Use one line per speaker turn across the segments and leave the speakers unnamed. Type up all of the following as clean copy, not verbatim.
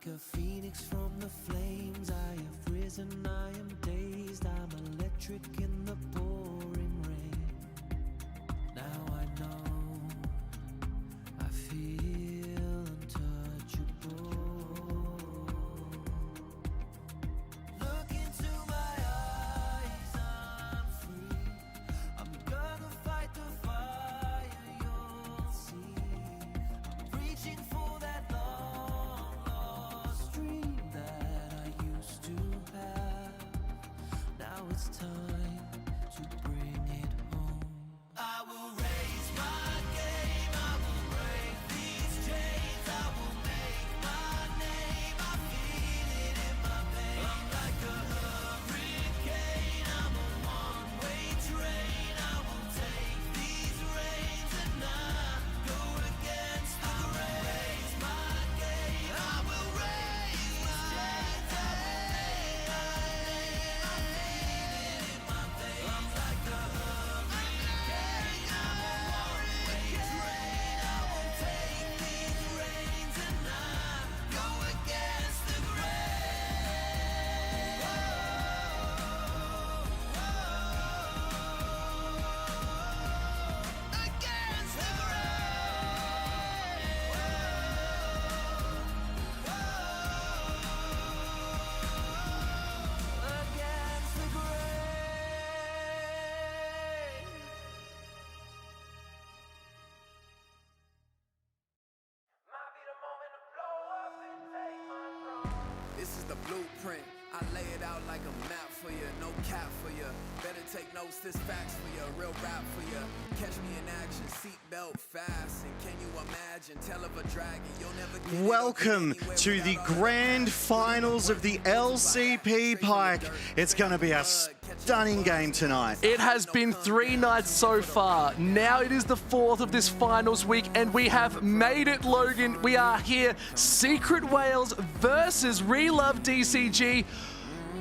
Like a phoenix from the flames, I have risen, I am dazed, I'm electric in the pouring rain. Now I know, I feel untouchable. Look into my eyes, I'm free. I'm gonna fight the fire, you'll see. I'm reaching for that long lost dream that I used to have. Now it's time to bring it home. I will raise my game, I will break these chains, I will make my name, I feel it in my veins. I'm like a hurricane, I'm a one-way train, I will take these reins and not go against the grain. Raise my game, I will raise my chains, I will make my name, I feel it in my veins. I'm like a hurricane, I'm a one-way train, I will take these reins and not go against the against the against the
This is the blueprint. I lay it out like a map for you, no cap for you. Better take notes, this facts for you, real rap for you. Catch me in action, seatbelt fast. And can you imagine, tell of a dragon, you'll never get it.
Welcome to the grand finals of the LCP, Pike. It's going to be a stunning game tonight.
It has been 3 nights so far. Now it is the 4th of this finals week, and we have made it, Logan. We are here. Secret Wales versus Relove DCG.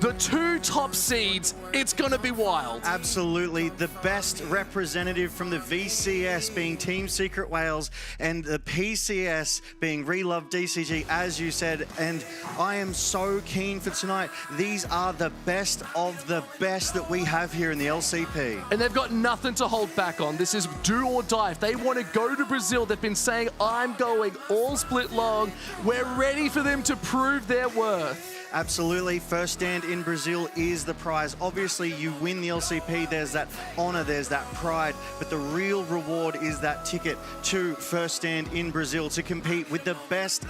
The 2 top seeds. It's going to be wild.
Absolutely. The best representative from the VCS being Team Secret Wales and the PCS being Relove DCG, as you said. And I am so keen for tonight. These are the best of the best that we have here in the LCP.
And they've got nothing to hold back on. This is do or die. If they want to go to Brazil, they've been saying, I'm going all split long. We're ready for them to prove their worth.
Absolutely. First stand in Brazil is the prize. Obviously, you win the LCP, there's that honor, there's that pride, but the real reward is that ticket to first stand in Brazil to compete with the best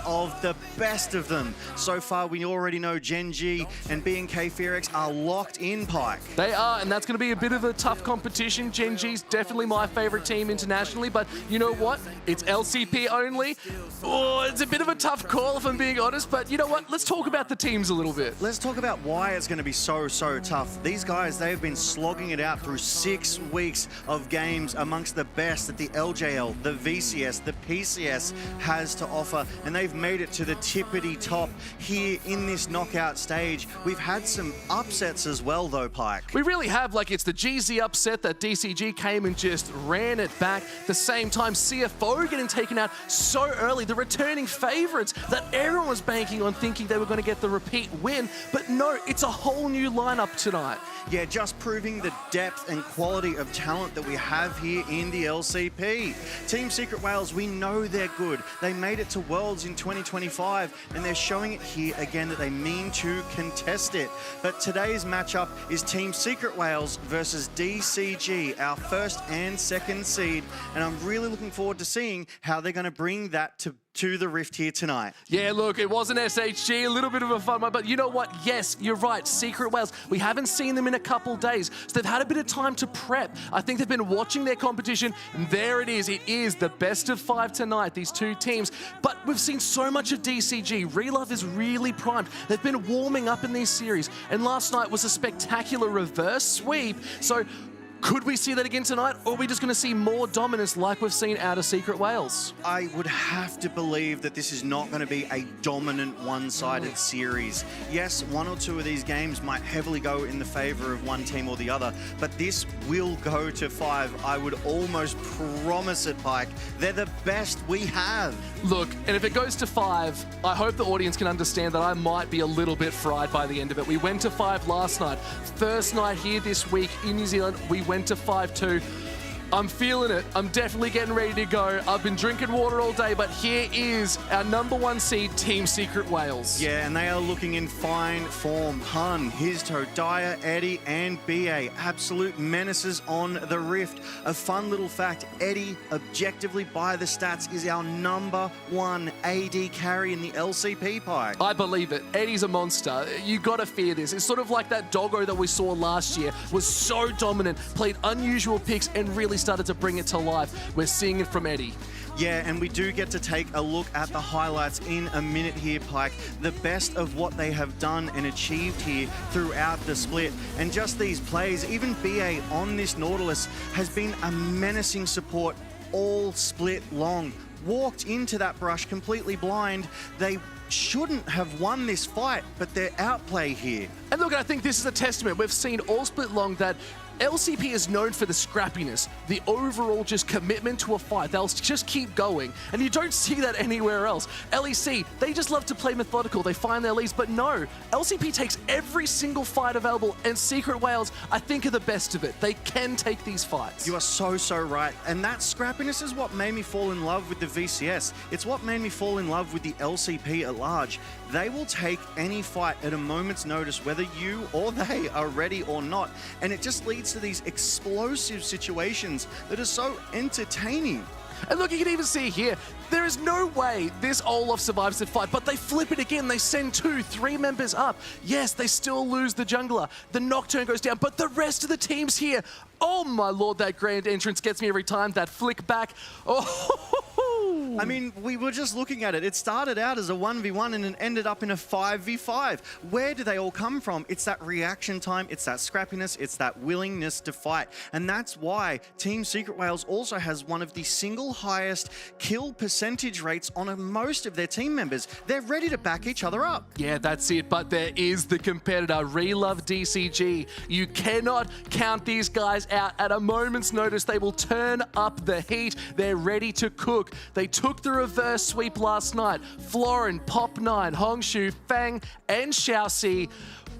of them. So far, we already know Gen G and B&K Fearx are locked in, Pike.
They are, and that's going to be a bit of a tough competition. Gen G's definitely my favorite team internationally, but you know what? It's LCP only. Oh, it's a bit of a tough call if I'm being honest, but you know what? Let's talk about the teams a little bit.
Let's talk about why it's going to be so tough. These guys, they've been slogging it out through 6 weeks of games amongst the best that the LJL, the VCS, the PCS has to offer, and they've made it to the tippity top here in this knockout stage. We've had some upsets as well though, Pike.
We really have. Like, it's the GZ upset that DCG came and just ran it back. At the same time, CFO getting taken out so early. The returning favorites that everyone was banking on, thinking they were going to get the repeat win. But no, it's a whole new lineup tonight.
Yeah, just proving the depth and quality of talent that we have here in the LCP. Team Secret Wales, we know they're good. They made it to Worlds in 2025, and they're showing it here again that they mean to contest it. But today's matchup is Team Secret Wales versus DCG, our first and second seed, and I'm really looking forward to seeing how they're going to bring that to the Rift here tonight.
Yeah, look, it wasn't SHG, a little bit of a fun one, but you know what? Yes, you're right, Secret Wales, we haven't seen them in a couple days, so they've had a bit of time to prep. I think they've been watching their competition, and there it is. It is the best of 5 tonight, these 2 teams, but we've seen so much of DCG. Relove is really primed. They've been warming up in these series, and last night was a spectacular reverse sweep, so Could we see that again tonight, or are we just going to see more dominance like we've seen out of Secret Wales?
I would have to believe that this is not going to be a dominant one-sided series. Yes, one or two of these games might heavily go in the favor of one team or the other, but this will go to 5. I would almost promise it, Pike. They're the best we have.
Look, and if it goes to 5, I hope the audience can understand that I might be a little bit fried by the end of it. We went to 5 last night. First night here this week in New Zealand, we went to 5 too. I'm feeling it. I'm definitely getting ready to go. I've been drinking water all day, but here is our #1 seed, Team Secret Wales.
Yeah, and they are looking in fine form. Hun, Hizto, Dyer, Eddie, and BA. Absolute menaces on the Rift. A fun little fact, Eddie, objectively by the stats, is our #1 AD carry in the LCP, Pike.
I believe it. Eddie's a monster. You got to fear this. It's sort of like that doggo that we saw last year. Was so dominant, played unusual picks, and really started to bring it to life. We're seeing it from Eddie.
Yeah, and we do get to take a look at the highlights in a minute here, Pike. The best of what they have done and achieved here throughout the split. And just these plays, even BA on this Nautilus has been a menacing support all split long. Walked into that brush completely blind. They shouldn't have won this fight, but their outplay here.
And look, I think this is a testament. We've seen all split long that LCP is known for the scrappiness, the overall just commitment to a fight. They'll just keep going, and you don't see that anywhere else. LEC, they just love to play methodical. They find their leads, but no, LCP takes every single fight available, and Secret Wales, I think, are the best of it. They can take these fights.
You are so right, and that scrappiness is what made me fall in love with the VCS. It's what made me fall in love with the LCP at large. They will take any fight at a moment's notice, whether you or they are ready or not, and it just leads to these explosive situations that are so entertaining.
And look, you can even see here, there is no way this Olaf survives the fight, but they flip it again. They send 2, 3 members up. Yes, they still lose the jungler. The Nocturne goes down, but the rest of the team's here. Oh my lord, that grand entrance gets me every time. That flick back. Oh,
I mean, we were just looking at it. It started out as a 1v1 and it ended up in a 5v5. Where do they all come from? It's that reaction time, it's that scrappiness, it's that willingness to fight. And that's why Team Secret Wales also has one of the single highest kill percentage rates on most of their team members. They're ready to back each other up.
yeah, that's it. But there is the competitor, Relove DCG. You cannot count these guys out. At a moment's notice, they will turn up the heat. They're ready to cook. They took the reverse sweep last night. Florin, Pop9, Hongshu, Fang, and Xiaoxi.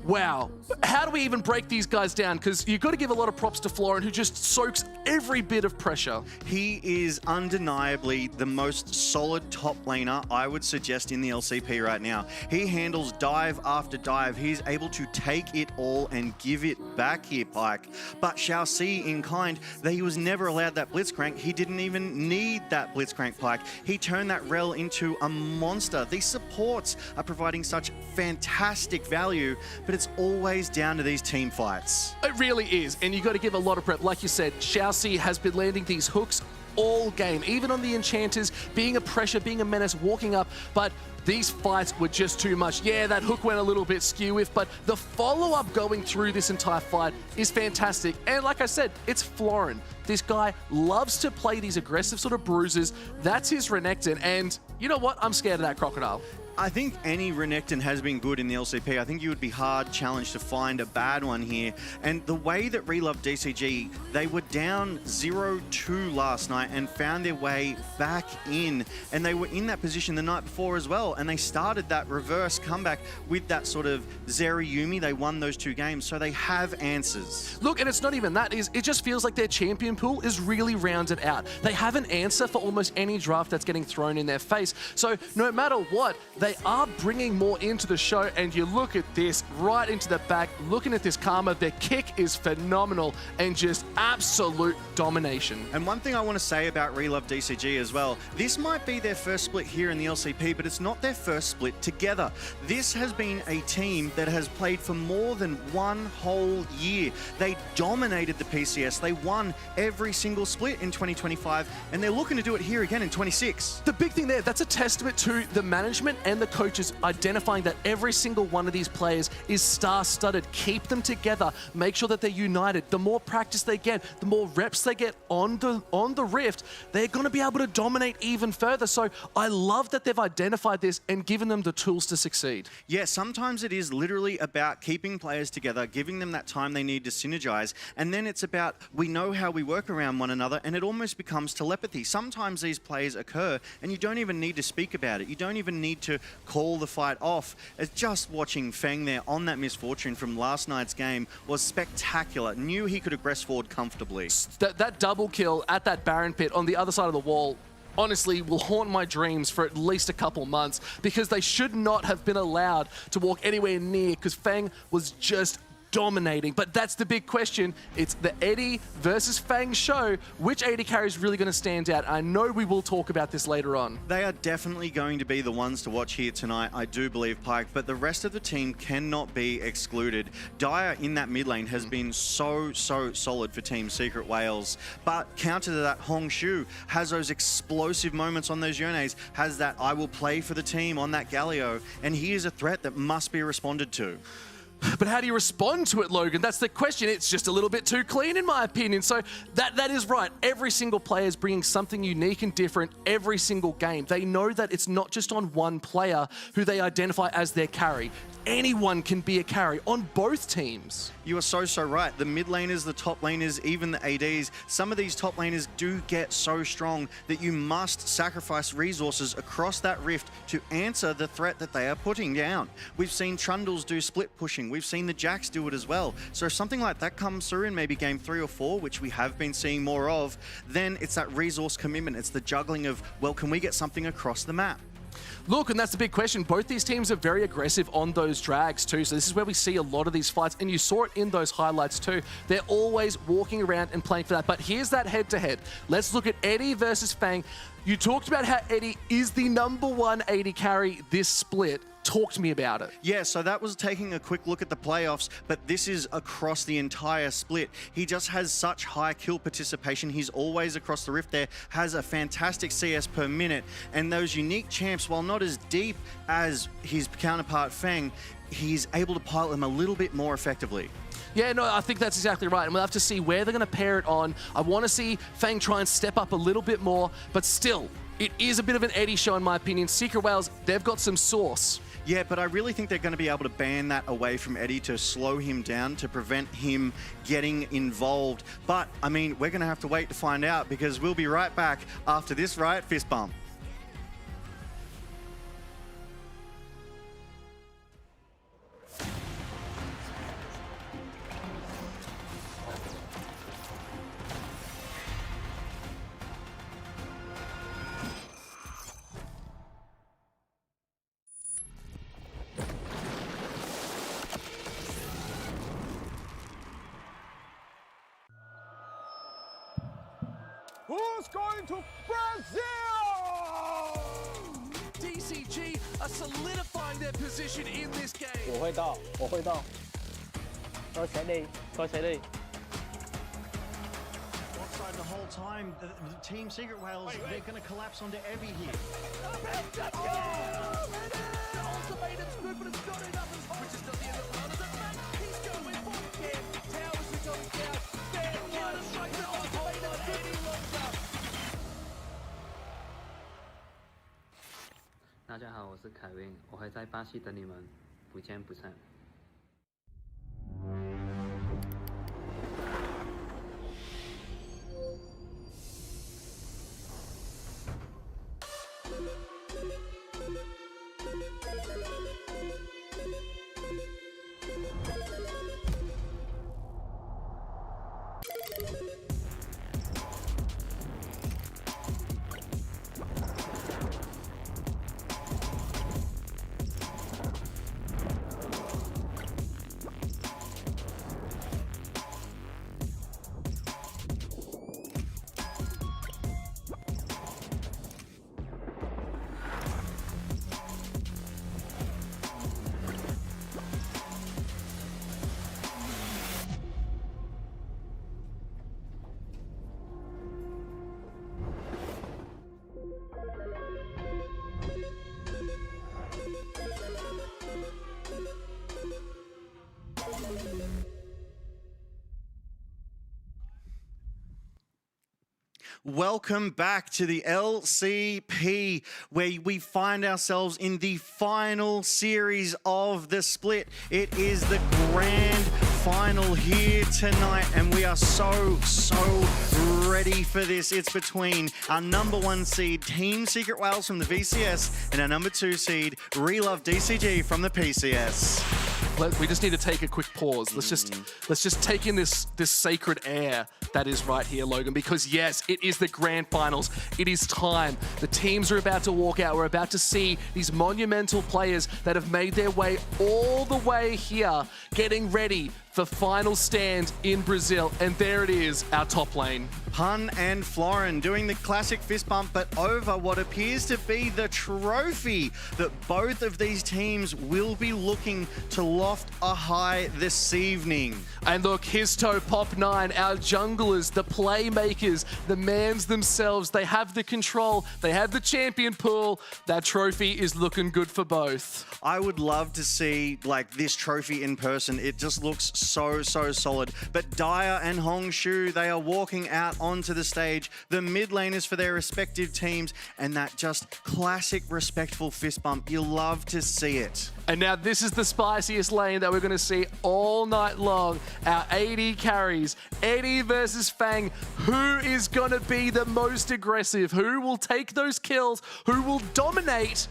Wow. How do we even break these guys down? Because you've got to give a lot of props to Florin, who just soaks every bit of pressure.
He is undeniably the most solid top laner, I would suggest, in the LCP right now. He handles dive after dive. He's able to take it all and give it back here, Pike. But Xiaoxi, in kind, he was never allowed that Blitzcrank. He didn't even need that Blitzcrank, Pike. He turned that Rel into a monster. These supports are providing such fantastic value, but it's always down to these team fights.
It really is, and you got to give a lot of prep. Like you said, Xiaoxi has been landing these hooks all game, even on the enchanters, being a pressure, being a menace, walking up, but these fights were just too much. Yeah, that hook went a little bit skew-if, but the follow-up going through this entire fight is fantastic. And like I said, it's Florin. This guy loves to play these aggressive sort of bruises. That's his Renekton, and you know what? I'm scared of that crocodile.
I think any Renekton has been good in the LCP. I think you would be hard challenged to find a bad one here. And the way that Relove DCG, they were down 0-2 last night and found their way back in. And they were in that position the night before as well. And they started that reverse comeback with that sort of Zeri-Yumi. They won those 2 games, so they have answers.
Look, and it's not even that. It just feels like their champion pool is really rounded out. They have an answer for almost any draft that's getting thrown in their face. So no matter what, they are bringing more into the show, and you look at this right into the back, looking at this Karma, their kick is phenomenal and just absolute domination.
And one thing I want to say about Relove DCG as well, this might be their first split here in the LCP, but it's not their first split together. This has been a team that has played for more than one whole year. They dominated the PCS. They won every single split in 2025, and they're looking to do it here again in 26.
The big thing there, that's a testament to the management and and the coaches identifying that every single one of these players is star-studded. Keep them together. Make sure that they're united. The more practice they get, the more reps they get on the Rift, they're going to be able to dominate even further. So I love that they've identified this and given them the tools to succeed.
Yeah, sometimes it is literally about keeping players together, giving them that time they need to synergize, and then it's about we know how we work around one another, and it almost becomes telepathy. Sometimes these plays occur, and you don't even need to speak about it. You don't even need to call the fight off. It's just watching Feng there on that misfortune from last night's game was spectacular. Knew he could aggress forward comfortably.
That double kill at that Baron pit on the other side of the wall honestly will haunt my dreams for at least a couple months, because they should not have been allowed to walk anywhere near, because Feng was just dominating. But that's the big question. It's the Eddie versus Fang show. Which AD carry is really going to stand out? I know we will talk about this later on.
They are definitely going to be the ones to watch here tonight, I do believe, Pike, but the rest of the team cannot be excluded. Dyer in that mid lane has been so solid for Team Secret Wales, but counter to that, Hong Shu has those explosive moments on those Yones, has that I will play for the team on that Galio, and he is a threat that must be responded to.
But how do you respond to it, Logan? That's the question. It's just a little bit too clean, in my opinion. So that is right. Every single player is bringing something unique and different every single game. They know that it's not just on one player who they identify as their carry. Anyone can be a carry on both teams.
You are so right. The mid laners, the top laners, even the ADs, some of these top laners do get so strong that you must sacrifice resources across that rift to answer the threat that they are putting down. We've seen Trundles do split pushing. We've seen the Jacks do it as well. So if something like that comes through in maybe game 3 or 4, which we have been seeing more of, then it's that resource commitment. It's the juggling of, well, can we get something across the map?
Look, and that's the big question. Both these teams are very aggressive on those drags too. So this is where we see a lot of these fights, and you saw it in those highlights too. They're always walking around and playing for that. But here's that head-to-head. Let's look at Eddie versus Fang. You talked about how Eddie is the #1 AD carry this split. Talk to me about it.
Yeah, so that was taking a quick look at the playoffs, but this is across the entire split. He just has such high kill participation. He's always across the rift there, has a fantastic CS per minute, and those unique champs, while not as deep as his counterpart Feng, he's able to pilot them a little bit more effectively.
Yeah, no, I think that's exactly right. And we'll have to see where they're going to pair it on. I want to see Fang try and step up a little bit more, but still, it is a bit of an Eddie show in my opinion. Secret Wales, they've got some sauce.
Yeah, but I really think they're going to be able to ban that away from Eddie to slow him down, to prevent him getting involved. But, I mean, we're going to have to wait to find out, because we'll be right back after this Riot Fist Bump.
Who's going to Brazil?
DCG are solidifying their position in this game.
我会到，我会到。多謝你，多謝你。
Offside the whole time, the Team Secret Wales, they're going to collapse onto Evie here.
Ultimatum's good, but it's not enough. Which is not the end of the run. He's going for it. Towers are going down. Fair one. Strike the ultimatum any longer.
大家好，我是凯文，我会在巴西等你们，不见不散。
Welcome back to the LCP, where we find ourselves in the final series of the split. It is the grand final here tonight, and we are so ready for this. It's between our number 1 seed, Team Secret Whales from the VCS, and our number 2 seed, Relove DCG from the PCS.
We just need to take a quick pause. Let's just take in this sacred air that is right here, Logan, because yes, it is the grand finals. It is time. The teams are about to walk out. We're about to see these monumental players that have made their way all the way here, getting ready for final stand in Brazil. And there it is, our top lane.
Pun and Florin doing the classic fist bump, but over what appears to be the trophy that both of these teams will be looking to loft a high this evening.
And look, Histo, Pop9, our junglers, the playmakers, the mans themselves, they have the control, they have the champion pool. That trophy is looking good for both.
I would love to see like this trophy in person. It just looks so solid. But Dyer and Hongshu, they are walking out onto the stage. The mid laners for their respective teams, and that just classic respectful fist bump. You love to see it.
And now this is the spiciest lane that we're going to see all night long. Our AD carries, Eddie versus Fang. Who is going to be the most aggressive? Who will take those kills? Who will dominate?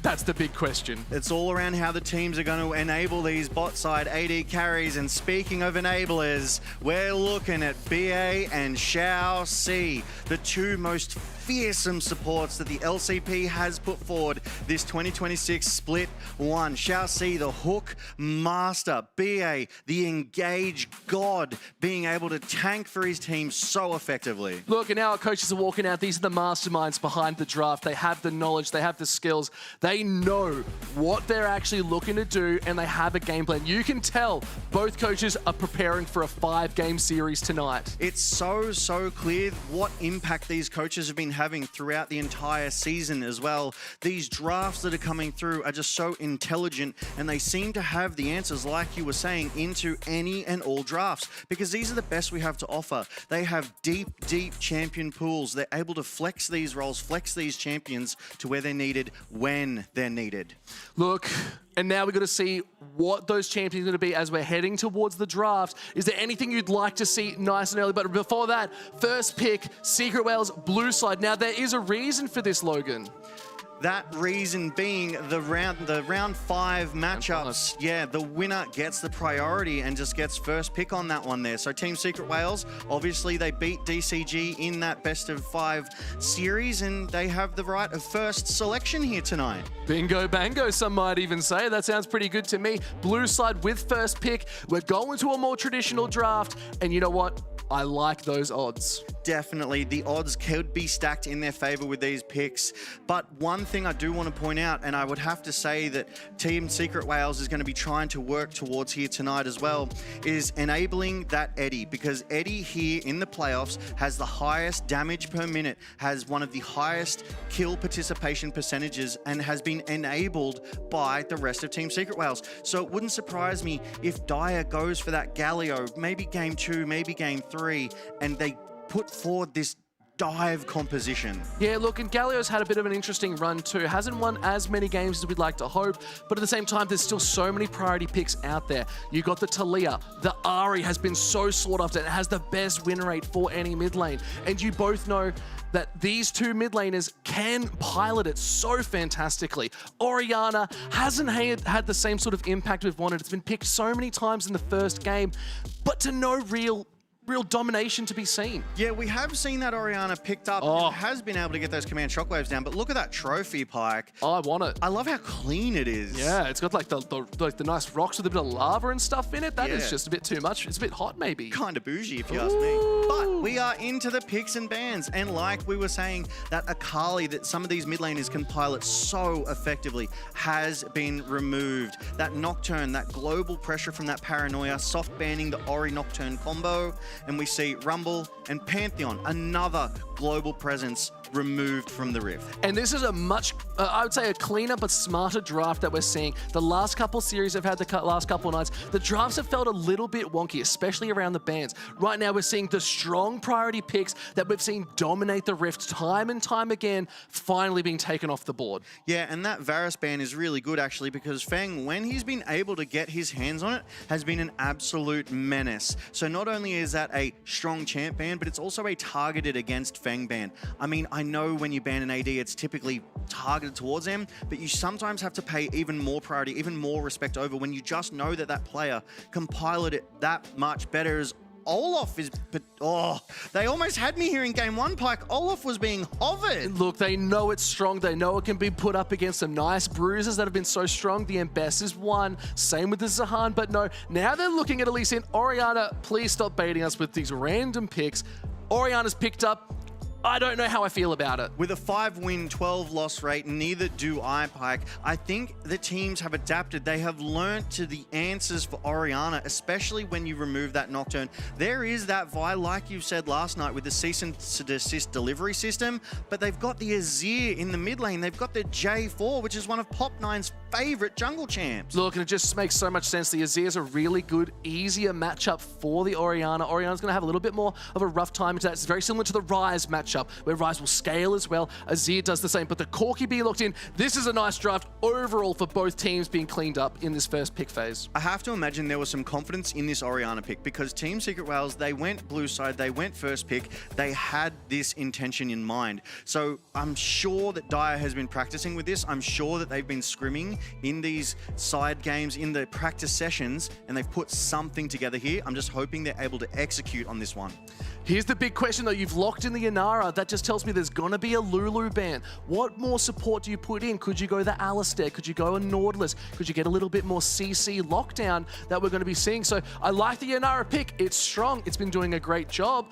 That's the big question.
It's all around how the teams are going to enable these bot side AD carries. And speaking of enablers, we're looking at BA and Shao C, the two most fearsome supports that the LCP has put forward this 2026 split one. Shao C, the hook master, BA, the engage god, being able to tank for his team so effectively.
Look, and now our coaches are walking out. These are the masterminds behind the draft. They have the knowledge, they have the skills. They know what they're actually looking to do, and they have a game plan. You can tell both coaches are preparing for a 5-game series tonight.
It's so clear what impact these coaches have been having throughout the entire season as well. These drafts that are coming through are just so intelligent, and they seem to have the answers, like you were saying, into any and all drafts, because these are the best we have to offer. They have deep champion pools. They're able to flex these roles, flex these champions to where they're needed when they're needed.
Look, and now we've got to see what those champions are going to be as we're heading towards the draft. Is there anything you'd like to see nice and early? But before that, first pick, Secret Whales, blue side. Now, there is a reason for this, Logan.
That reason being the round 5 matchups. Yeah, the winner gets the priority and just gets first pick on that one there. So Team Secret Whales, obviously they beat DCG in that best of 5 series, and they have the right of first selection here tonight.
Bingo bango, some might even say. That sounds pretty good to me. Blue side with first pick. We're going to a more traditional draft, and you know what? I like those odds.
Definitely, the odds could be stacked in their favor with these picks. But one thing I do want to point out, and I would have to say that Team Secret Whales is going to be trying to work towards here tonight as well, is enabling that Eddie, because Eddie here in the playoffs has the highest damage per minute, has one of the highest kill participation percentages, and has been enabled by the rest of Team Secret Whales. So it wouldn't surprise me if Dyer goes for that Galio, maybe game 2, maybe game 3, and they put forward this dive composition.
Yeah, look, and Galio's had a bit of an interesting run too. Hasn't won as many games as we'd like to hope, but at the same time, there's still so many priority picks out there. You got the Talia, the Ari has been so sought after and has the best win rate for any mid lane. And you both know that these two mid laners can pilot it so fantastically. Orianna hasn't had the same sort of impact we've wanted. It's been picked so many times in the first game, but to no real domination to be seen.
Yeah, we have seen that Orianna picked up and has been able to get those command shockwaves down, but look at that trophy, Pike.
Oh, I want it.
I love how clean it is.
Yeah, it's got like the nice rocks with a bit of lava and stuff in it. That is just a bit too much. It's a bit hot, maybe.
Kind of bougie, if you ask me. But we are into the picks and bans, and like we were saying, that Akali that some of these mid laners can pilot so effectively has been removed. That Nocturne, that global pressure from that Paranoia, soft banning the Ori Nocturne combo, and we see Rumble and Pantheon, another global presence removed from the Rift.
And this is a much, I would say, a cleaner but smarter draft that we're seeing. The last couple series have had the last couple nights. The drafts have felt a little bit wonky, especially around the bans. Right now, we're seeing the strong priority picks that we've seen dominate the Rift time and time again, finally being taken off the board.
Yeah, and that Varus ban is really good, actually, because Feng, when he's been able to get his hands on it, has been an absolute menace. So not only is that a strong champ ban, but it's also a targeted against Feng ban. I mean, I know when you ban an AD, it's typically targeted towards them, but you sometimes have to pay even more priority, even more respect over when you just know that that player can pilot it that much better. As Olaf is, but oh, they almost had me here in game one, Pike. Olaf was being hovered.
Look, they know it's strong. They know it can be put up against some nice bruisers that have been so strong. The Embess is one. Same with the Zahan, but no. Now they're looking at least in Orianna. Please stop baiting us with these random picks. Orianna's picked up. I don't know how I feel about it.
With a 5-win, 12-loss rate, neither do I, Pike. I think the teams have adapted. They have learnt to the answers for Orianna, especially when you remove that Nocturne. There is that Vi, like you said last night, with the cease and desist delivery system, but they've got the Azir in the mid lane. They've got the J4, which is one of Pop9's favorite jungle champs.
Look, and it just makes so much sense. The Azir is a really good, easier matchup for the Orianna. Orianna's going to have a little bit more of a rough time into that. It's very similar to the Ryze matchup, where Ryze will scale as well. Azir does the same, but the Corki being locked in. This is a nice draft overall for both teams being cleaned up in this first pick phase.
I have to imagine there was some confidence in this Orianna pick because Team Secret Whales, they went blue side, they went first pick. They had this intention in mind. So I'm sure that Dire has been practicing with this. I'm sure that they've been scrimming in these side games, in the practice sessions, and they've put something together here. I'm just hoping they're able to execute on this one.
Here's the big question though. You've locked in the Inara. That just tells me there's gonna be a Lulu ban. What more support do you put in? Could you go the Alistair? Could you go a Nautilus? Could you get a little bit more CC lockdown that we're gonna be seeing? So I like the Inara pick. It's strong. It's been doing a great job.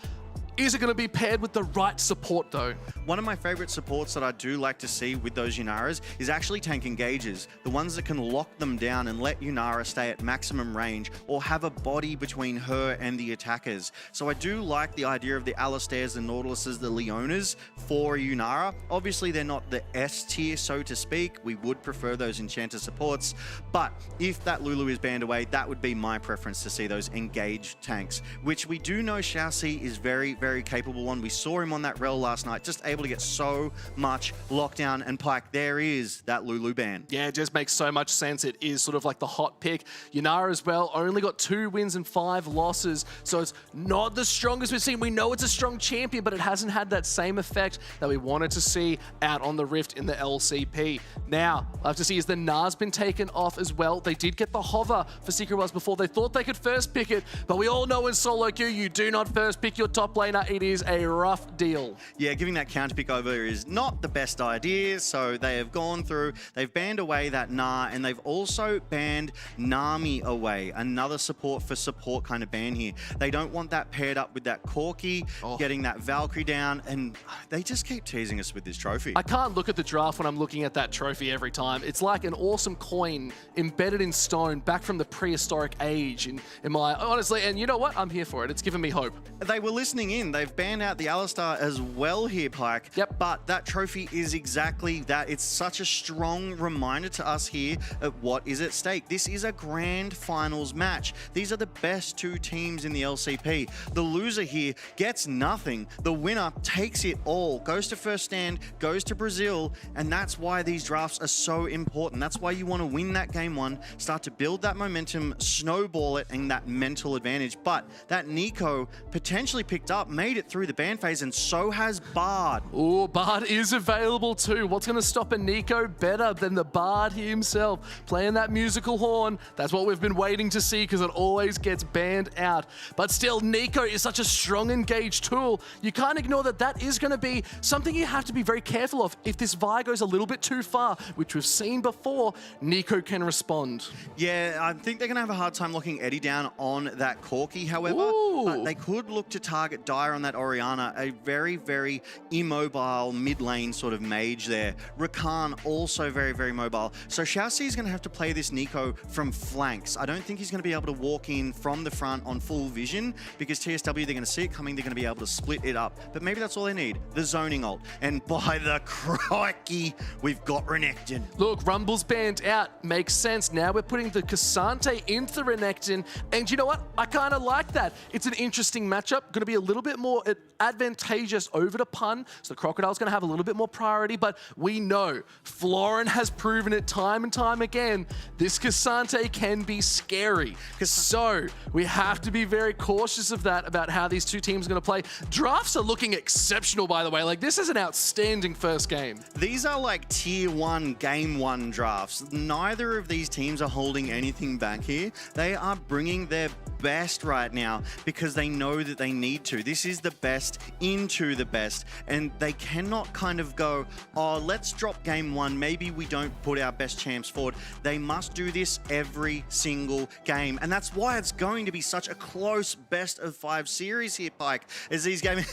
Is it going to be paired with the right support, though?
One of my favorite supports that I do like to see with those Yunaras is actually tank engages. The ones that can lock them down and let Yunara stay at maximum range or have a body between her and the attackers. So I do like the idea of the Alistairs, the Nautiluses, the Leonas for Yunara. Obviously, they're not the S tier, so to speak. We would prefer those Enchanter supports. But if that Lulu is banned away, that would be my preference to see those engaged tanks, which we do know Xiaoxi is very capable on. We saw him on that rel last night, just able to get so much lockdown. And Pike, there is that Lulu ban.
Yeah, it just makes so much sense. It is sort of like the hot pick. Yunara as well, only got 2 wins and 5 losses, so it's not the strongest we've seen. We know it's a strong champion, but it hasn't had that same effect that we wanted to see out on the Rift in the LCP. Now, I have to see, is the Nars been taken off as well? They did get the hover for Secret Wars before. They thought they could first pick it, but we all know in solo queue, you do not first pick your top laner. It is a rough deal.
Yeah, giving that counter pick over is not the best idea, so they have gone through, they've banned away that Gnar, and they've also banned Nami away. Another support for support kind of ban here. They don't want that paired up with that Corki, getting that Valkyrie down, and they just keep teasing us with this trophy.
I can't look at the draft when I'm looking at that trophy every time. It's like an awesome coin embedded in stone back from the prehistoric age in my, honestly, and you know what? I'm here for it. It's given me hope.
They were listening in. They've banned out the Alistar as well here, Pike.
Yep.
But that trophy is exactly that. It's such a strong reminder to us here of what is at stake. This is a grand finals match. These are the best 2 teams in the LCP. The loser here gets nothing. The winner takes it all, goes to first stand, goes to Brazil, and that's why these drafts are so important. That's why you want to win that game 1, start to build that momentum, snowball it, and that mental advantage. But that Nico potentially picked up, made it through the ban phase, and so has Bard.
Oh, Bard is available too. What's going to stop a Nico better than the Bard himself? Playing that musical horn. That's what we've been waiting to see because it always gets banned out. But still, Nico is such a strong engaged tool. You can't ignore that that is going to be something you have to be very careful of. If this Vi goes a little bit too far, which we've seen before, Nico can respond.
Yeah, I think they're going to have a hard time locking Eddie down on that Corki, however.
Ooh.
But they could look to target Dire fire on that Orianna. A very, very immobile mid-lane sort of mage there. Rakan also very, very mobile. So Xiaoxi is going to have to play this Nico from flanks. I don't think he's going to be able to walk in from the front on full vision because TSW, they're going to see it coming, they're going to be able to split it up. But maybe that's all they need, the zoning ult. And by the crikey, we've got Renekton.
Look, Rumble's banned out. Makes sense. Now we're putting the Cassante into Renekton. And you know what? I kind of like that. It's an interesting matchup. Going to be a little bit more advantageous over to Pun. So the Crocodile's going to have a little bit more priority. But we know Florin has proven it time and time again. This Cassante can be scary. So we have to be very cautious of that, about how these two teams are going to play. Drafts are looking exceptional, by the way. Like, this is an outstanding first game.
These are like tier 1, game 1 drafts. Neither of these teams are holding anything back here. They are bringing their best right now because they know that they need to. This is the best into the best, and they cannot kind of go, oh, let's drop game 1. Maybe we don't put our best champs forward. They must do this every single game, and that's why it's going to be such a close best of 5 series here, Pike, as these gamers...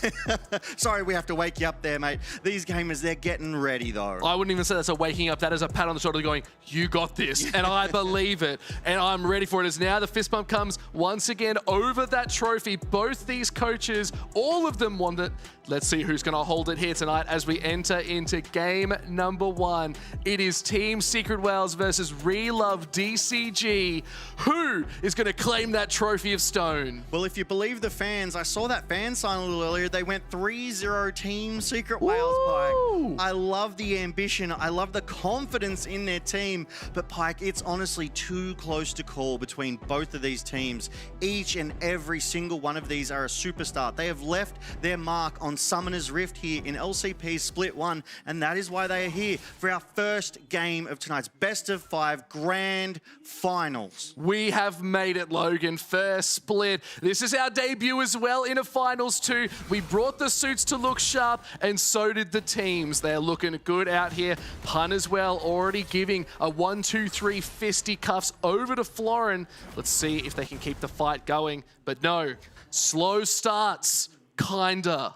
Sorry, we have to wake you up there, mate. These gamers, they're getting ready, though.
I wouldn't even say that's a waking up. That is a pat on the shoulder going, you got this. And I believe it. And I'm ready for it. As now the fist bump comes once again over that trophy. Both these coaches, all of them want it. Let's see who's going to hold it here tonight as we enter into game number 1. It is Team Secret Wales versus Relove DCG. Who is going to claim that trophy of stone?
Well, if you believe the fans, I saw that fan sign a little earlier. They went 3-0 Team Secret Wales, Pike. I love the ambition. I love the confidence in their team. But Pike, it's honestly too close to call between both of these teams. Each and every single one of these are a superstar. They have left their mark on Summoner's Rift here in LCP Split 1, and that is why they are here for our first game of tonight's best of 5 grand finals.
We have made it, Logan. First split. This is our debut as well in a finals too. We brought the suits to look sharp, and so did the teams. They're looking good out here. Pun as well, already giving a 1-2-3 fisticuffs over to Florin. Let's see if they can keep the fight going. But no, slow starts, kinda.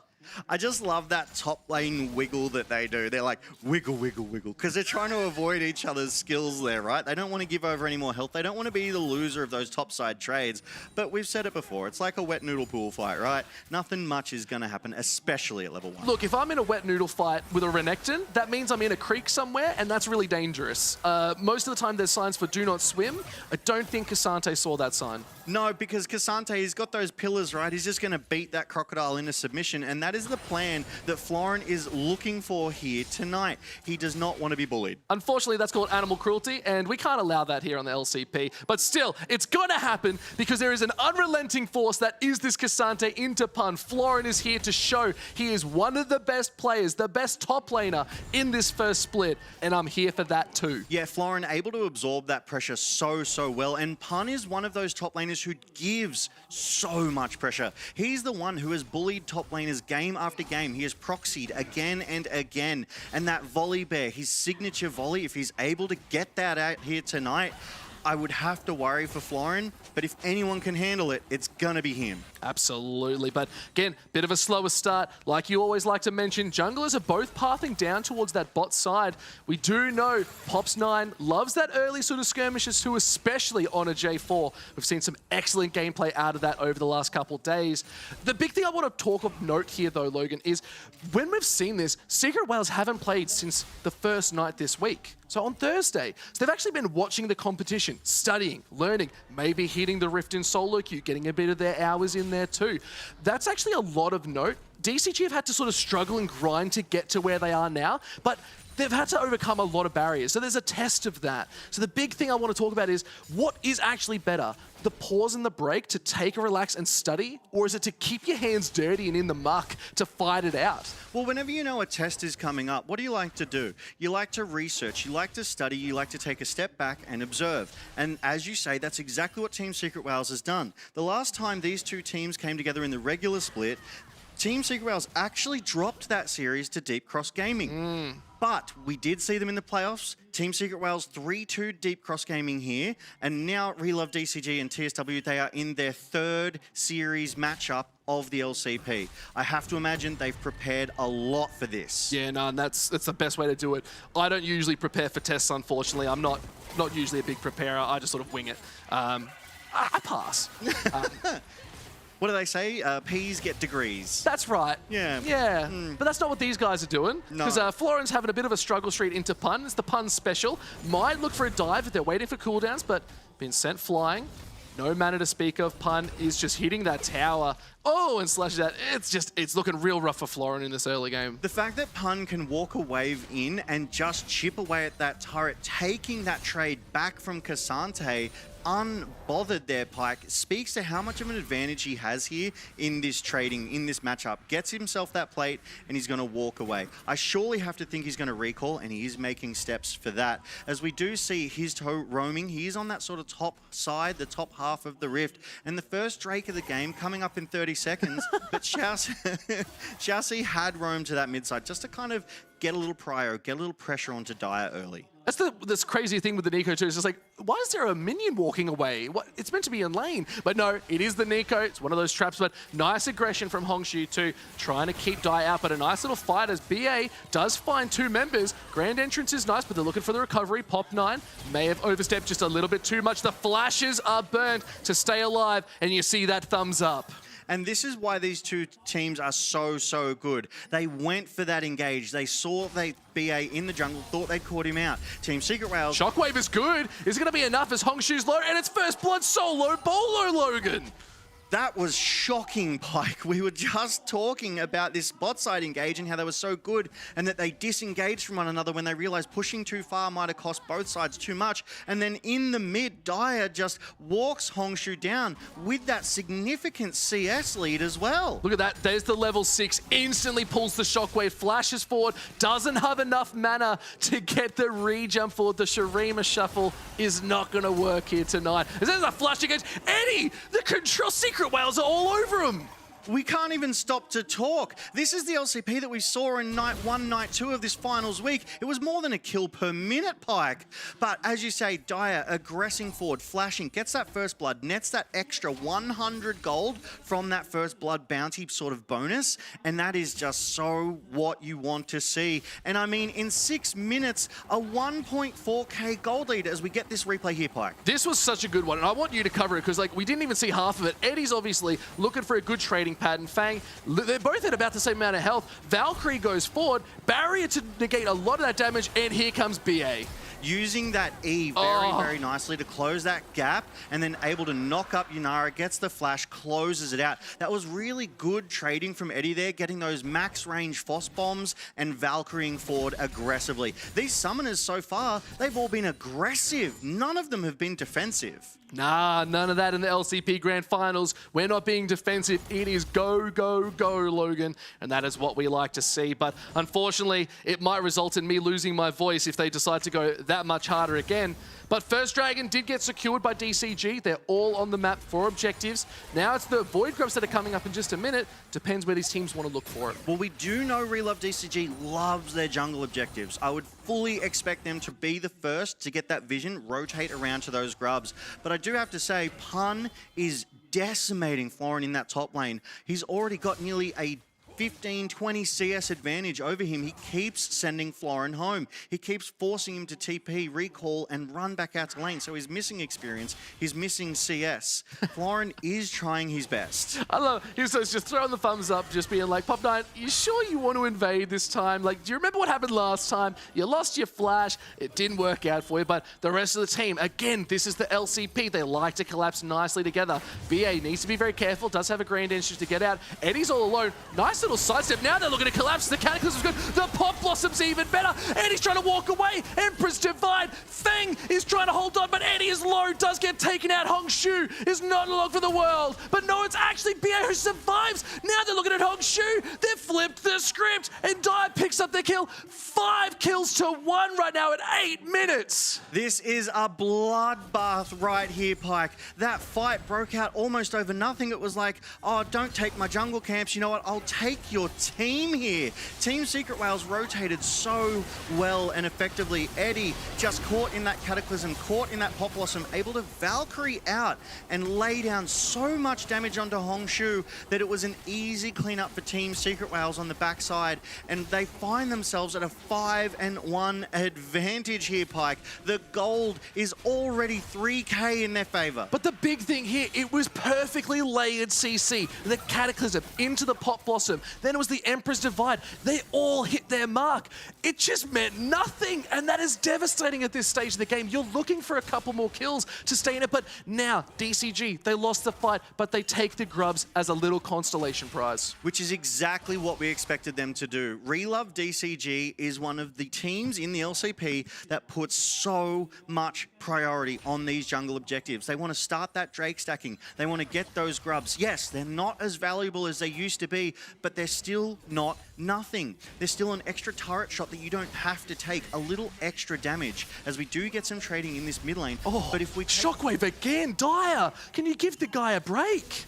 I just love that top lane wiggle that they do. They're like, wiggle, wiggle, wiggle, because they're trying to avoid each other's skills there, right? They don't want to give over any more health. They don't want to be the loser of those topside trades. But we've said it before. It's like a wet noodle pool fight, right? Nothing much is going to happen, especially at level 1.
Look, if I'm in a wet noodle fight with a Renekton, that means I'm in a creek somewhere, and that's really dangerous. Most of the time, there's signs for do not swim. I don't think Cassante saw that sign.
No, because Cassante, he's got those pillars, right? He's just going to beat that crocodile into submission, and that is the plan that Florin is looking for here tonight. He does not want to be bullied.
Unfortunately, that's called animal cruelty, and we can't allow that here on the LCP. But still, it's going to happen because there is an unrelenting force that is this Cassante into Pun. Florin is here to show he is one of the best players, the best top laner in this first split, and I'm here for that too.
Yeah, Florin able to absorb that pressure so well, and Pun is one of those top laners who gives so much pressure. He's the one who has bullied top laners game after game. He has proxied again and again. And that volley bear, his signature volley, if he's able to get that out here tonight, I would have to worry for Florin, but if anyone can handle it, it's gonna be him.
Absolutely, but again, bit of a slower start. Like you always like to mention, junglers are both pathing down towards that bot side. We do know Pops9 loves that early sort of skirmishes too, especially on a J4. We've seen some excellent gameplay out of that over the last couple of days. The big thing I want to talk of note here though, Logan, is when we've seen this, Secret Wales haven't played since the first night this week. So on Thursday. So they've actually been watching the competition, studying, learning, maybe hitting the Rift in solo queue, getting a bit of their hours in there too. That's actually a lot of note. DCG have had to sort of struggle and grind to get to where they are now, but they've had to overcome a lot of barriers. So there's a test of that. So the big thing I want to talk about is what is actually better? The pause and the break to take a relax and study? Or is it to keep your hands dirty and in the muck to fight it out?
Well, whenever you know a test is coming up, what do you like to do? You like to research, you like to study, you like to take a step back and observe. And as you say, that's exactly what Team Secret Wales has done. The last time these two teams came together in the regular split, Team Secret Wales actually dropped that series to Deep Cross Gaming. But we did see them in the playoffs. Team Secret Wales 3-2 Deep Cross Gaming here. And now Relove DCG and TSW, they are in their third series matchup of the LCP. I have to imagine they've prepared a lot for this.
Yeah, no, and that's the best way to do it. I don't usually prepare for tests, unfortunately. I'm not usually a big preparer. I just sort of wing it. I pass.
What do they say? P's get degrees.
That's right.
Yeah.
Yeah. But that's not what these guys are doing.
No.
Because Florin's having a bit of a struggle street into pun. It's the pun special. Might look for a dive if they're waiting for cooldowns, but been sent flying. No mana to speak of. Pun is just hitting that tower. Oh, and slashes out. It's looking real rough for Florin in this early game.
The fact that Pun can walk a wave in and just chip away at that turret, taking that trade back from Cassante, unbothered there, Pike, speaks to how much of an advantage he has here in this trading, in this matchup. Gets himself that plate, and he's going to walk away. I surely have to think he's going to recall, and he is making steps for that. As we do see his toe roaming, he is on that sort of top side, the top half of the rift, and the first Drake of the game coming up in 30 seconds, but Xiaoxi had roamed to that mid side just to kind of get a little prio, get a little pressure onto Dyer early.
That's this crazy thing with the Nico too. It's just like, why is there a minion walking away? It's meant to be in lane. But no, it is the Nico. It's one of those traps, but nice aggression from Hongshu too, trying to keep Dai out, but a nice little fight as BA does find two members. Grand entrance is nice, but they're looking for the recovery. Pop 9 may have overstepped just a little bit too much. The flashes are burnt to stay alive, and you see that thumbs up.
And this is why these two teams are so good. They went for that engage. They saw BA in the jungle, thought they'd caught him out. Team Secret Wales.
Shockwave is good. Is it going to be enough as Hongshu's low? And it's first blood solo Bolo Logan.
That was shocking, Pike. We were just talking about this bot side engage and how they were so good and that they disengaged from one another when they realized pushing too far might have cost both sides too much. And then in the mid, Dyer just walks Hongshu down with that significant CS lead as well.
Look at that. There's the level 6. Instantly pulls the Shockwave, flashes forward, doesn't have enough mana to get the re-jump forward. The Shurima shuffle is not going to work here tonight. There's a flash against Eddie. The control Secret Wales are all over him.
We can't even stop to talk. This is the LCP that we saw in night 1, night 2 of this finals week. It was more than a kill per minute, Pike. But as you say, Dyer aggressing forward, flashing, gets that first blood, nets that extra 100 gold from that first blood bounty sort of bonus. And that is just so what you want to see. And I mean, in 6 minutes, a 1.4k gold lead as we get this replay here, Pike.
This was such a good one, and I want you to cover it because we didn't even see half of it. Eddie's obviously looking for a good trading pattern. Fang, they're both at about the same amount of health. Valkyrie goes forward, barrier to negate a lot of that damage, and here comes BA.
Using that E very nicely to close that gap and then able to knock up Yunara, gets the flash, closes it out. That was really good trading from Eddie there, getting those max range Foss bombs and Valkyrieing forward aggressively. These summoners so far, they've all been aggressive. None of them have been defensive.
Nah, none of that in the LCP Grand Finals. We're not being defensive. It is go, go, go, Logan. And that is what we like to see. But unfortunately, it might result in me losing my voice if they decide to go that much harder again. But First Dragon did get secured by DCG. They're all on the map for objectives. Now it's the Void Grubs that are coming up in just a minute. Depends where these teams want to look for it.
Well, we do know Relove DCG loves their jungle objectives. I would fully expect them to be the first to get that vision, rotate around to those grubs. But I do have to say, Pun is decimating Florin in that top lane. He's already got nearly a 15-20 CS advantage over him. He keeps sending Florin home. He keeps forcing him to TP, recall, and run back out to lane. So he's missing experience. He's missing CS. Florin is trying his best.
I love he was just throwing the thumbs up, just being like, Pop 9, you sure you want to invade this time? Like, do you remember what happened last time? You lost your flash. It didn't work out for you, but the rest of the team, again, this is the LCP. They like to collapse nicely together. BA needs to be very careful, does have a grand entrance to get out. Eddie's all alone. Nice little sidestep. Now they're looking to collapse. The Cataclysm's good. The Pop Blossom's even better. Eddie's trying to walk away. Empress Divide. Feng is trying to hold on, but Eddie is low. Does get taken out. Hongshu is not along for the world. But no, it's actually BA who survives. Now they're looking at Hongshu. They've flipped the script. And Dyer picks up the kill. 5 kills to 1 right now at 8 minutes.
This is a bloodbath right here, Pike. That fight broke out almost over nothing. It was like, oh, don't take my jungle camps. You know what? I'll take your team here. Team Secret Whales rotated so well and effectively. Eddie just caught in that Cataclysm, caught in that Pop Blossom, able to Valkyrie out and lay down so much damage onto Hongshu that it was an easy cleanup for Team Secret Whales on the backside, and they find themselves at a 5-1 advantage here, Pike. The gold is already 3K in their favor.
But the big thing here, it was perfectly layered CC. The Cataclysm into the Pop Blossom. Then it was the Emperor's Divide. They all hit their mark. It just meant nothing. And that is devastating at this stage of the game. You're looking for a couple more kills to stay in it. But now, DCG, they lost the fight, but they take the grubs as a little consolation prize.
Which is exactly what we expected them to do. Relove DCG is one of the teams in the LCP that puts so much priority on these jungle objectives. They want to start that Drake stacking. They want to get those grubs. Yes, they're not as valuable as they used to be, but they're still not nothing. There's still an extra turret shot that you don't have to take, a little extra damage, as we do get some trading in this mid lane.
Oh,
but if we
Shockwave again, Dyer. Can you give the guy a break?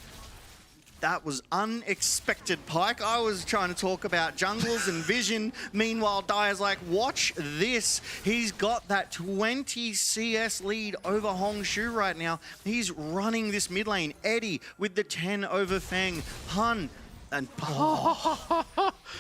That was unexpected, Pike. I was trying to talk about jungles and vision. Meanwhile, Dyer's like, watch this. He's got that 20 CS lead over Hongshu right now. He's running this mid lane. Eddie with the 10 over Feng. Hun and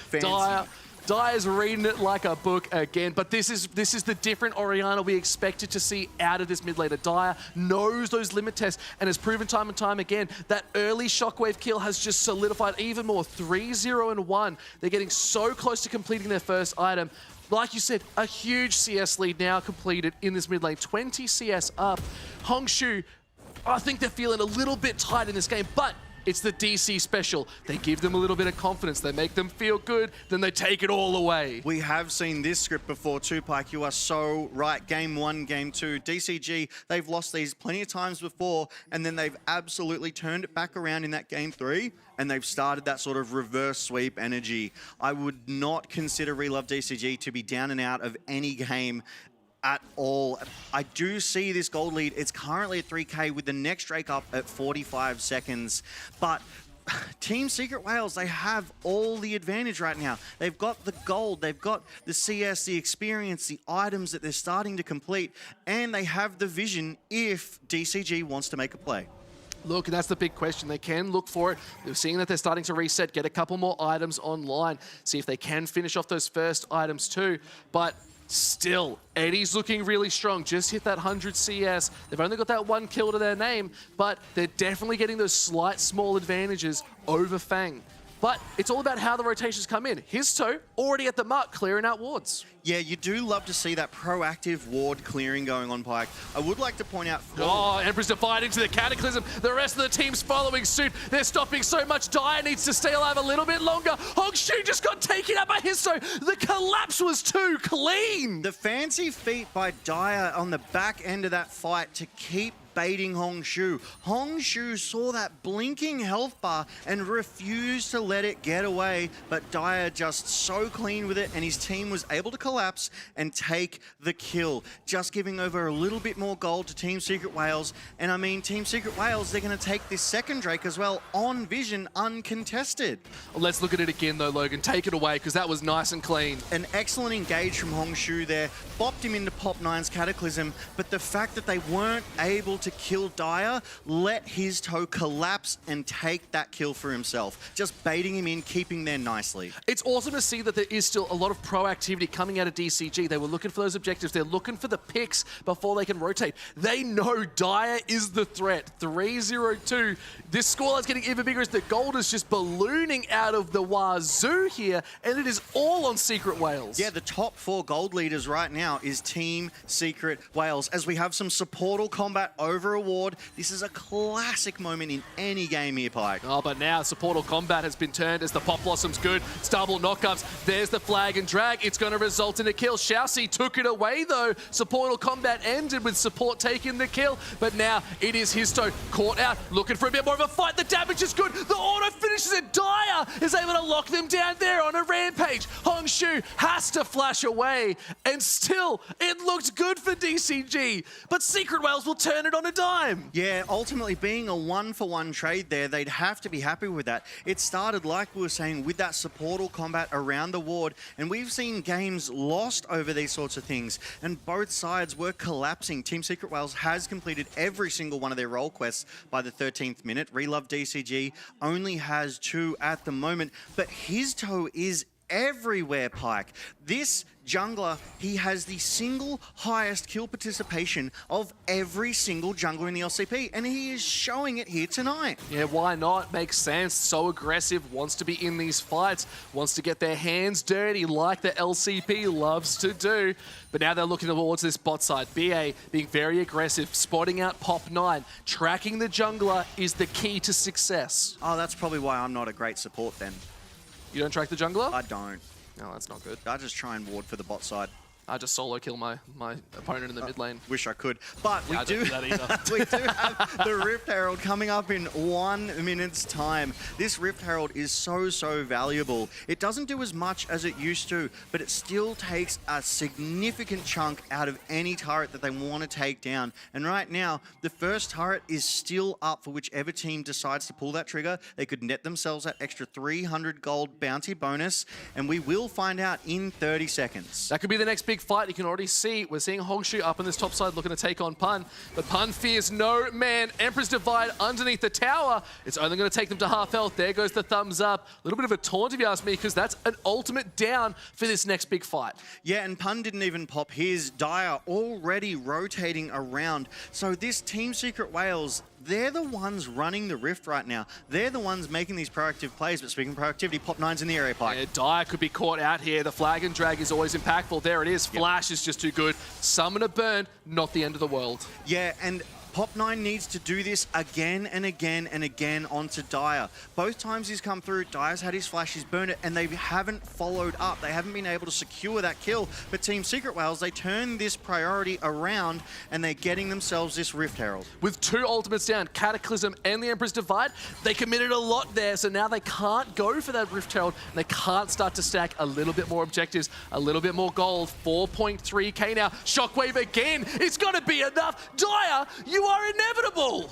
fancy.
Dyer's reading it like a book again, but this is the different Orianna we expected to see out of this mid laner. Dyer knows those limit tests and has proven time and time again that early Shockwave kill has just solidified even more. 3-0-1. They're getting so close to completing their first item. Like you said, a huge CS lead now completed in this mid lane. 20 CS up. Hongshu, I think they're feeling a little bit tight in this game, but it's the DC special. They give them a little bit of confidence. They make them feel good, then they take it all away.
We have seen this script before too, Pike. You are so right. Game 1, Game 2. DCG, they've lost these plenty of times before, and then they've absolutely turned it back around in that Game 3, and they've started that sort of reverse sweep energy. I would not consider Relove DCG to be down and out of any game at all. I do see this gold lead. It's currently at 3K with the next Drake up at 45 seconds. But Team Secret Whales, they have all the advantage right now. They've got the gold, they've got the CS, the experience, the items that they're starting to complete, and they have the vision if DCG wants to make a play.
Look, and that's the big question. They can look for it. They're seeing that they're starting to reset, get a couple more items online, see if they can finish off those first items too. But still, Eddie's looking really strong. Just hit that 100 CS. They've only got that 1 kill to their name, but they're definitely getting those slight, small advantages over Fang. But it's all about how the rotations come in. His toe already at the mark, clearing out wards.
Yeah, you do love to see that proactive ward clearing going on, Pike. I would like to point out...
Oh, Emperor's Divide into the Cataclysm. The rest of the team's following suit. They're stopping so much. Dyer needs to stay alive a little bit longer. Hongshu just got taken out by his toe. The collapse was too clean.
The fancy feat by Dyer on the back end of that fight to keep baiting Hongshu. Hongshu saw that blinking health bar and refused to let it get away, but Dyer just so clean with it, and his team was able to collapse and take the kill, just giving over a little bit more gold to Team Secret Whales. And I mean, Team Secret Whales, they're going to take this second Drake as well on vision, uncontested.
Well, let's look at it again though, Logan. Take it away, because that was nice and clean.
An excellent engage from Hongshu there, bopped him into Pop 9's Cataclysm, but the fact that they weren't able to kill Dyer let his toe collapse and take that kill for himself, just baiting him in, keeping there nicely.
It's awesome to see that there is still a lot of proactivity coming out of DCG. They were looking for those objectives. They're looking for the picks before they can rotate. They know Dyer is the threat. 3-0-2. This scoreline is getting even bigger as the gold is just ballooning out of the wazoo here, and it is all on Secret Whales.
Yeah, the top 4 gold leaders right now is Team Secret Whales, as we have some supportal combat over over a ward. This is a classic moment in any game here, Pike.
Oh, but now support or combat has been turned as the Pop Blossom's good. It's double knockups. There's the flag and drag. It's going to result in a kill. Xiaoxi took it away, though. Support or combat ended with support taking the kill. But now it is Histo caught out, looking for a bit more of a fight. The damage is good. The auto finishes it. Dyer is able to lock them down there on a rampage. Hongshu has to flash away. And still, it looked good for DCG. But Secret Whales will turn it on a dime.
Yeah, ultimately being a one-for-one trade there, they'd have to be happy with that. It started, like we were saying, with that support or combat around the ward, and we've seen games lost over these sorts of things, and both sides were collapsing. Team Secret Whales has completed every single one of their role quests by the 13th minute. Relove DCG only has 2 at the moment, but his toe is everywhere, Pike. This jungler, he has the single highest kill participation of every single jungler in the LCP, and he is showing it here tonight.
Yeah, why not? Makes sense. So aggressive, wants to be in these fights, wants to get their hands dirty like the LCP loves to do. But now they're looking towards this bot side. BA being very aggressive, spotting out Pop 9. Tracking the jungler is the key to success.
Oh, that's probably why I'm not a great support then.
You don't track the jungler?
I don't.
No, that's not good.
I just try and ward for the bot side.
I just solo kill my opponent in the mid lane.
Wish I could. But
Yeah, I don't do that either.
we do have the Rift Herald coming up in 1 minute's time. This Rift Herald is so valuable. It doesn't do as much as it used to, but it still takes a significant chunk out of any turret that they want to take down. And right now, the first turret is still up for whichever team decides to pull that trigger. They could net themselves that extra 300 gold bounty bonus, and we will find out in 30 seconds.
That could be the next big fight. You can already see we're seeing Hongshu up on this top side looking to take on Pun. But Pun fears no man. Emperor's Divide underneath the tower. It's only going to take them to half health. There goes the thumbs up. A little bit of a taunt if you ask me, because that's an ultimate down for this next big fight.
Yeah, and Pun didn't even pop his. Dyer already rotating around. So this Team Secret Whales, they're the ones running the Rift right now. They're the ones making these proactive plays. But speaking of proactivity, Pop 9's in the area, Pike.
Yeah, Dyer could be caught out here. The flag and drag is always impactful. There it is. Flash is just too good. Summon a burn, not the end of the world.
Yeah, and Pop 9 needs to do this again and again and again onto Dyer. Both times he's come through, Dyer's had his flash, he's burned it, and they haven't followed up. They haven't been able to secure that kill. But Team Secret Whales, they turn this priority around, and they're getting themselves this Rift Herald.
With 2 ultimates down, Cataclysm and the Emperor's Divide, they committed a lot there, so now they can't go for that Rift Herald, and they can't start to stack a little bit more objectives, a little bit more gold. 4.3k now. Shockwave again. It's got to be enough. Dyer, you are inevitable.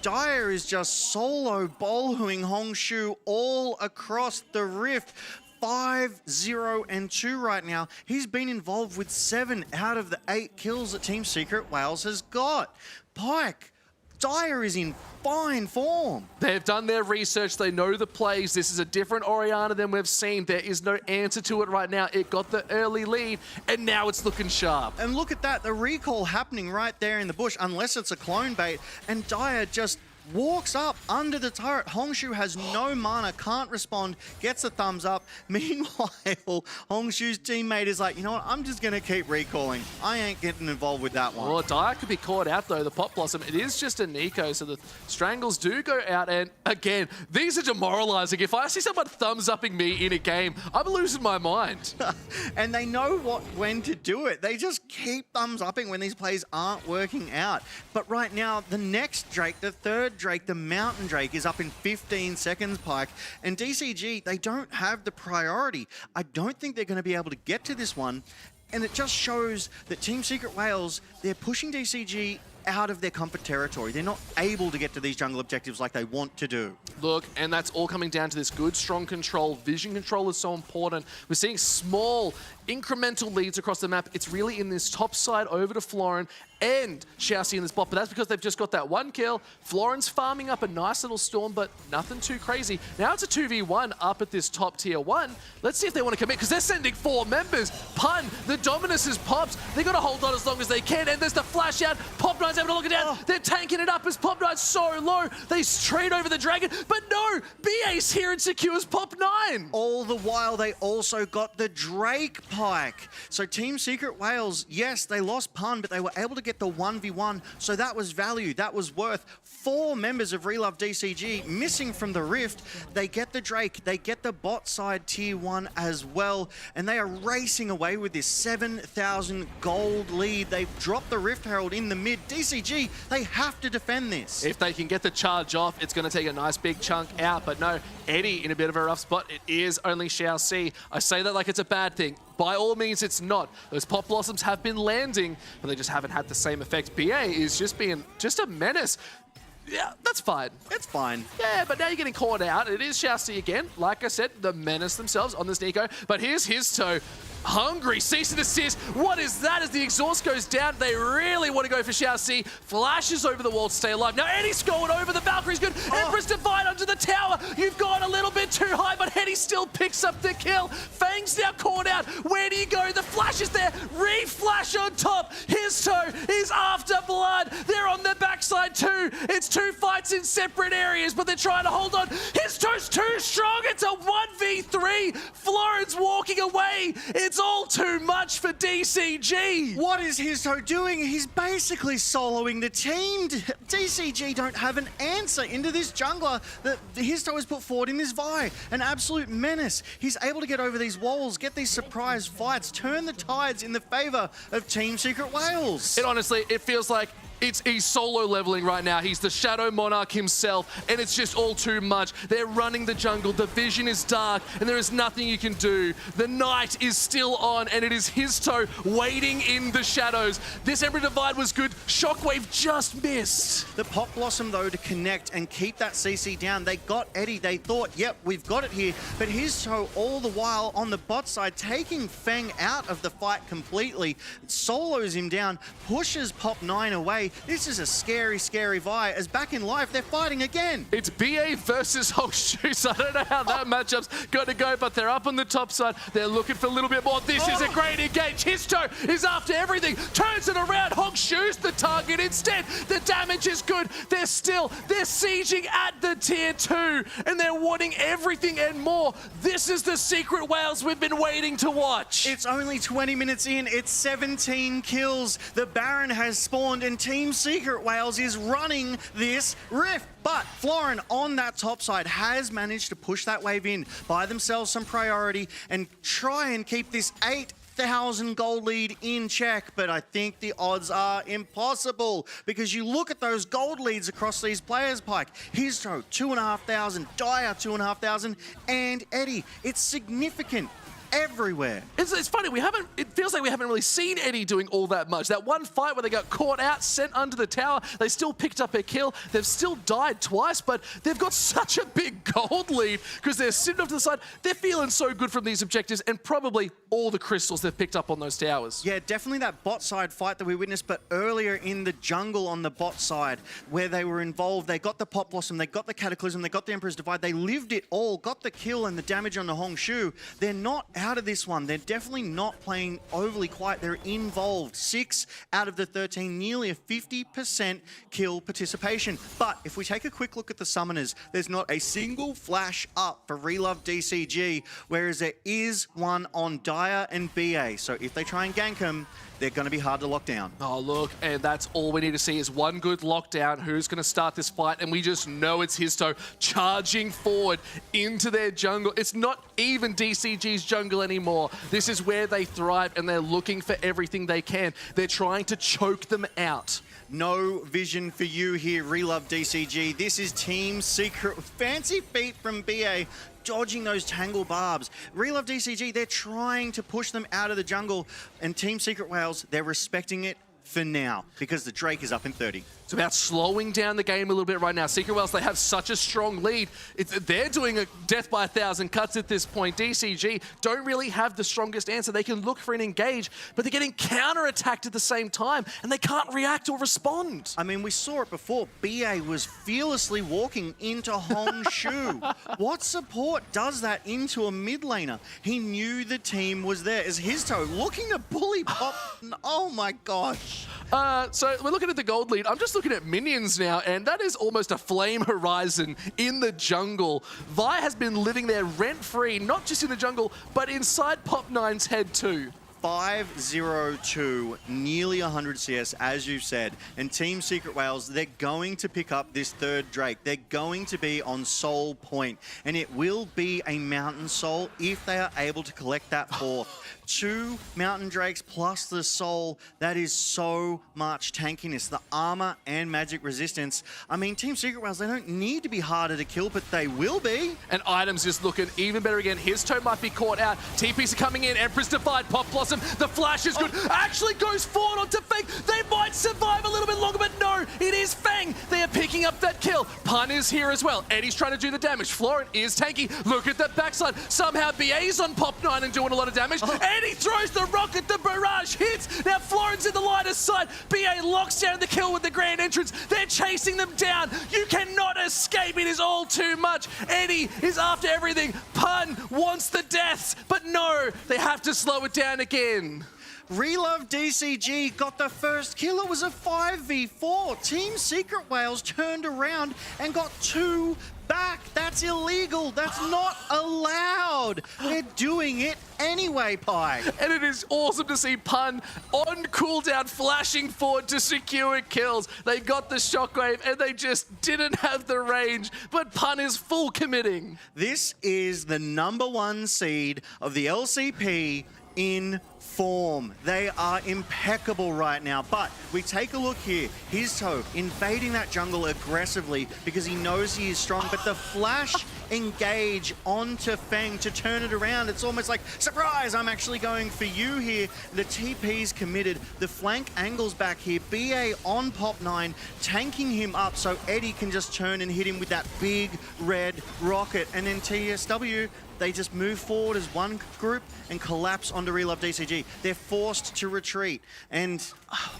Dyer is just solo ballhooing Hongshu all across the Rift. 5-0-2 right now. He's been involved with 7 out of the 8 kills that Team Secret Whales has got. Pike, Dyer is in fine form.
They've done their research. They know the plays. This is a different Orianna than we've seen. There is no answer to it right now. It got the early lead, and now it's looking sharp.
And look at that, the recall happening right there in the bush, unless it's a clone bait, and Dyer just walks up under the turret. Hongshu has no mana, can't respond, gets a thumbs up. Meanwhile, Hongshu's teammate is like, you know what, I'm just going to keep recalling. I ain't getting involved with that one.
Oh, Dyer could be caught out, though. The Pop Blossom, it is just a Nico, so the Strangles do go out. And again, these are demoralizing. If I see someone thumbs-upping me in a game, I'm losing my mind.
And they know when to do it. They just keep thumbs-upping when these plays aren't working out. But right now, the next Drake, the third Drake, the Mountain Drake, is up in 15 seconds, Pike. And DCG, they don't have the priority. I don't think they're going to be able to get to this one. And it just shows that Team Secret Whales, they're pushing DCG out of their comfort territory. They're not able to get to these jungle objectives like they want to do.
Look, and that's all coming down to this good, strong control. Vision control is so important. We're seeing small, incremental leads across the map. It's really in this top side over to Florin and Xiaoxi in this bot, but that's because they've just got that one kill. Florin's farming up a nice little storm, but nothing too crazy. Now it's a 2v1 up at this top tier 1. Let's see if they want to commit, because they're sending 4 members. Pun, the Dominus is pops. They got to hold on as long as they can, and there's the flash out. Pop 9's able to look it down. They're tanking it up as Pop 9's so low. They trade over the dragon, but no, BA's here and secures Pop 9.
All the while, they also got the Drake, Pike. So Team Secret Whales, yes, they lost Pun, but they were able to get get the 1v1, so that was value, that was worth. 4 members of Relove DCG missing from the Rift. They get the Drake, they get the bot side tier 1 as well, and they are racing away with this 7,000 gold lead. They've dropped the Rift Herald in the mid. DCG, they have to defend this.
If they can get the charge off, it's going to take a nice big chunk out. But no, Eddie in a bit of a rough spot. It is only Xiao Si. I say that like it's a bad thing. By all means, it's not. Those Pop Blossoms have been landing, but they just haven't had the same effect. BA is just being just a menace. Yeah, that's fine.
It's fine.
Yeah, but now you're getting caught out. It is Xiao Si again. Like I said, the menace themselves on this Nico. But here's his toe. Hungry, cease and desist. What is that? As the exhaust goes down, they really want to go for Xiao Si. Flashes over the wall to stay alive. Now Eddie's going over. The Valkyrie's good. Empress Divide onto the tower. You've gone a little bit too high, but Eddie still picks up the kill. Fang's now caught out. Where do you go? The flash is there. Re-flash on top. His toe is after blood. They're on the backside too. It's 2 fights in separate areas, but they're trying to hold on. His toe's too strong. It's a 1v3. Florence walking away. It's all too much for DCG.
What is Histo doing? He's basically soloing the team. DCG don't have an answer into this jungler that Histo has put forward in this Vi. An absolute menace. He's able to get over these walls, get these surprise fights, turn the tides in the favor of Team Secret Wales.
It honestly, it feels like he's solo leveling right now. He's the Shadow Monarch himself, and it's just all too much. They're running the jungle. The vision is dark, and there is nothing you can do. The night is still on, and it is Histo waiting in the shadows. This Emperor Divide was good. Shockwave just missed.
The Pop Blossom, though, to connect and keep that CC down. They got Eddie. They thought, yep, we've got it here. But Histo, all the while on the bot side, taking Feng out of the fight completely, solos him down, pushes Pop 9 away. This is a scary, scary Vi, as back in life, they're fighting again.
It's BA versus Hongshoes. I don't know how that matchup's going to go, but they're up on the top side. They're looking for a little bit more. This is a great engage. Histo is after everything. Turns it around. Hongshoes the target instead. The damage is good. They're sieging at the tier 2, and they're wanting everything and more. This is the Secret Wales we've been waiting to watch.
It's only 20 minutes in. It's 17 kills. The Baron has spawned, and Team Secret Wales is running this Rift. But Florin on that top side has managed to push that wave in, buy themselves some priority, and try and keep this 8,000 gold lead in check. But I think the odds are impossible, because you look at those gold leads across these players, Pike. Histo, 2,500, Dyer, 2,500, and Eddie. It's significant everywhere.
It's funny, it feels like we haven't really seen Eddie doing all that much. That one fight where they got caught out, sent under the tower, they still picked up a kill. They've still died twice, but they've got such a big gold lead because they're sitting off to the side. They're feeling so good from these objectives, and probably all the crystals they've picked up on those towers.
Yeah, definitely that bot side fight that we witnessed, but earlier in the jungle on the bot side where they were involved, they got the Pop Blossom, they got the Cataclysm, they got the Emperor's Divide, they lived it all, got the kill and the damage on the Hongshu. They're not out of this one. They're definitely not playing overly quiet. They're involved. 6 out of the 13, nearly a 50% kill participation. But if we take a quick look at the summoners, there's not a single flash up for Relove DCG, whereas there is one on Dyer and BA. So if they try and gank them, they're going to be hard to lock down.
Oh, look, and that's all we need to see is one good lockdown. Who's going to start this fight? And we just know it's Histo charging forward into their jungle. It's not even DCG's jungle anymore. This is where they thrive, and they're looking for everything they can. They're trying to choke them out.
No vision for you here, Relove DCG. This is Team Secret. Fancy feet from BA, dodging those tangle barbs. Relove DCG, they're trying to push them out of the jungle, and Team Secret Wales, they're respecting it for now because the Drake is up in 30.
It's about slowing down the game a little bit right now. Secret Wales, they have such a strong lead. They're doing a death by 1,000 cuts at this point. DCG don't really have the strongest answer. They can look for an engage, but they're getting counter-attacked at the same time, and they can't react or respond.
I mean, we saw it before. BA was fearlessly walking into Hongshu. What support does that into a mid laner? He knew the team was there. As Histo looking to bully Pop. Oh my gosh.
So we're looking at the gold lead. I'm just looking at minions now, and that is almost a flame horizon in the jungle. Vi has been living there rent-free, not just in the jungle, but inside Pop 9's head too.
502, nearly 100 CS, as you said. And Team Secret Whales, they're going to pick up this third Drake. They're going to be on Soul Point. And it will be a Mountain Soul if they are able to collect that fourth. 2 Mountain Drakes plus the Soul. That is so much tankiness. The armor and magic resistance. I mean, Team Secret Whales, they don't need to be harder to kill, but they will be.
And items just looking even better again. His toe might be caught out. TPs are coming in. Empress Defied, Pop Blossom. The flash is good. Actually goes forward onto Fang. They might survive a little bit longer, but no, it is Fang. They are picking up that kill. Pun is here as well. Eddie's trying to do the damage. Florent is tanky. Look at the backside. Somehow BA's on Pop 9 and doing a lot of damage. Eddie throws the rocket. The barrage hits. Now Florent's in the line of sight. BA locks down the kill with the grand entrance. They're chasing them down. You cannot escape. It is all too much. Eddie is after everything. Pun wants the deaths, but no, they have to slow it down again.
Relove DCG got the first kill. It was a 5v4. Team Secret Whales turned around and got 2 back. That's illegal. That's not allowed. They're doing it anyway, Pike.
And it is awesome to see Pun on cooldown flashing forward to secure kills. They got the shockwave and they just didn't have the range, but Pun is full committing.
This is the #1 seed of the LCP in form. They are impeccable right now, but we take a look here. His toe invading that jungle aggressively because he knows he is strong, but the flash engage onto Fang to turn it around. It's almost like, surprise, I'm actually going for you here. The TP's committed. The flank angles back here. BA on Pop 9, tanking him up so Eddie can just turn and hit him with that big red rocket. And then TSW, they just move forward as one group and collapse onto Relove DCG. They're forced to retreat. And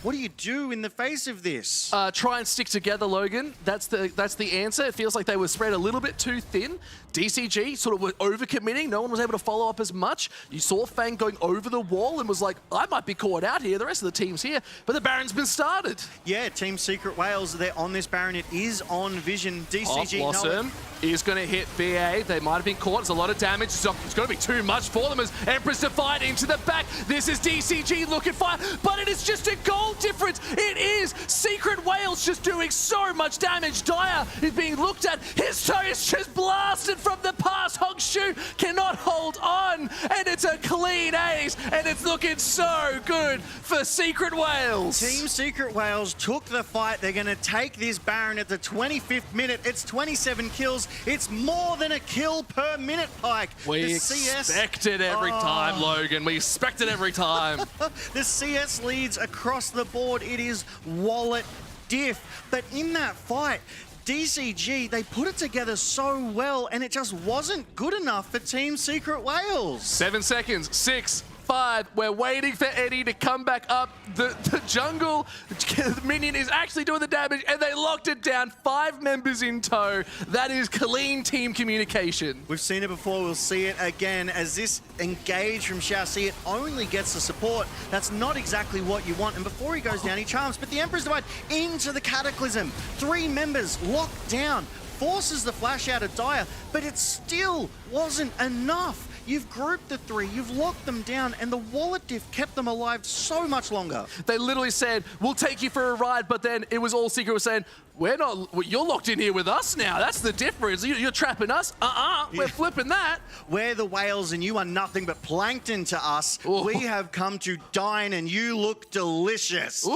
what do you do in the face of this?
Try and stick together, Logan. That's the answer. It feels like they were spread a little bit too thin. DCG sort of were overcommitting. No one was able to follow up as much. You saw Fang going over the wall and was like, I might be caught out here. The rest of the team's here. But the Baron's been started.
Yeah, Team Secret Whales, they're on this Baron. It is on Vision. DCG,
Pop Blossom is going to hit BA. They might have been caught. It's a lot of damage. It's going to be too much for them as Empress Defied into the back. This is DCG looking fire, but it is just a goal difference. It is Secret Whales just doing so much damage. Dyer is being looked at. His toe is just blasted from the pass. Hongshu cannot hold on, and it's a clean ace, and it's looking so good for Secret Whales.
Team Secret Whales took the fight. They're going to take this Baron at the 25th minute. It's 27 kills. It's more than a kill per minute, Pike.
We expect it every time, Logan. We expect it every time.
The CS leads across the board. It is wallet diff. But in that fight, DCG, they put it together so well, and it just wasn't good enough for Team Secret Whales.
7 seconds. 6, 5. We're waiting for Eddie to come back up. The jungle minion is actually doing the damage, and they locked it down. 5 members in tow. That is clean team communication.
We've seen it before. We'll see it again. As this engage from Xiaoxi, it only gets the support. That's not exactly what you want. And before he goes down, he charms. But the Emperor's Divide into the Cataclysm. 3 members locked down. Forces the flash out of Dyer, but it still wasn't enough. You've grouped the 3, you've locked them down, and the wallet diff kept them alive so much longer.
They literally said, we'll take you for a ride, but then it was all Secret was saying, you're locked in here with us now. That's the difference. You're trapping us. We're flipping that.
We're the whales and you are nothing but plankton to us.
Ooh.
We have come to dine and you look delicious.
Ooh,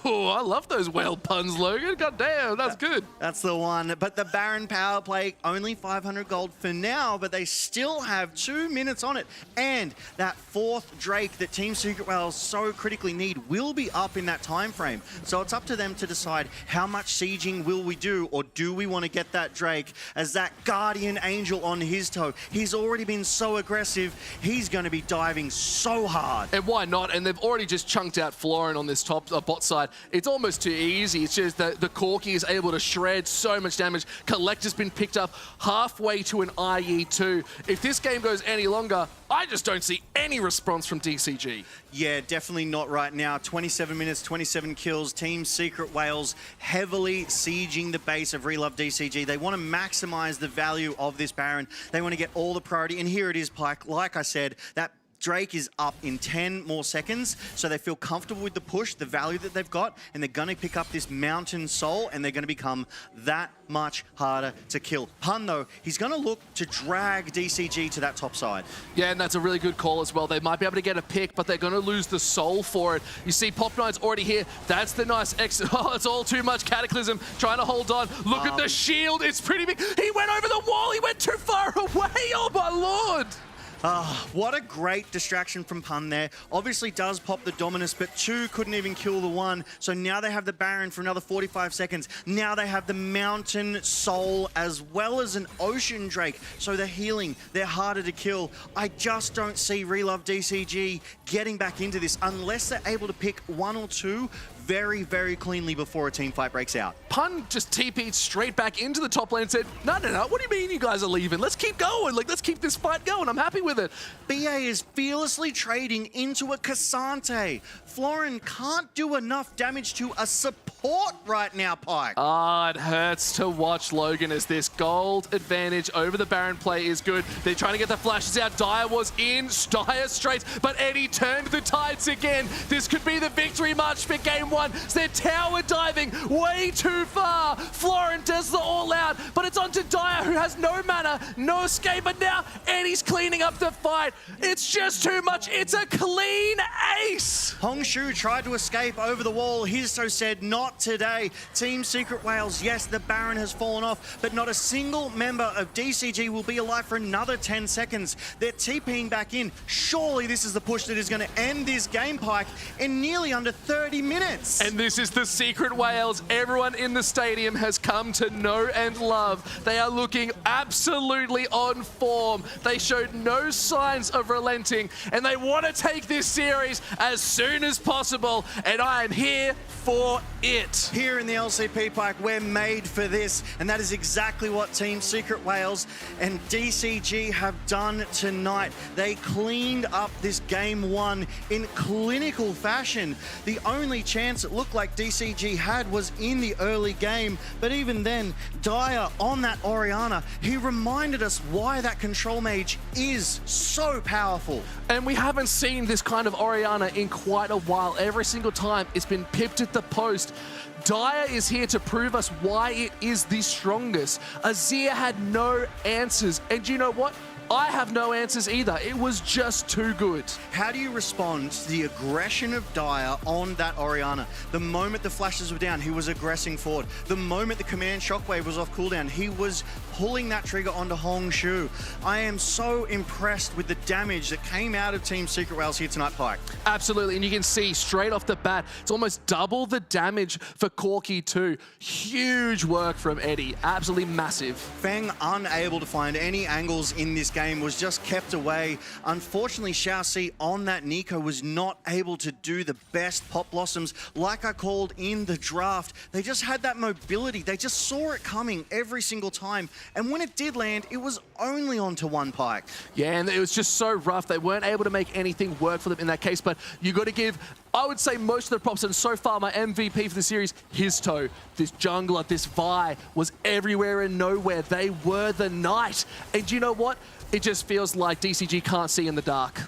I love those whale puns, Logan. God damn, that's good.
That's the one. But the Baron power play, only 500 gold for now, but they still have 2 minutes on it. And that 4th Drake that Team Secret Whales so critically need will be up in that time frame. So it's up to them to decide how much sieging will we do, or do we want to get that Drake as that Guardian Angel on his toe? He's already been so aggressive. He's going to be diving so hard.
And why not? And they've already just chunked out Florent on this top bot side. It's almost too easy. It's just that the Corki is able to shred so much damage. Collector's been picked up halfway to an IE2. If this game goes any longer, I just don't see any response from DCG.
Yeah, definitely not right now. 27 minutes, 27 kills. Team Secret Whales heavily sieging the base of Relove DCG. They want to maximize the value of this Baron. They want to get all the priority. And here it is, Pike. Like I said, that Drake is up in 10 more seconds, so they feel comfortable with the push, the value that they've got, and they're going to pick up this Mountain Soul, and they're going to become that much harder to kill. Pun, though, he's going to look to drag DCG to that top side.
Yeah, and that's a really good call as well. They might be able to get a pick, but they're going to lose the soul for it. You see Pop9's already here. That's the nice exit. Oh, it's all too much. Cataclysm trying to hold on. Look at the shield. It's pretty big. He went over the wall. He went too far away. Oh, my Lord.
What a great distraction from Pun there. Obviously does pop the Dominus, but 2 couldn't even kill the 1. So now they have the Baron for another 45 seconds. Now they have the Mountain Soul as well as an Ocean Drake. So they're healing. They're harder to kill. I just don't see Relove DCG getting back into this unless they're able to pick 1 or 2 very, very cleanly before a team fight breaks out.
Pun just TP'd straight back into the top lane and said, no, what do you mean you guys are leaving? Let's keep going. Like, let's keep this fight going. I'm happy with it.
BA is fearlessly trading into a Cassante. Florin can't do enough damage to a support right now, Pike.
It hurts to watch, Logan, as this gold advantage over the Baron play is good. They're trying to get the flashes out. Dyer was in Dire Straits, but Eddie turned the tides again. This could be the victory march for game 1. They're tower diving way too far. Florin does the all out, but it's onto Dyer, who has no mana, no escape, but now Eddie's cleaning up the fight. It's just too much. It's a clean ace.
Hongshu tried to escape over the wall. Histo said, not today. Team Secret Wales, yes, the Baron has fallen off, but not a single member of DCG will be alive for another 10 seconds. They're TPing back in. Surely this is the push that is going to end this game, Pike, in nearly under 30 minutes.
And this is the Secret Wales everyone in the stadium has come to know and love. They are looking absolutely on form. They showed no signs of relenting, and they want to take this series as soon as possible, and I am here for it.
Here in the LCP, Pike, we're made for this, and that is exactly what Team Secret Wales and DCG have done tonight. They cleaned up this game 1 in clinical fashion. The only chance it looked like DCG had was in the early game, but even then, Dyer on that Orianna, he reminded us why that control mage is so powerful.
And we haven't seen this kind of Orianna in quite a while. Every single time it's been pipped at the post. Dyer is here to prove us why it is the strongest. Azir had no answers, and you know what? I have no answers either. It was just too good.
How do you respond to the aggression of Dyer on that Orianna? The moment the flashes were down, he was aggressing forward. The moment the command shockwave was off cooldown, he was pulling that trigger onto Hongshu. I am so impressed with the damage that came out of Team Secret Wales here tonight, Pike.
Absolutely, and you can see straight off the bat, it's almost double the damage for Corki too. Huge work from Eddie, absolutely massive.
Feng, unable to find any angles in this game, was just kept away. Unfortunately, Xiaoxi on that Nico was not able to do the best pop blossoms like I called in the draft. They just had that mobility. They just saw it coming every single time. And when it did land, it was only onto one Pike.
Yeah, and it was just so rough. They weren't able to make anything work for them in that case, but you got to give, I would say, most of the props, and so far my MVP for the series, Histo. This jungler, this Vi, was everywhere and nowhere. They were the night. And you know what? It just feels like DCG can't see in the dark.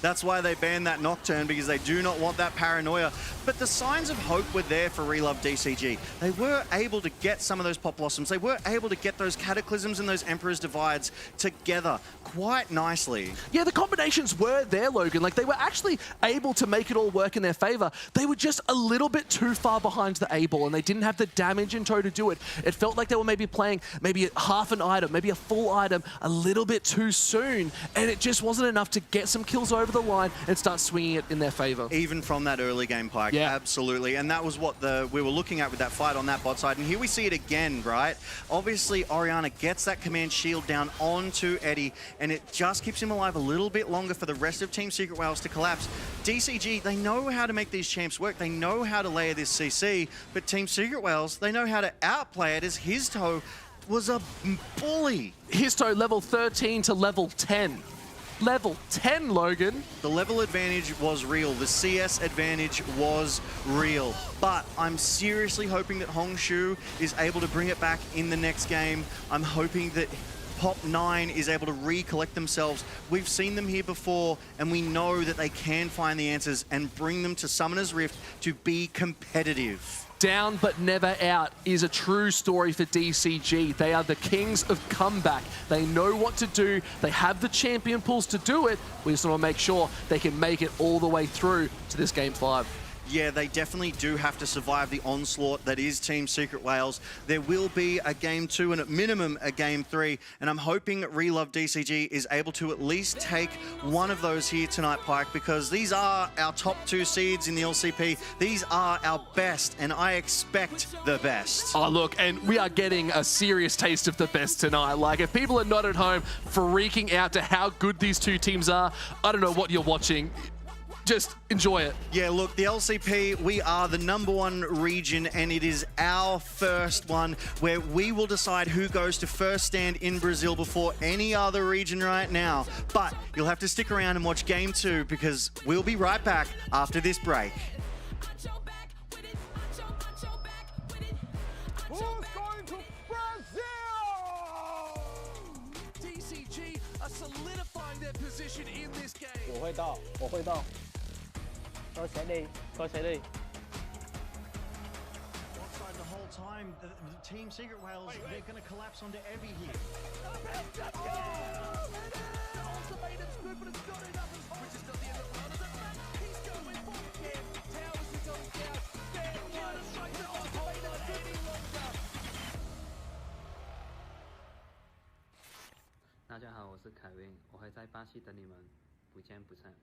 That's why they banned that Nocturne, because they do not want that paranoia. But the signs of hope were there for Relove DCG. They were able to get some of those pop blossoms. They were able to get those cataclysms and those Emperor's Divides together quite nicely.
Yeah, the combinations were there, Logan. Like, they were actually able to make it all work in their favor. They were just a little bit too far behind the A-ball, and they didn't have the damage in tow to do it. It felt like they were maybe playing maybe half an item, maybe a full item, a little bit too soon, and it just wasn't enough to get some kills over the line and start swinging it in their favor.
Even from that early game, Pike.
Yeah.
Absolutely. And that was what we were looking at with that fight on that bot side. And here we see it again, right? Obviously, Orianna gets that command shield down onto Eddie, and it just keeps him alive a little bit longer for the rest of Team Secret Wales to collapse. DCG, they know how to make these champs work. They know how to layer this CC, but Team Secret Wales, they know how to outplay it, as Histo was a bully.
Histo level 13 to level 10. Level 10, Logan.
The level advantage was real. The CS advantage was real. But I'm seriously hoping that Hongshu is able to bring it back in the next game. I'm hoping that Pop 9 is able to recollect themselves. We've seen them here before, and we know that they can find the answers and bring them to Summoner's Rift to be competitive.
Down but never out is a true story for DCG. They are the kings of comeback. They know what to do. They have the champion pools to do it. We just want to make sure they can make it all the way through to this Game 5.
Yeah, they definitely do have to survive the onslaught that is Team Secret Wales. There will be a Game 2 and at minimum a Game 3, and I'm hoping Relove DCG is able to at least take one of those here tonight, Pike, because these are our top 2 seeds in the LCP. These are our best, and I expect the best.
Oh, look, and we are getting a serious taste of the best tonight. Like, if people are not at home freaking out to how good these two teams are, I don't know what you're watching. Just enjoy it.
Yeah, look, the LCP, we are the #1 region, and it is our first one where we will decide who goes to first stand in Brazil before any other region right now. But you'll have to stick around and watch Game 2 because we'll be right back after this break.
Who's going to Brazil?
DCG are solidifying their position in this game.
我会到，我会到。多謝你，多謝你。
Offside the whole time, the Team Secret Wales, they're going to collapse onto Evie here.
"大家好，我是凯文，我会在巴西等你们，不见不散。"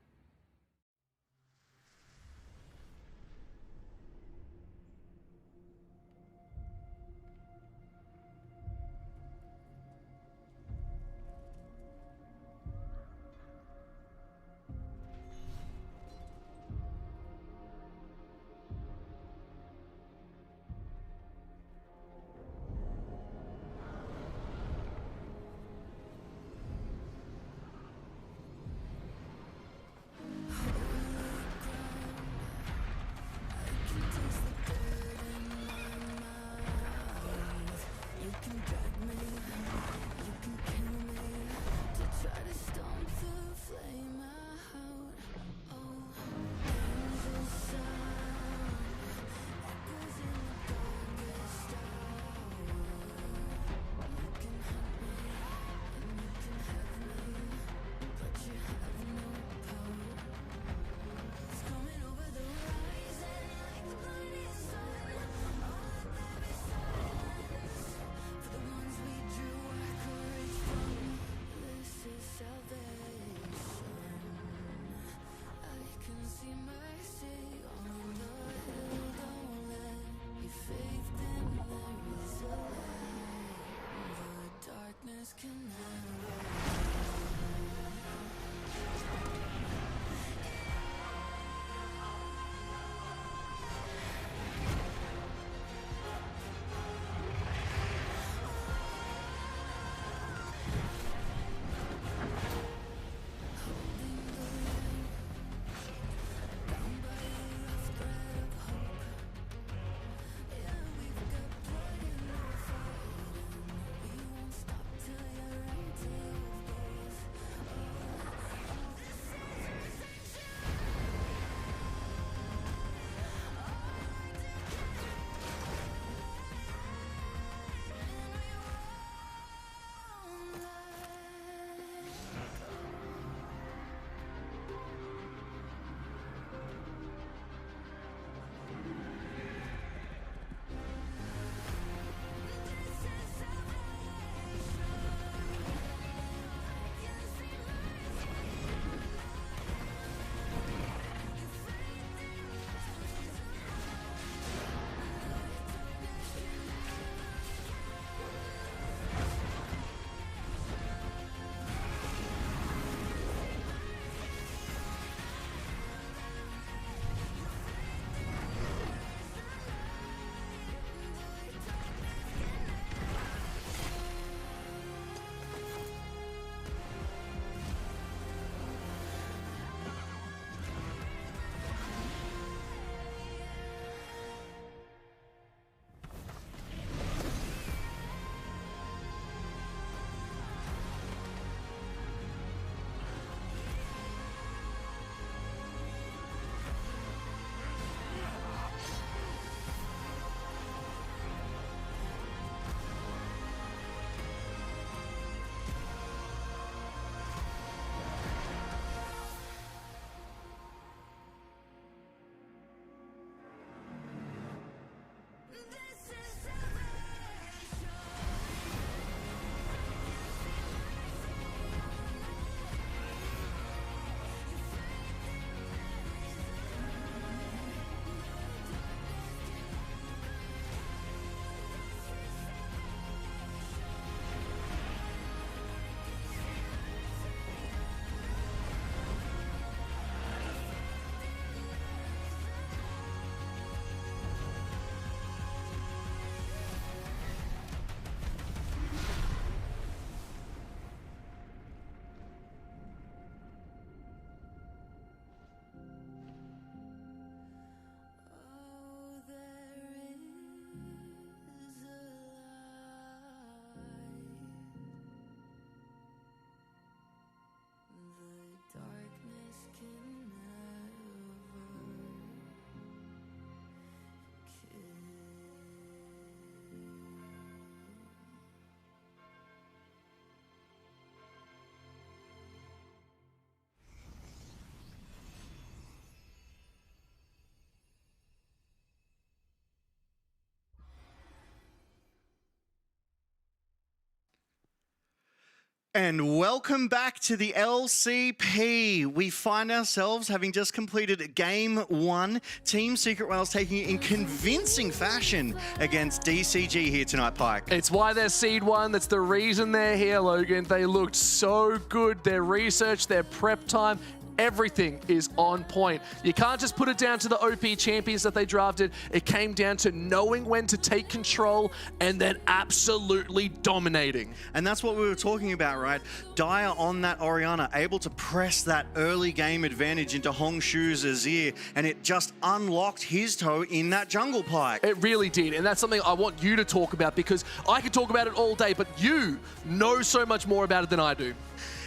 And welcome back to the LCP. We find ourselves having just completed Game 1. Team Secret Wales taking it in convincing fashion against DCG here tonight, Pike.
It's why they're seed 1. That's the reason they're here, Logan. They looked so good. Their research, their prep time, everything is on point. You can't just put it down to the OP champions that they drafted. It came down to knowing when to take control and then absolutely dominating.
And that's what we were talking about, right? Dyer on that Orianna, able to press that early game advantage into Hongshu's Azir, and it just unlocked his toe in that jungle, Pike.
It really did, and that's something I want you to talk about because I could talk about it all day, but you know so much more about it than I do.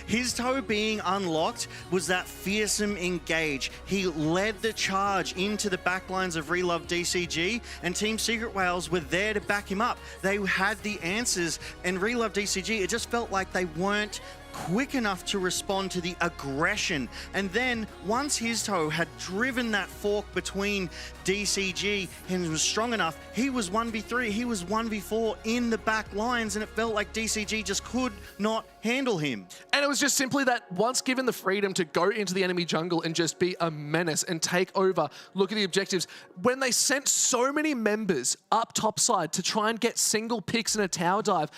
His toe being unlocked was that fearsome engage. He led the charge into the backlines of Relove DCG, and Team Secret Wales were there to back him up. They had the answers, and Relove DCG, it just felt like they weren't quick enough to respond to the aggression. And then once his toe had driven that fork between DCG and was strong enough, he was 1v3, he was 1v4 in the back lines, and it felt like DCG just could not handle him.
And it was just simply that once given the freedom to go into the enemy jungle and just be a menace and take over, look at the objectives. When they sent so many members up topside to try and get single picks in a tower dive,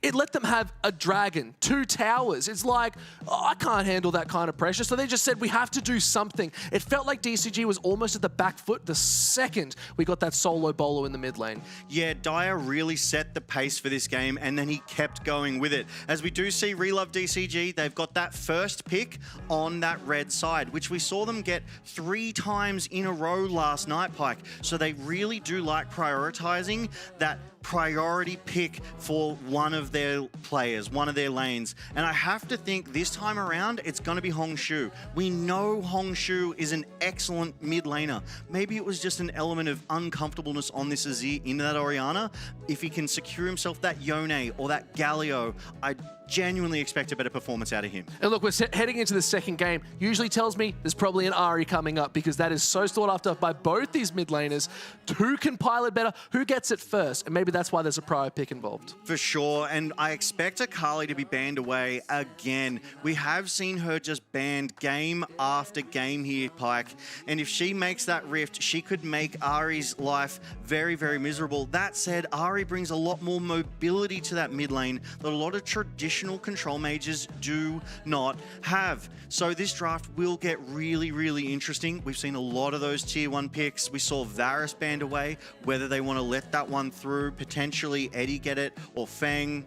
it let them have a dragon, 2 towers. It's like, oh, I can't handle that kind of pressure. So they just said, we have to do something. It felt like DCG was almost at the back foot the second we got that solo bolo in the mid lane.
Yeah, Dyer really set the pace for this game, and then he kept going with it. As we do see Relove DCG, they've got that first pick on that red side, which we saw them get 3 times in a row last night, Pike. So they really do like prioritizing that priority pick for one of their players, one of their lanes. And I have to think this time around, it's going to be Hongshu. We know Hongshu is an excellent mid laner. Maybe it was just an element of uncomfortableness on this Azir into that Orianna. If he can secure himself that Yone or that Galio, I genuinely expect a better performance out of him.
And look, we're heading into the second game. Usually tells me there's probably an Ahri coming up because that is so sought after by both these mid laners. Who can pilot better? Who gets it first? And maybe that's why there's a prior pick involved.
For sure, and I expect Akali to be banned away again. We have seen her just banned game after game here, Pike. And if she makes that rift, she could make Ahri's life very, very miserable. That said, Ahri brings a lot more mobility to that mid lane that a lot of traditional control mages do not have. So this draft will get really, really interesting. We've seen a lot of those tier 1 picks. We saw Varus banned away, whether they want to let that one through, potentially Eddie get it, or Feng,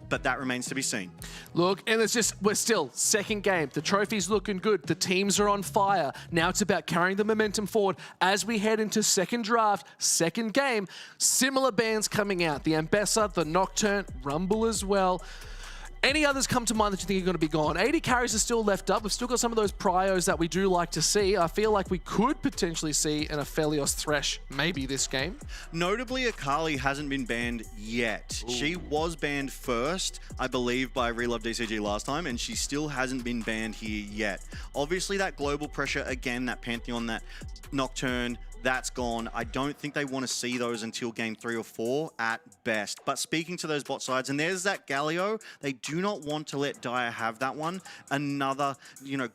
but that remains to be seen.
Look, and it's just, we're still second game. The trophy's looking good. The teams are on fire. Now it's about carrying the momentum forward as we head into second draft, second game. Similar bans coming out. The Ambessa, the Nocturne, Rumble as well. Any others come to mind that you think are going to be gone? 80 carries are still left up. We've still got some of those prios that we do like to see. I feel like we could potentially see an Aphelios Thresh maybe this game.
Notably, Akali hasn't been banned yet. Ooh. She was banned first, I believe, by Relove DCG last time, and she still hasn't been banned here yet. Obviously, that global pressure, again, that Pantheon, that Nocturne, that's gone. I don't think they want to see those until game 3 or 4 at best. But speaking to those bot sides, and there's that Galio, they do not want to let Dyer have that one. Another,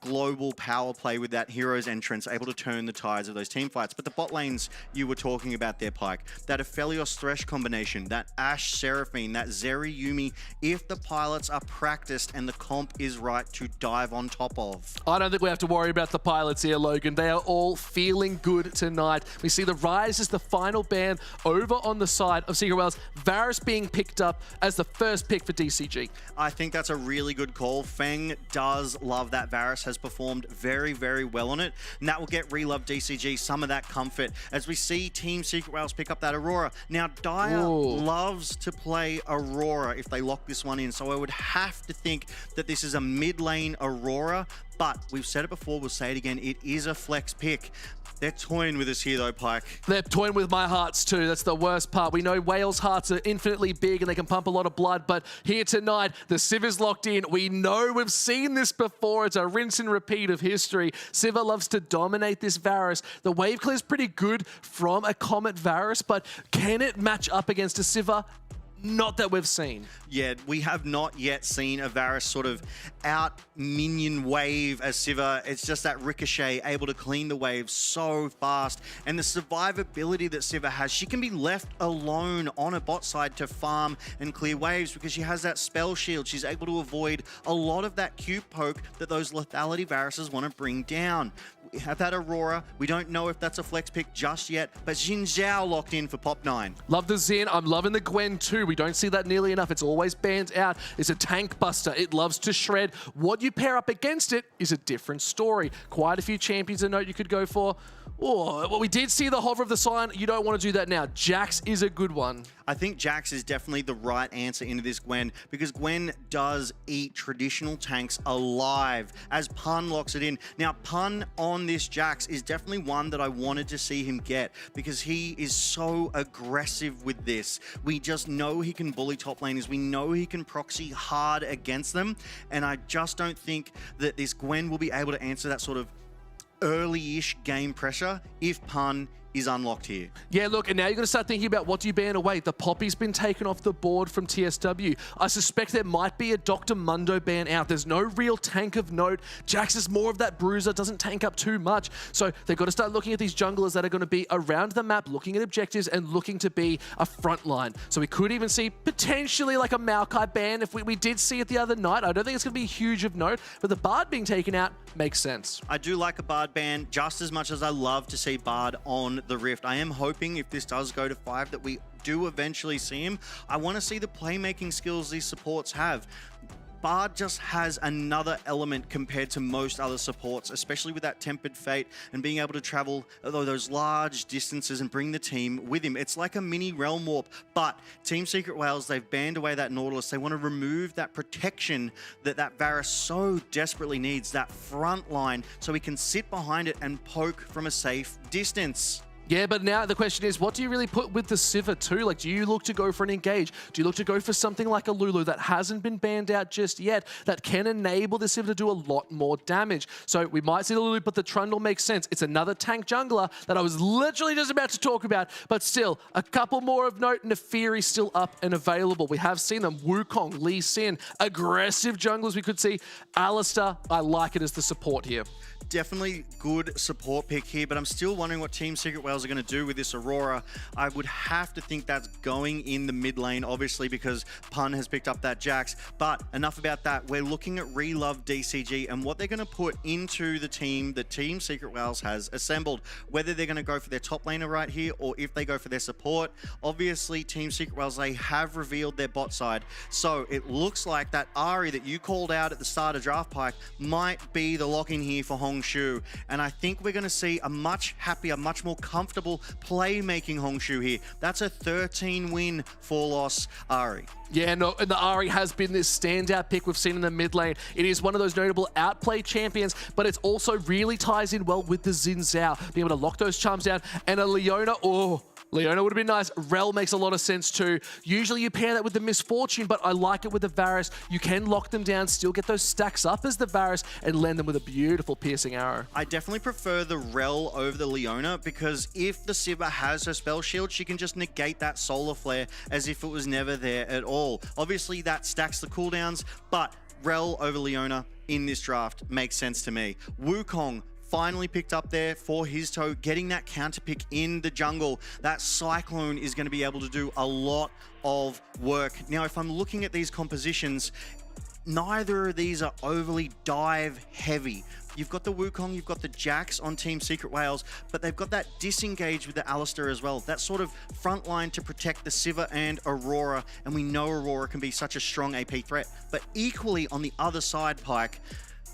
global power play with that hero's entrance, able to turn the tides of those team fights. But the bot lanes you were talking about there, Pike, that Aphelios Thresh combination, that Ashe Seraphine, that Zeri Yuumi, if the pilots are practiced and the comp is right to dive on top of.
I don't think we have to worry about the pilots here, Logan. They are all feeling good tonight. We see the Rise as the final ban over on the side of Secret Wales. Varus being picked up as the first pick for DCG.
I think that's a really good call. Feng does love that Varus, has performed very, very well on it, and that will get Relove DCG some of that comfort as we see Team Secret Wales pick up that Aurora. Now, Dyer loves to play Aurora if they lock this one in, so I would have to think that this is a mid lane Aurora, but we've said it before, we'll say it again, it is a flex pick. They're toying with us here though, Pike.
They're toying with my hearts too. That's the worst part. We know whales' hearts are infinitely big and they can pump a lot of blood, but here tonight, the Civ is locked in. We know we've seen this before. It's a rinse and repeat of history. Civa loves to dominate this Varus. The wave clear is pretty good from a Comet Varus, but can it match up against a Civa? not that we've seen.
Yeah, we have not yet seen a Varus sort of out minion wave as Sivir. It's just that ricochet, able to clean the wave so fast. And the survivability that Sivir has, she can be left alone on a bot side to farm and clear waves because she has that spell shield. She's able to avoid a lot of that Q poke that those lethality Varuses want to bring down. We have that Aurora. We don't know if that's a flex pick just yet, but Xin Zhao locked in for Pop 9.
Love the Xin. I'm loving the Gwen too. We don't see that nearly enough. It's always banned out. It's a tank buster. It loves to shred. What you pair up against it is a different story. Quite a few champions a note you could go for. Oh, well, we did see the hover of the sign. You don't want to do that now. Jax is a good one.
I think Jax is definitely the right answer into this Gwen because Gwen does eat traditional tanks alive as Pun locks it in. Now, Pun on this Jax is definitely one that I wanted to see him get because he is so aggressive with this. We just know he can bully top laners. We know he can proxy hard against them. And I just don't think that this Gwen will be able to answer that sort of early-ish game pressure if Pun is unlocked here.
Yeah, look, and now you're going to start thinking about what do you ban away? The Poppy's been taken off the board from TSW. I suspect there might be a Dr. Mundo ban out. There's no real tank of note. Jax is more of that bruiser, doesn't tank up too much. So they've got to start looking at these junglers that are going to be around the map, looking at objectives and looking to be a front line. So we could even see potentially like a Maokai ban if we did see it the other night. I don't think it's going to be huge of note, but the Bard being taken out makes sense.
I do like a Bard ban just as much as I love to see Bard on the Rift. I am hoping if this does go to 5 that we do eventually see him. I want to see the playmaking skills these supports have. Bard just has another element compared to most other supports, especially with that Tempered Fate and being able to travel those large distances and bring the team with him. It's like a mini Realm Warp, but Team Secret Whales, they've banned away that Nautilus. They want to remove that protection that Varus so desperately needs, that front line, so he can sit behind it and poke from a safe distance.
Yeah, but now the question is, what do you really put with the Sivir too? Like, do you look to go for an engage? Do you look to go for something like a Lulu that hasn't been banned out just yet, that can enable the Sivir to do a lot more damage? So we might see the Lulu, but the Trundle makes sense. It's another tank jungler that I was literally just about to talk about, but still, a couple more of note. Neferi's still up and available. We have seen them. Wukong, Lee Sin, aggressive junglers we could see. Alistar, I like it as the support here.
Definitely good support pick here, but I'm still wondering what Team Secret Whales are going to do with this Aurora. I would have to think that's going in the mid lane, obviously, because Pun has picked up that Jax. But enough about that. We're looking at Relove DCG and what they're going to put into the team that Team Secret Whales has assembled. Whether they're going to go for their top laner right here or if they go for their support. Obviously, Team Secret Whales, they have revealed their bot side. So it looks like that Ahri that you called out at the start of Draft Pike might be the lock-in here for Hongshu, and I think we're going to see a much happier, much more comfortable playmaking Hongshu here. That's a 13-win, 4-loss Ahri.
Yeah, no, and the Ahri has been this standout pick we've seen in the mid lane. It is one of those notable outplay champions, but it also really ties in well with the Xin Zhao, being able to lock those charms down. And a Leona, oh, Leona would have been nice. Rel makes a lot of sense too. Usually you pair that with the Misfortune, but I like it with the Varus. You can lock them down, still get those stacks up as the Varus, and land them with a beautiful piercing arrow.
I definitely prefer the Rel over the Leona because if the Sivir has her spell shield, she can just negate that solar flare as if it was never there at all. Obviously that stacks the cooldowns, but Rel over Leona in this draft makes sense to me. Wukong finally picked up there for his toe, getting that counter pick in the jungle. That Cyclone is going to be able to do a lot of work. Now, if I'm looking at these compositions, neither of these are overly dive heavy. You've got the Wukong, you've got the Jax on Team Secret Whales, but they've got that disengage with the Alistar as well. That sort of front line to protect the Sivir and Aurora, and we know Aurora can be such a strong AP threat. But equally on the other side, Pike,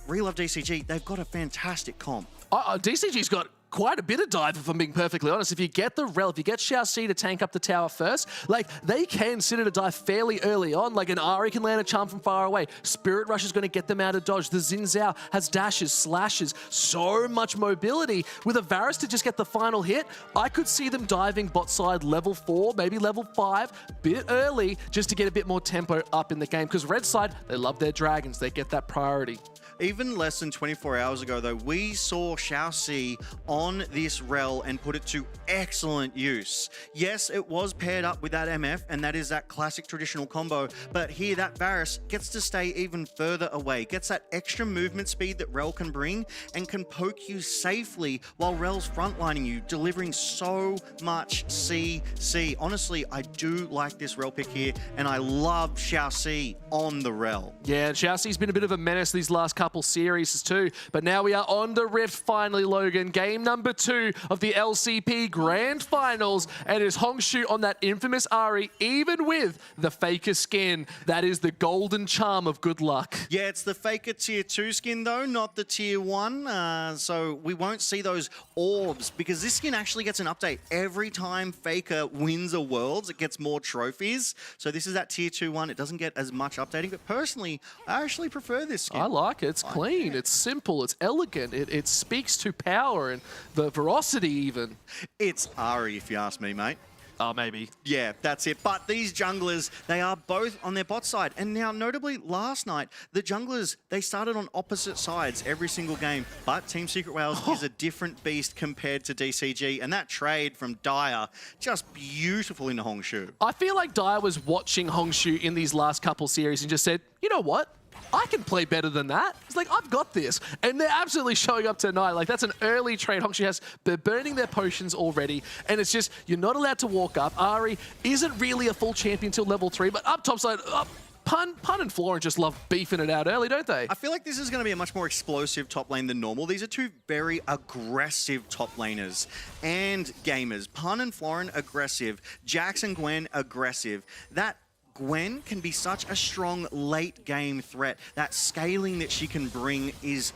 Relove DCG, they've got a fantastic comp.
DCG's got quite a bit of dive, if I'm being perfectly honest. If you get the Rel, if you get Xiaoxi to tank up the tower first, like, they can sit at a dive fairly early on. Like, an Ahri can land a charm from far away. Spirit Rush is going to get them out of dodge. The Xin Zhao has dashes, slashes, so much mobility. With a Varus to just get the final hit, I could see them diving bot side level 4, maybe level 5, bit early, just to get a bit more tempo up in the game. Because red side, they love their dragons. They get that priority.
Even less than 24 hours ago, though, we saw Xiaoxi on this rel and put it to excellent use. Yes, it was paired up with that MF, and that is that classic traditional combo, but here that Varus gets to stay even further away, gets that extra movement speed that rel can bring, and can poke you safely while rel's frontlining you, delivering so much CC. Honestly, I do like this rel pick here, and I love Xiaoxi on the rel.
Yeah, and Xiaoxi's been a bit of a menace these last couple series too, but now we are on the Rift finally, Logan. Game number 2 of the LCP Grand Finals, and it's Hongshu on that infamous Ahri, even with the Faker skin. That is the golden charm of good luck.
Yeah, it's the Faker tier 2 skin though, not the tier 1, so we won't see those orbs, because this skin actually gets an update every time Faker wins a Worlds. It gets more trophies, so this is that tier 2 one. It doesn't get as much updating, but personally, I actually prefer this skin.
I like it. It's clean, it's simple, it's elegant, it speaks to power and the veracity even.
It's Ahri, if you ask me, mate.
Oh, maybe.
Yeah, that's it. But these junglers, they are both on their bot side. And now, notably, last night, the junglers, they started on opposite sides every single game. But Team Secret Whales is a different beast compared to DCG. And that trade from Dyer, just beautiful into Hongshu.
I feel like Dyer was watching Hongshu in these last couple series and just said, you know what? I can play better than that. It's like, I've got this. And they're absolutely showing up tonight. Like, that's an early trade. Hongshu they're burning their potions already. And it's just, you're not allowed to walk up. Ahri isn't really a full champion till level 3, but up top side, Pun and Florent just love beefing it out early, don't they?
I feel like this is going to be a much more explosive top lane than normal. These are two very aggressive top laners and gamers. Pun and Florent, aggressive. Jax and Gwen, aggressive. That Gwen can be such a strong late game threat. That scaling that she can bring is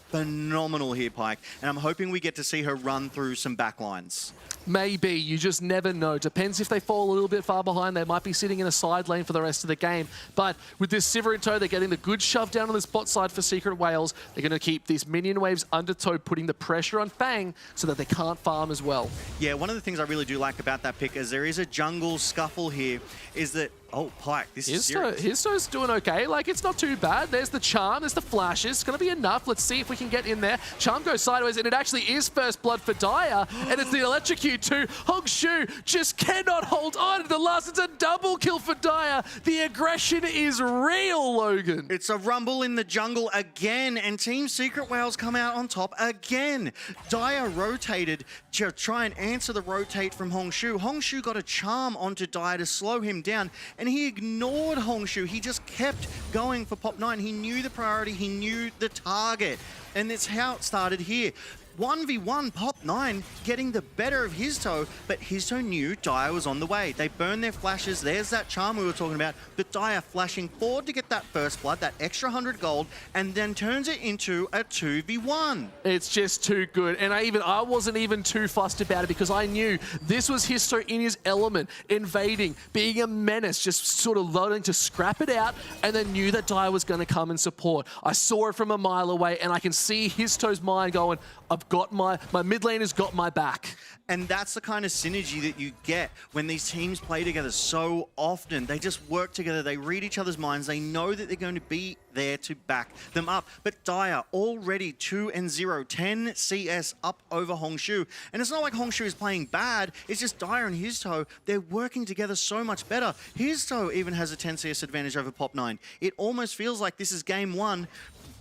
phenomenal here, Pike. And I'm hoping we get to see her run through some backlines.
Maybe. You just never know. Depends if they fall a little bit far behind. They might be sitting in a side lane for the rest of the game. But with this Sivir in tow, they're getting the good shove down on this bot side for Secret Whales. They're going to keep these minion waves under tow, putting the pressure on Fang so that they can't farm as well.
Yeah, one of the things I really do like about that pick is there is a jungle scuffle here, is that, oh, Pike, this is serious.
Histo's doing okay. Like, it's not too bad. There's the charm, there's the flashes. It's going to be enough. Let's see if we can get in there. Charm goes sideways, and it actually is first blood for Dyer, and it's the electrocute too. Hongshu just cannot hold on to the last. It's a double kill for Dyer. The aggression is real, Logan.
It's a rumble in the jungle again, and Team Secret Whales come out on top again. Dyer rotated to try and answer the rotate from Hongshu. Hongshu got a charm onto Dyer to slow him down, and he ignored Hongshu. He just kept going for Pop 9. He knew the priority, he knew the target, and that's how it started here. 1v1 Pop 9 getting the better of Histo, but Histo knew Dyer was on the way. They burned their flashes. There's that charm we were talking about, but Dyer flashing forward to get that first blood, that extra 100 gold, and then turns it into a 2v1.
It's just too good, and I wasn't even too fussed about it because I knew this was Histo in his element, invading, being a menace, just sort of loading to scrap it out, and then knew that Dyer was going to come and support. I saw it from a mile away, and I can see Histo's mind going, I've got my mid laner's got my back.
And that's the kind of synergy that you get when these teams play together so often. They just work together, they read each other's minds, they know that they're going to be there to back them up. But Dyer already 2-0, 10 CS up over Hongshu. And it's not like Hongshu is playing bad, it's just Dyer and Histo, they're working together so much better. Histo even has a 10 CS advantage over Pop 9. It almost feels like this is game 1.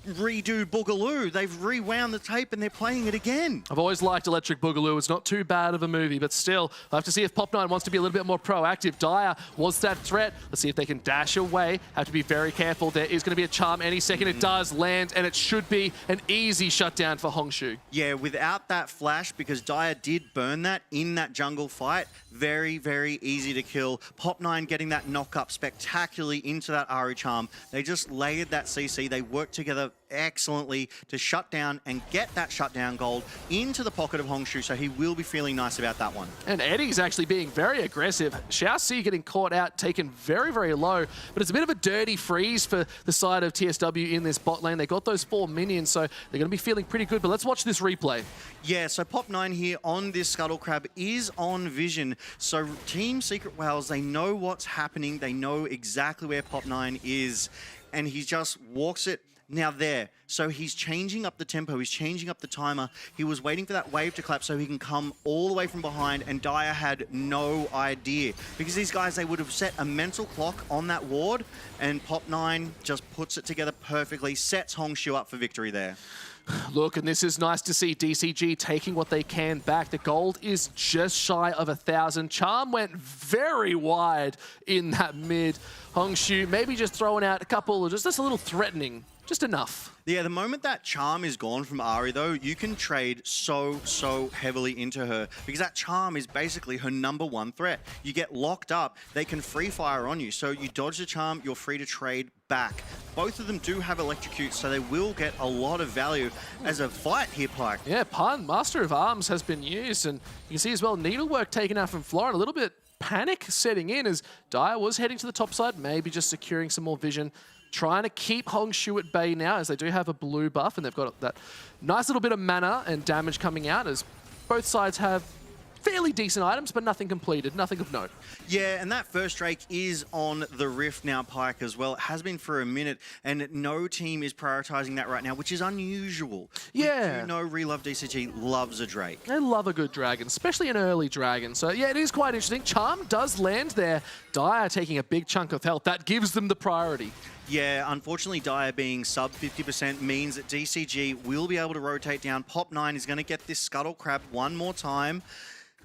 Redo Boogaloo. They've rewound the tape and they're playing it again.
I've always liked Electric Boogaloo. It's not too bad of a movie, but still, I have to see if Pop 9 wants to be a little bit more proactive. Dyer was that threat. Let's see if they can dash away. Have to be very careful. There is going to be a charm any second. It does land, and it should be an easy shutdown for Hongshu.
Yeah, without that flash, because Dyer did burn that in that jungle fight, very, very easy to kill. Pop 9 getting that knock up spectacularly into that Ahri charm. They just layered that CC. They worked together excellently to shut down and get that shutdown gold into the pocket of Hongshu, so he will be feeling nice about that one.
And Eddie's actually being very aggressive. Xiaoxi getting caught out, taken very, very low, but it's a bit of a dirty freeze for the side of TSW in this bot lane. They got those 4 minions, so they're going to be feeling pretty good, but let's watch this replay.
Yeah, so Pop 9 here on this Scuttle Crab is on vision, so Team Secret Whales, they know what's happening, they know exactly where Pop 9 is, and he just walks it Now there, so he's changing up the tempo, he's changing up the timer. He was waiting for that wave to collapse so he can come all the way from behind, and Dyer had no idea. Because these guys, they would have set a mental clock on that ward, and Pop9 just puts it together perfectly, sets Hongshu up for victory there.
Look, and this is nice to see DCG taking what they can back. The gold is just shy of 1,000. Charm went very wide in that mid. Hongshu maybe just throwing out a couple, just a little threatening, just enough.
Yeah, the moment that Charm is gone from Ari, though, you can trade so heavily into her because that Charm is basically her #1 threat. You get locked up, they can free fire on you. So you dodge the Charm, you're free to trade back. Both of them do have electrocute, so they will get a lot of value as a fight here, Pike.
Yeah, Pun, Master of Arms has been used, and you can see as well needlework taken out from Florin. A little bit panic setting in as Dyer was heading to the top side, maybe just securing some more vision. Trying to keep Hongshu at bay now as they do have a blue buff, and they've got that nice little bit of mana and damage coming out as both sides have fairly decent items, but nothing completed, nothing of note.
Yeah, and that first Drake is on the Rift now, Pike, as well. It has been for a minute, and no team is prioritizing that right now, which is unusual.
Yeah.
We do know Relove DCG loves a Drake.
They love a good dragon, especially an early dragon. So yeah, it is quite interesting. Charm does land there. Dyer taking a big chunk of health. That gives them the priority.
Yeah, unfortunately, Dyer being sub 50% means that DCG will be able to rotate down. Pop9 is going to get this Scuttle Crab one more time.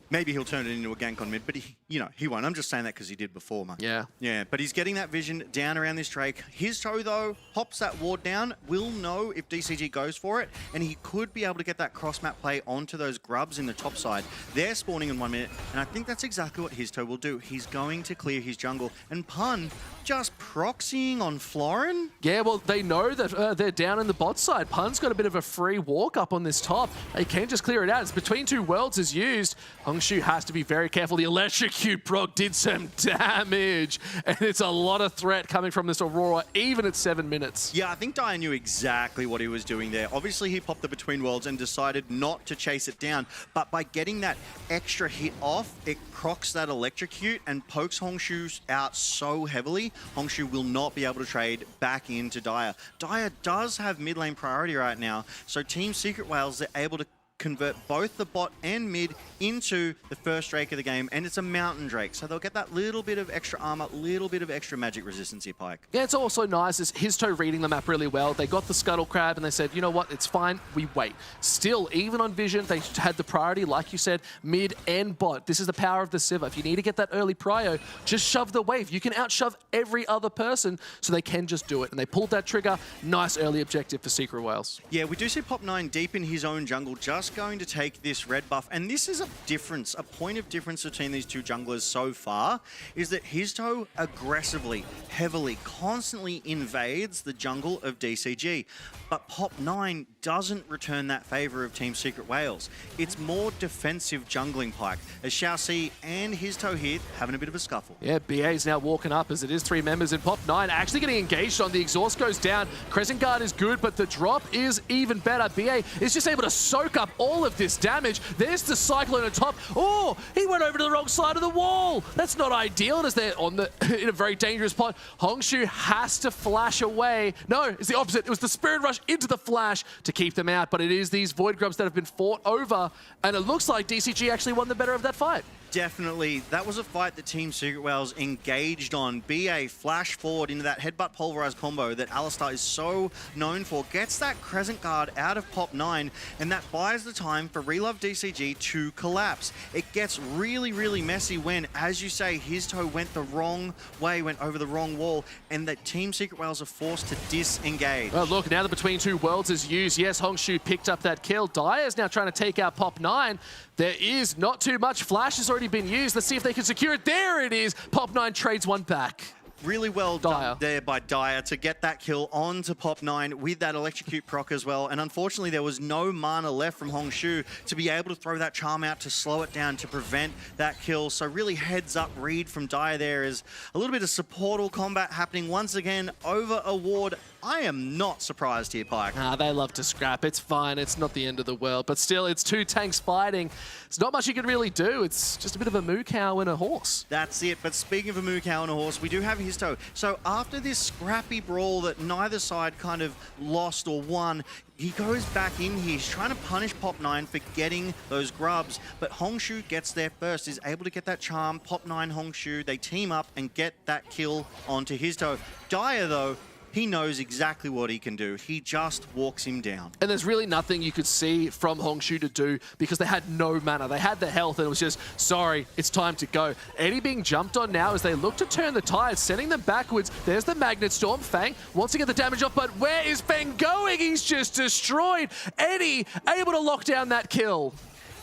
Maybe he'll turn it into a gank on mid, but he won't. I'm just saying that because he did before, mate.
Yeah.
Yeah, but he's getting that vision down around this Drake. His toe, though, pops that ward down. We'll know if DCG goes for it, and he could be able to get that cross-map play onto those grubs in the top side. They're spawning in 1 minute, and I think that's exactly what his toe will do. He's going to clear his jungle, and Pun just proxying on Florin.
Yeah, well, they know that they're down in the bot side. Pun's got a bit of a free walk up on this top. They can just clear it out. It's between two worlds is used. Hongshu has to be very careful. The electrocute proc did some damage, and it's a lot of threat coming from this Aurora, even at 7 minutes.
Yeah, I think Dyer knew exactly what he was doing there. Obviously, he popped the Between Worlds and decided not to chase it down, but by getting that extra hit off, it crocs that electrocute and pokes Hongshu out so heavily, Hongshu will not be able to trade back into Dyer. Dyer does have mid lane priority right now, so Team Secret Whales, they're able to convert both the bot and mid into the first Drake of the game, and it's a Mountain Drake, so they'll get that little bit of extra armor, little bit of extra magic resistance here, Pike.
Yeah, it's also nice is his toe reading the map really well. They got the Scuttle Crab and they said, you know what, it's fine, we wait. Still, even on vision, they had the priority, like you said, mid and bot. This is the power of the Sivir. If you need to get that early prio, just shove the wave. You can outshove every other person, so they can just do it. And they pulled that trigger. Nice early objective for Secret Whales.
Yeah, we do see Pop9 deep in his own jungle, just going to take this red buff, and this is a difference, a point of difference between these two junglers so far, is that his toe aggressively, heavily, constantly invades the jungle of DCG, but Pop9 doesn't return that favor of Team Secret Whales. It's more defensive jungling, Pike, as Xiaoxi and his toe here having a bit of a scuffle.
Yeah, BA's now walking up as it is 3 members in Pop9, actually getting engaged on. The exhaust goes down. Crescent Guard is good, but the drop is even better. BA is just able to soak up all of this damage. There's the Cyclone on top. Oh, he went over to the wrong side of the wall. That's not ideal as they're on the in a very dangerous spot. Hongshu has to flash away. No, it's the opposite. It was the Spirit Rush into the flash to keep them out, but it is these Void Grubs that have been fought over, and it looks like DCG actually won the better of that fight.
Definitely. That was a fight that Team Secret Whales engaged on. BA flash forward into that headbutt pulverized combo that Alistar is so known for. Gets that Crescent Guard out of Pop9, and that buys the time for Relove DCG to collapse. It gets really, really messy when, as you say, his toe went the wrong way, went over the wrong wall, and that Team Secret Whales are forced to disengage.
Well, look, now the Between Two Worlds is used. Yes, Hongshu picked up that kill. Dyer is now trying to take out Pop9. There is not too much. Flash has already been used. Let's see if they can secure it. There it is. Pop9 trades one back.
Really well done there by Dyer to get that kill onto Pop9 with that electrocute proc as well. And unfortunately, there was no mana left from Hongshu to be able to throw that charm out to slow it down to prevent that kill. So really heads up read from Dyer there is a little bit of supportal combat happening once again over a ward. I am not surprised here, Pike.
They love to scrap. It's fine. It's not the end of the world. But still, it's two tanks fighting. There's not much you can really do. It's just a bit of a moo cow and a horse.
That's it. But speaking of a moo cow and a horse, we do have his Histo. So after this scrappy brawl that neither side kind of lost or won, he goes back in here. He's trying to punish Pop9 for getting those grubs, but Hongshu gets there first, is able to get that charm. Pop9, Hongshu, they team up and get that kill onto Histo. Dyer, though, he knows exactly what he can do. He just walks him down.
And there's really nothing you could see from Hongshu to do because they had no mana. They had the health and it was just, sorry, it's time to go. Eddie being jumped on now as they look to turn the tide, sending them backwards. There's the Magnet Storm. Fang wants to get the damage off, but where is Fang going? He's just destroyed. Eddie able to lock down that kill.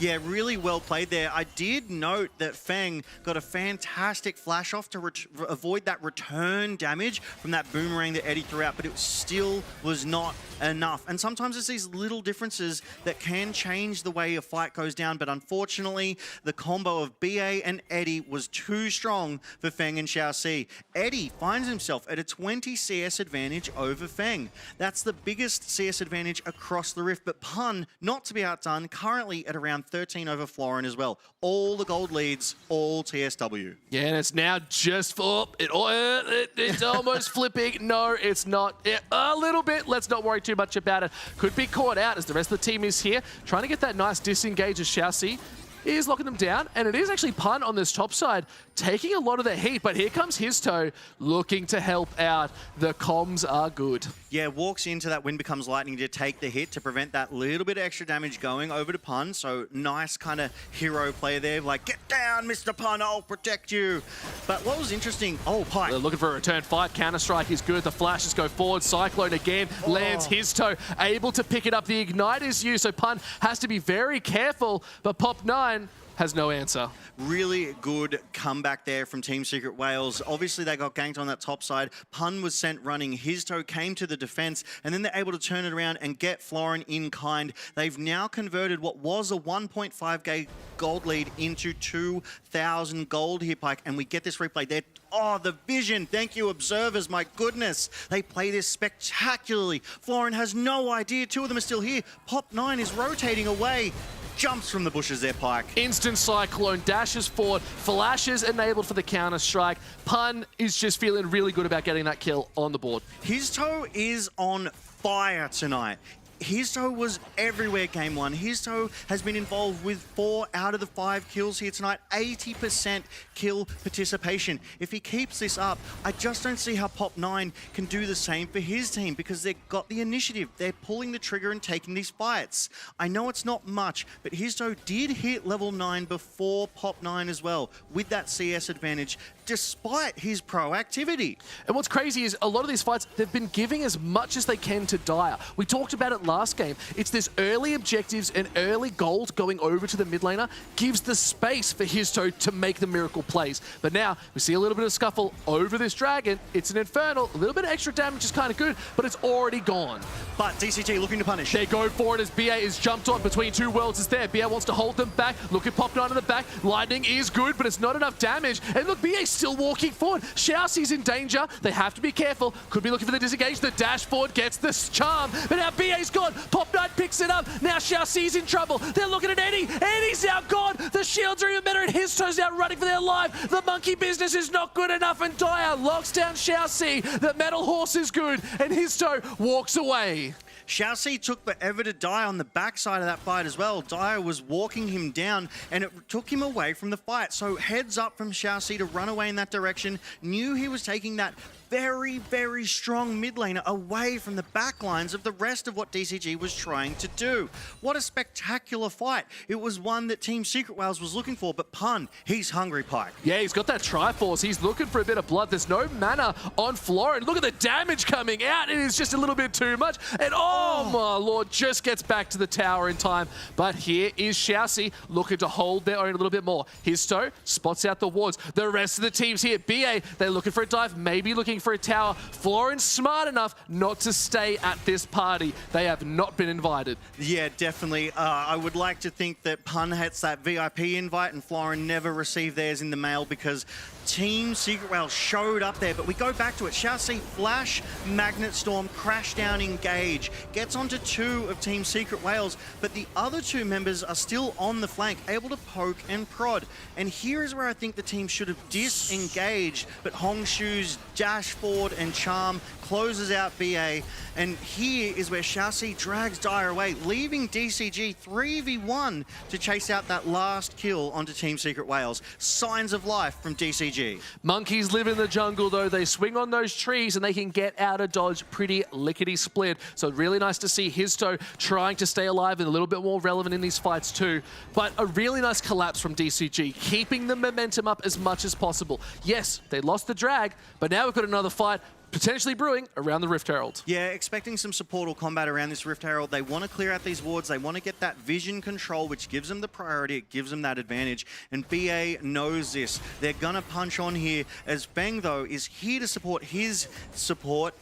Yeah, really well played there. I did note that Feng got a fantastic flash off to avoid that return damage from that boomerang that Eddie threw out, but it still was not enough. And sometimes it's these little differences that can change the way a fight goes down, but unfortunately, the combo of BA and Eddie was too strong for Feng and Xiaoxi. Eddie finds himself at a 20 CS advantage over Feng. That's the biggest CS advantage across the Rift, but Pun, not to be outdone, currently at around 13 over Florin as well. All the gold leads, all TSW.
Yeah, and it's now just for... it's almost flipping. No, it's not. A little bit. Let's not worry too much about it. Could be caught out as the rest of the team is here, trying to get that nice disengage as Xiaoxi is locking them down, and it is actually Pun on this top side taking a lot of the heat, but here comes Histo looking to help out. The comms are good.
Yeah, walks into that Wind Becomes Lightning to take the hit to prevent that little bit of extra damage going over to Pun. So nice kind of hero play there, like, get down, Mr. Pun, I'll protect you. But what was interesting, Pike.
They're looking for a return fight. Counter-Strike is good. The flashes go forward. Cyclone again lands Histo, able to pick it up. The Ignite is used, so Pun has to be very careful, but Pop9 has no answer.
Really good comeback there from Team Secret Wales. Obviously, they got ganked on that top side. Pun was sent running. Histo came to the defense, and then they're able to turn it around and get Florin in kind. They've now converted what was a 1.5k gold lead into 2,000 gold here, Pike, and we get this replay there. Oh, the vision. Thank you, observers. My goodness. They play this spectacularly. Florin has no idea. Two of them are still here. Pop9 is rotating away. Jumps from the bushes there, Pike.
Instant Cyclone, dashes forward, flashes enabled for the Counter-Strike. Pun is just feeling really good about getting that kill on the board.
Histo is on fire tonight. Histo was everywhere game one. Histo has been involved with 4 out of the 5 kills here tonight. 80% kill participation. If he keeps this up, I just don't see how Pop9 can do the same for his team because they've got the initiative. They're pulling the trigger and taking these fights. I know it's not much, but Histo did hit level 9 before Pop9 as well with that CS advantage, despite his proactivity.
And what's crazy is a lot of these fights, they've been giving as much as they can to Dyer. We talked about it last game. It's this early objectives and early gold going over to the mid laner gives the space for Histo to make the miracle plays. But now we see a little bit of scuffle over this dragon. It's an Infernal. A little bit of extra damage is kind of good, but it's already gone.
But DCG looking to punish.
They go for it as BA is jumped on between two worlds. Is there. BA wants to hold them back. Look at Pop9 in the back. Lightning is good, but it's not enough damage. And look, BA's still walking forward. Xiaoxi's in danger. They have to be careful. Could be looking for the disengage. The dash forward gets the charm, but now BA's gone. Pop9 picks it up. Now Xiaoxi's in trouble. They're looking at Eddie. Eddie's now gone. The shields are even better, and Histo's out running for their life. The monkey business is not good enough, and Dyer locks down Xiaoxi. The metal horse is good, and Histo walks away.
Xiaoxi took forever to die on the backside of that fight as well. Dyer was walking him down, and it took him away from the fight. So heads up from Xiaoxi to run away in that direction. Knew he was taking that very, very strong mid laner away from the back lines of the rest of what DCG was trying to do. What a spectacular fight. It was one that Team Secret Wales was looking for, but Pun, he's hungry, Pike.
Yeah, he's got that Triforce. He's looking for a bit of blood. There's no mana on Florin. Look at the damage coming out. It is just a little bit too much. And oh my lord, just gets back to the tower in time. But here is Xiaoxi looking to hold their own a little bit more. Histo spots out the wards. The rest of the team's here. BA, they're looking for a dive, maybe looking for a tower. Florin's smart enough not to stay at this party. They have not been invited.
Yeah, definitely. I would like to think that Pun hits that VIP invite and Florin never received theirs in the mail because Team Secret Whales showed up there, but we go back to it. Chassis flash, Magnet Storm, crash down, engage. Gets onto 2 of Team Secret Whales, but the other 2 members are still on the flank, able to poke and prod. And here is where I think the team should have disengaged, but Hongshu's dash forward and charm closes out BA. And here is where Chassis drags Dire away, leaving DCG 3v1 to chase out that last kill onto Team Secret Whales. Signs of life from DCG.
Monkeys live in the jungle though. They swing on those trees and they can get out of dodge pretty lickety-split. So really nice to see Histo trying to stay alive and a little bit more relevant in these fights too. But a really nice collapse from DCG, keeping the momentum up as much as possible. Yes, they lost the drag, but now we've got another fight potentially brewing around the Rift Herald.
Yeah, expecting some support or combat around this Rift Herald. They want to clear out these wards. They want to get that vision control, which gives them the priority. It gives them that advantage. And BA knows this. They're going to punch on here, as Bang, though, is here to support his support.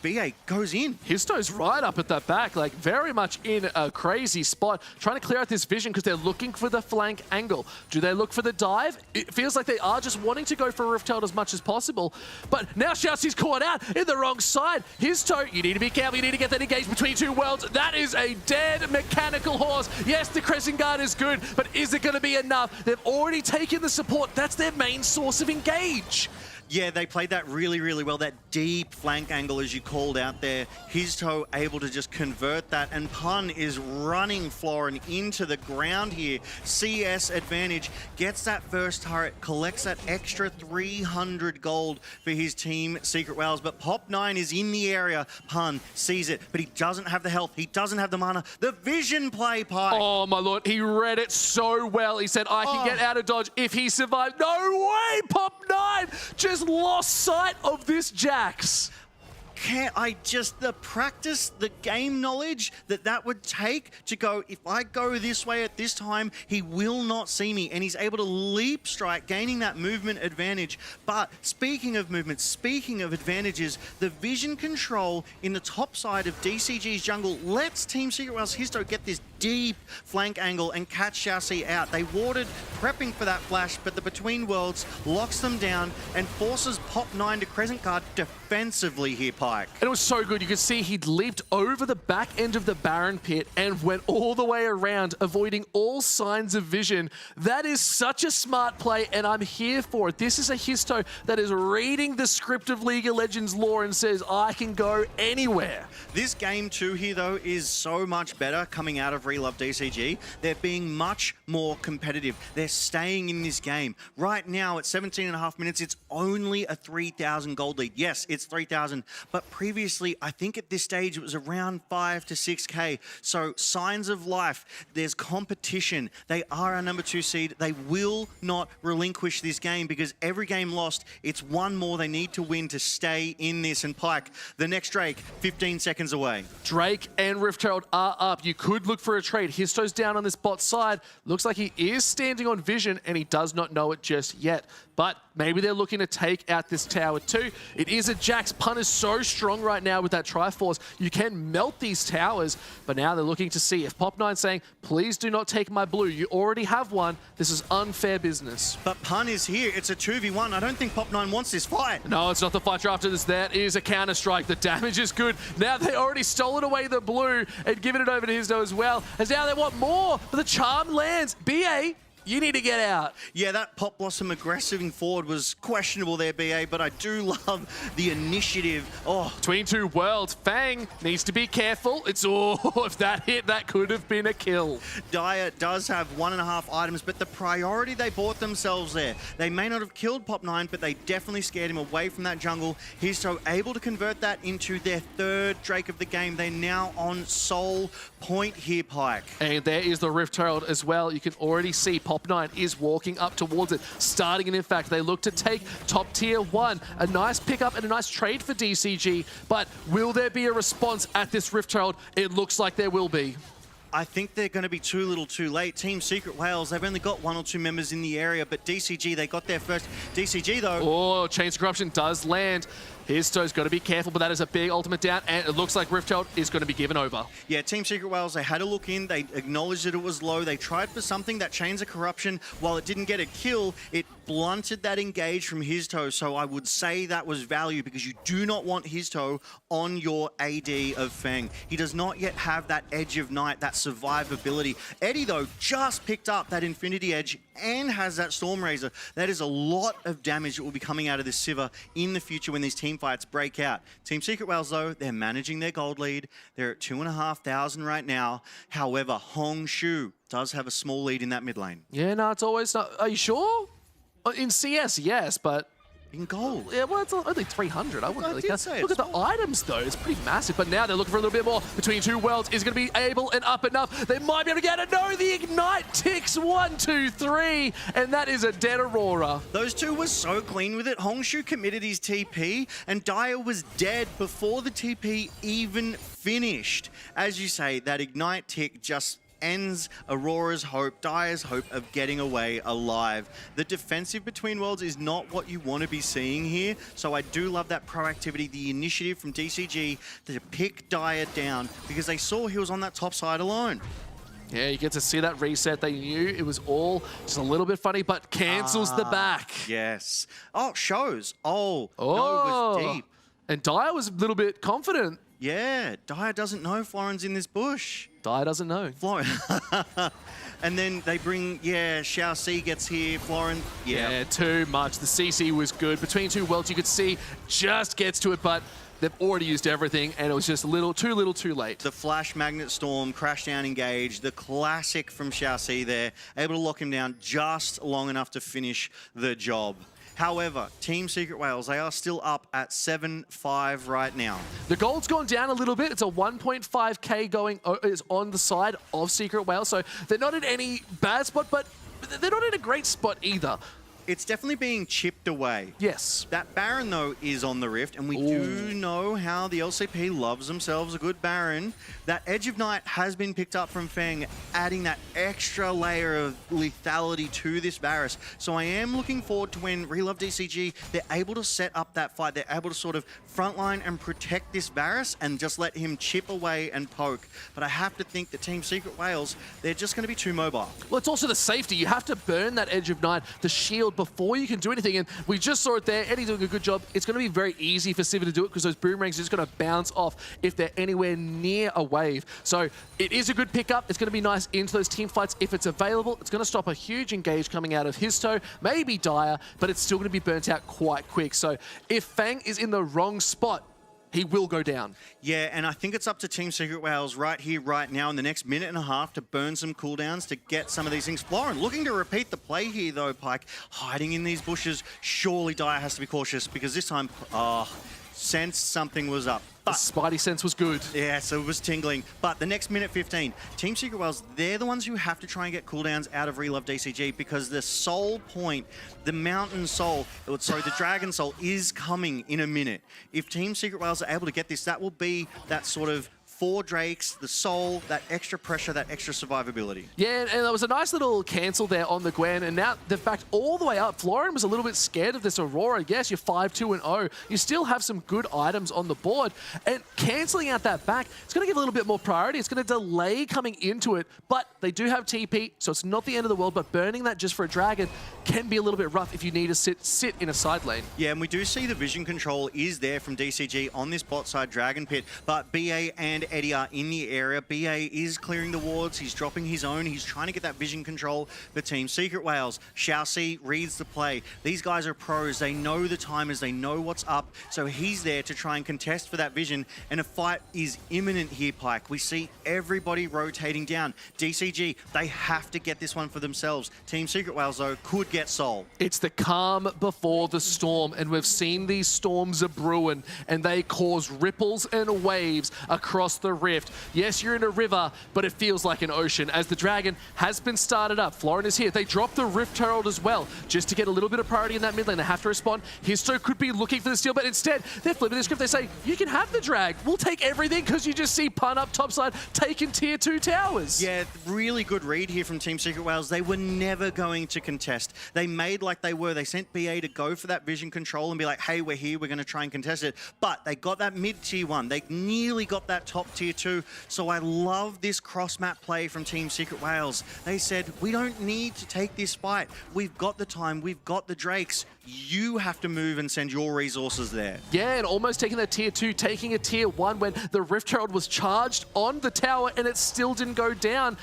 BA goes in.
Histo's right up at that back, like very much in a crazy spot, trying to clear out this vision because they're looking for the flank angle. Do they look for the dive? It feels like they are just wanting to go for Rift Herald as much as possible. But now Xiaoxi's caught out in the wrong side. Histo, you need to be careful. You need to get that engaged between 2 worlds. That is a dead mechanical horse. Yes, the Crescent Guard is good, but is it going to be enough? They've already taken the support. That's their main source of engage.
Yeah, they played that really, really well. That deep flank angle, as you called out there. Histo able to just convert that, and Pun is running Florin into the ground here. CS advantage, gets that first turret, collects that extra 300 gold for his team Secret Whales, but Pop9 is in the area. Pun sees it, but he doesn't have the health. He doesn't have the mana. The vision play, Pike.
Oh, my lord. He read it so well. He said, I can get out of dodge if he survives. No way! Pop9 just lost sight of this Jax.
Can't I just, the practice, the game knowledge that would take to go, if I go this way at this time, he will not see me. And he's able to leap strike, gaining that movement advantage. But speaking of movement, speaking of advantages, the vision control in the top side of DCG's jungle lets Team Secret Whales Histo get this deep flank angle and catch Chassis out. They warded, prepping for that flash, but the Between Worlds locks them down and forces Pop9 to Crescent Guard defensively here, Pike.
And it was so good. You could see he'd leaped over the back end of the Baron pit and went all the way around, avoiding all signs of vision. That is such a smart play, and I'm here for it. This is a Histo that is reading the script of League of Legends lore and says, I can go anywhere.
This game too here, though, is so much better coming out of Relove DCG. They're being much more competitive. They're staying in this game. Right now, at 17.5 minutes, it's only a 3,000 gold lead. Yes, it's 3,000, but previously, I think at this stage, it was around 5 to 6K. So signs of life. There's competition. They are our number 2 seed. They will not relinquish this game because every game lost, it's one more they need to win to stay in this. And Pike, the next Drake, 15 seconds away.
Drake and Rift Herald are up. You could look for a trade. Histo's down on this bot side. Looks like he is standing on vision and he does not know it just yet. But maybe they're looking to take out this tower too. It is a Jax. Pun is so strong right now with that Triforce. You can melt these towers, but now they're looking to see if Pop9 saying, please do not take my blue. You already have one. This is unfair business.
But Pun is here. It's a 2v1. I don't think Pop9 wants this fight.
No, it's not the fight after this. That is a counter-strike. The damage is good. Now they already stolen away the blue and given it over to Histo as well. As now they want more, but the charm lands. BA, you need to get out.
Yeah, that Pop Blossom aggressiving forward was questionable there, BA, but I do love the initiative. Oh,
Between 2 worlds, Fang needs to be careful. It's, oh, if that hit, that could have been a kill.
Dire does have 1.5 items, but the priority they bought themselves there. They may not have killed Pop9, but they definitely scared him away from that jungle. He's so able to convert that into their 3rd Drake of the game. They're now on sole point here, Pike.
And there is the Rift Herald as well. You can already see Pop9 is walking up towards it, starting, and in fact, they look to take top tier 1. A nice pickup and a nice trade for DCG, but will there be a response at this Rift Herald? It looks like there will be.
I think they're going to be too little too late. Team Secret Whales, they've only got 1 or 2 members in the area, but DCG, they got there first. DCG, though...
Oh, Chains of Corruption does land. Histo's got to be careful, but that is a big ultimate down, and it looks like Rift Herald is going to be given over.
Yeah, Team Secret Whales, they had a look in, they acknowledged that it was low, they tried for something, that Chains of Corruption, while it didn't get a kill, it blunted that engage from his toe, so I would say that was value because you do not want his toe on your AD of Feng. He does not yet have that Edge of Night, that survivability. Eddie, though, just picked up that Infinity Edge and has that Storm Razor. That is a lot of damage that will be coming out of this Sivir in the future when these team fights break out. Team Secret Whales, though, they're managing their gold lead. They're at 2,500 right now. However, Hong Shu does have a small lead in that mid lane.
Yeah, no, it's always not. Are you sure? In CS, yes, but
In gold.
yeah, well, it's only 300. I wouldn't really care.
say
Look
it's
at the items, though. It's pretty massive. But now they're looking for a little bit more. Between Two Worlds is going to be able and up enough. They might be able to get it. No, the Ignite ticks 1, 2, 3. And that is a dead Aurora.
Those two were so clean with it. Hongshu committed his TP, and Dyer was dead before the TP even finished. As you say, that Ignite tick just ends Aurora's hope, Dyer's hope of getting away alive. The defensive between worlds is not what you want to be seeing here, so I do love that proactivity, the initiative from DCG to pick Dyer down because they saw he was on that top side alone.
Yeah, you get to see that reset. They knew it was all just a little bit funny, but cancels the back.
Yes. Oh, shows. Oh, no, it was deep.
And Dyer was a little bit confident.
Yeah, Dyer doesn't know Florin's in this bush.
Dyer doesn't know.
Florin. And then they bring, yeah, Xiao C gets here, Florin,
Yeah, too much. The CC was good. Between Two Worlds, you could see just gets to it, but they've already used everything, and it was just too little, too late.
The Flash Magnet Storm, Crash Down Engage, the classic from Xiao C there, able to lock him down just long enough to finish the job. However, Team Secret Whales, they are still up at 7-5 right now.
The gold's gone down a little bit. It's a 1.5k going is on the side of Secret Whales, so they're not in any bad spot, but they're not in a great spot either.
It's definitely being chipped away.
Yes.
That Baron, though, is on the Rift, and we do know how the LCP loves themselves a good Baron. That Edge of Night has been picked up from Feng, adding that extra layer of lethality to this Varus. So I am looking forward to when Relove DCG, they're able to set up that fight. They're able to sort of frontline and protect this Varus and just let him chip away and poke. But I have to think that Team Secret Whales, they're just going to be too mobile.
Well, it's also the safety. You have to burn that Edge of Night, the shield, before you can do anything. And we just saw it there. Eddie doing a good job. It's going to be very easy for Sivir to do it because those boomerangs are just going to bounce off if they're anywhere near a wave. So it is a good pickup. It's going to be nice into those team fights if it's available. It's going to stop a huge engage coming out of his toe, maybe Dyer, but it's still going to be burnt out quite quick. So if Fang is in the wrong spot, he will go down.
Yeah, and I think it's up to Team Secret Whales right here, right now, in the next minute and a half to burn some cooldowns to get some of these things. Florin looking to repeat the play here, though, Pike. Hiding in these bushes. Surely Dyer has to be cautious because this time, sensed something was up.
The Spidey sense was good.
Yeah, so it was tingling. But the next minute 15, Team Secret Whales, they're the ones who have to try and get cooldowns out of Relove DCG because the soul point, the mountain soul, sorry, the dragon soul is coming in a minute. If Team Secret Whales are able to get this, that will be that sort of 4 Drakes, the soul, that extra pressure, that extra survivability.
Yeah, and there was a nice little cancel there on the Gwen, and now they've backed all the way up. Florin was a little bit scared of this Aurora. Yes, you're 5-2-0. You still have some good items on the board, and cancelling out that back, it's going to give a little bit more priority. It's going to delay coming into it, but they do have TP, so it's not the end of the world, but burning that just for a dragon can be a little bit rough if you need to sit in a side lane.
Yeah, and we do see the vision control is there from DCG on this bot side Dragon Pit, but BA and Eddie are in the area. BA is clearing the wards. He's dropping his own. He's trying to get that vision control for Team Secret Whales. Xiao C reads the play. These guys are pros. They know the timers. They know what's up. So he's there to try and contest for that vision. And a fight is imminent here, Pike. We see everybody rotating down. DCG, they have to get this one for themselves. Team Secret Whales, though, could get Soul.
It's the calm before the storm, and we've seen these storms are brewing, and they cause ripples and waves across the rift. Yes, you're in a river, but it feels like an ocean as the dragon has been started up. Florin is here. They drop the Rift Herald as well, just to get a little bit of priority in that mid lane. They have to respond. Histo could be looking for the steal, but instead, they're flipping the script. They say, you can have the drag. We'll take everything because you just see Pun up topside taking tier 2 towers.
Yeah, really good read here from Team Secret Whales. They were never going to contest. They made like they were. They sent BA to go for that vision control and be like, hey, we're here. We're going to try and contest it. But they got that mid tier 1. They nearly got that top top tier 2. So I love this cross-map play from Team Secret Wales. They said, we don't need to take this fight. We've got the time, we've got the Drakes. You have to move and send your resources there.
Yeah, and almost taking that tier 2, taking a tier 1 when the Rift Herald was charged on the tower and it still didn't go down.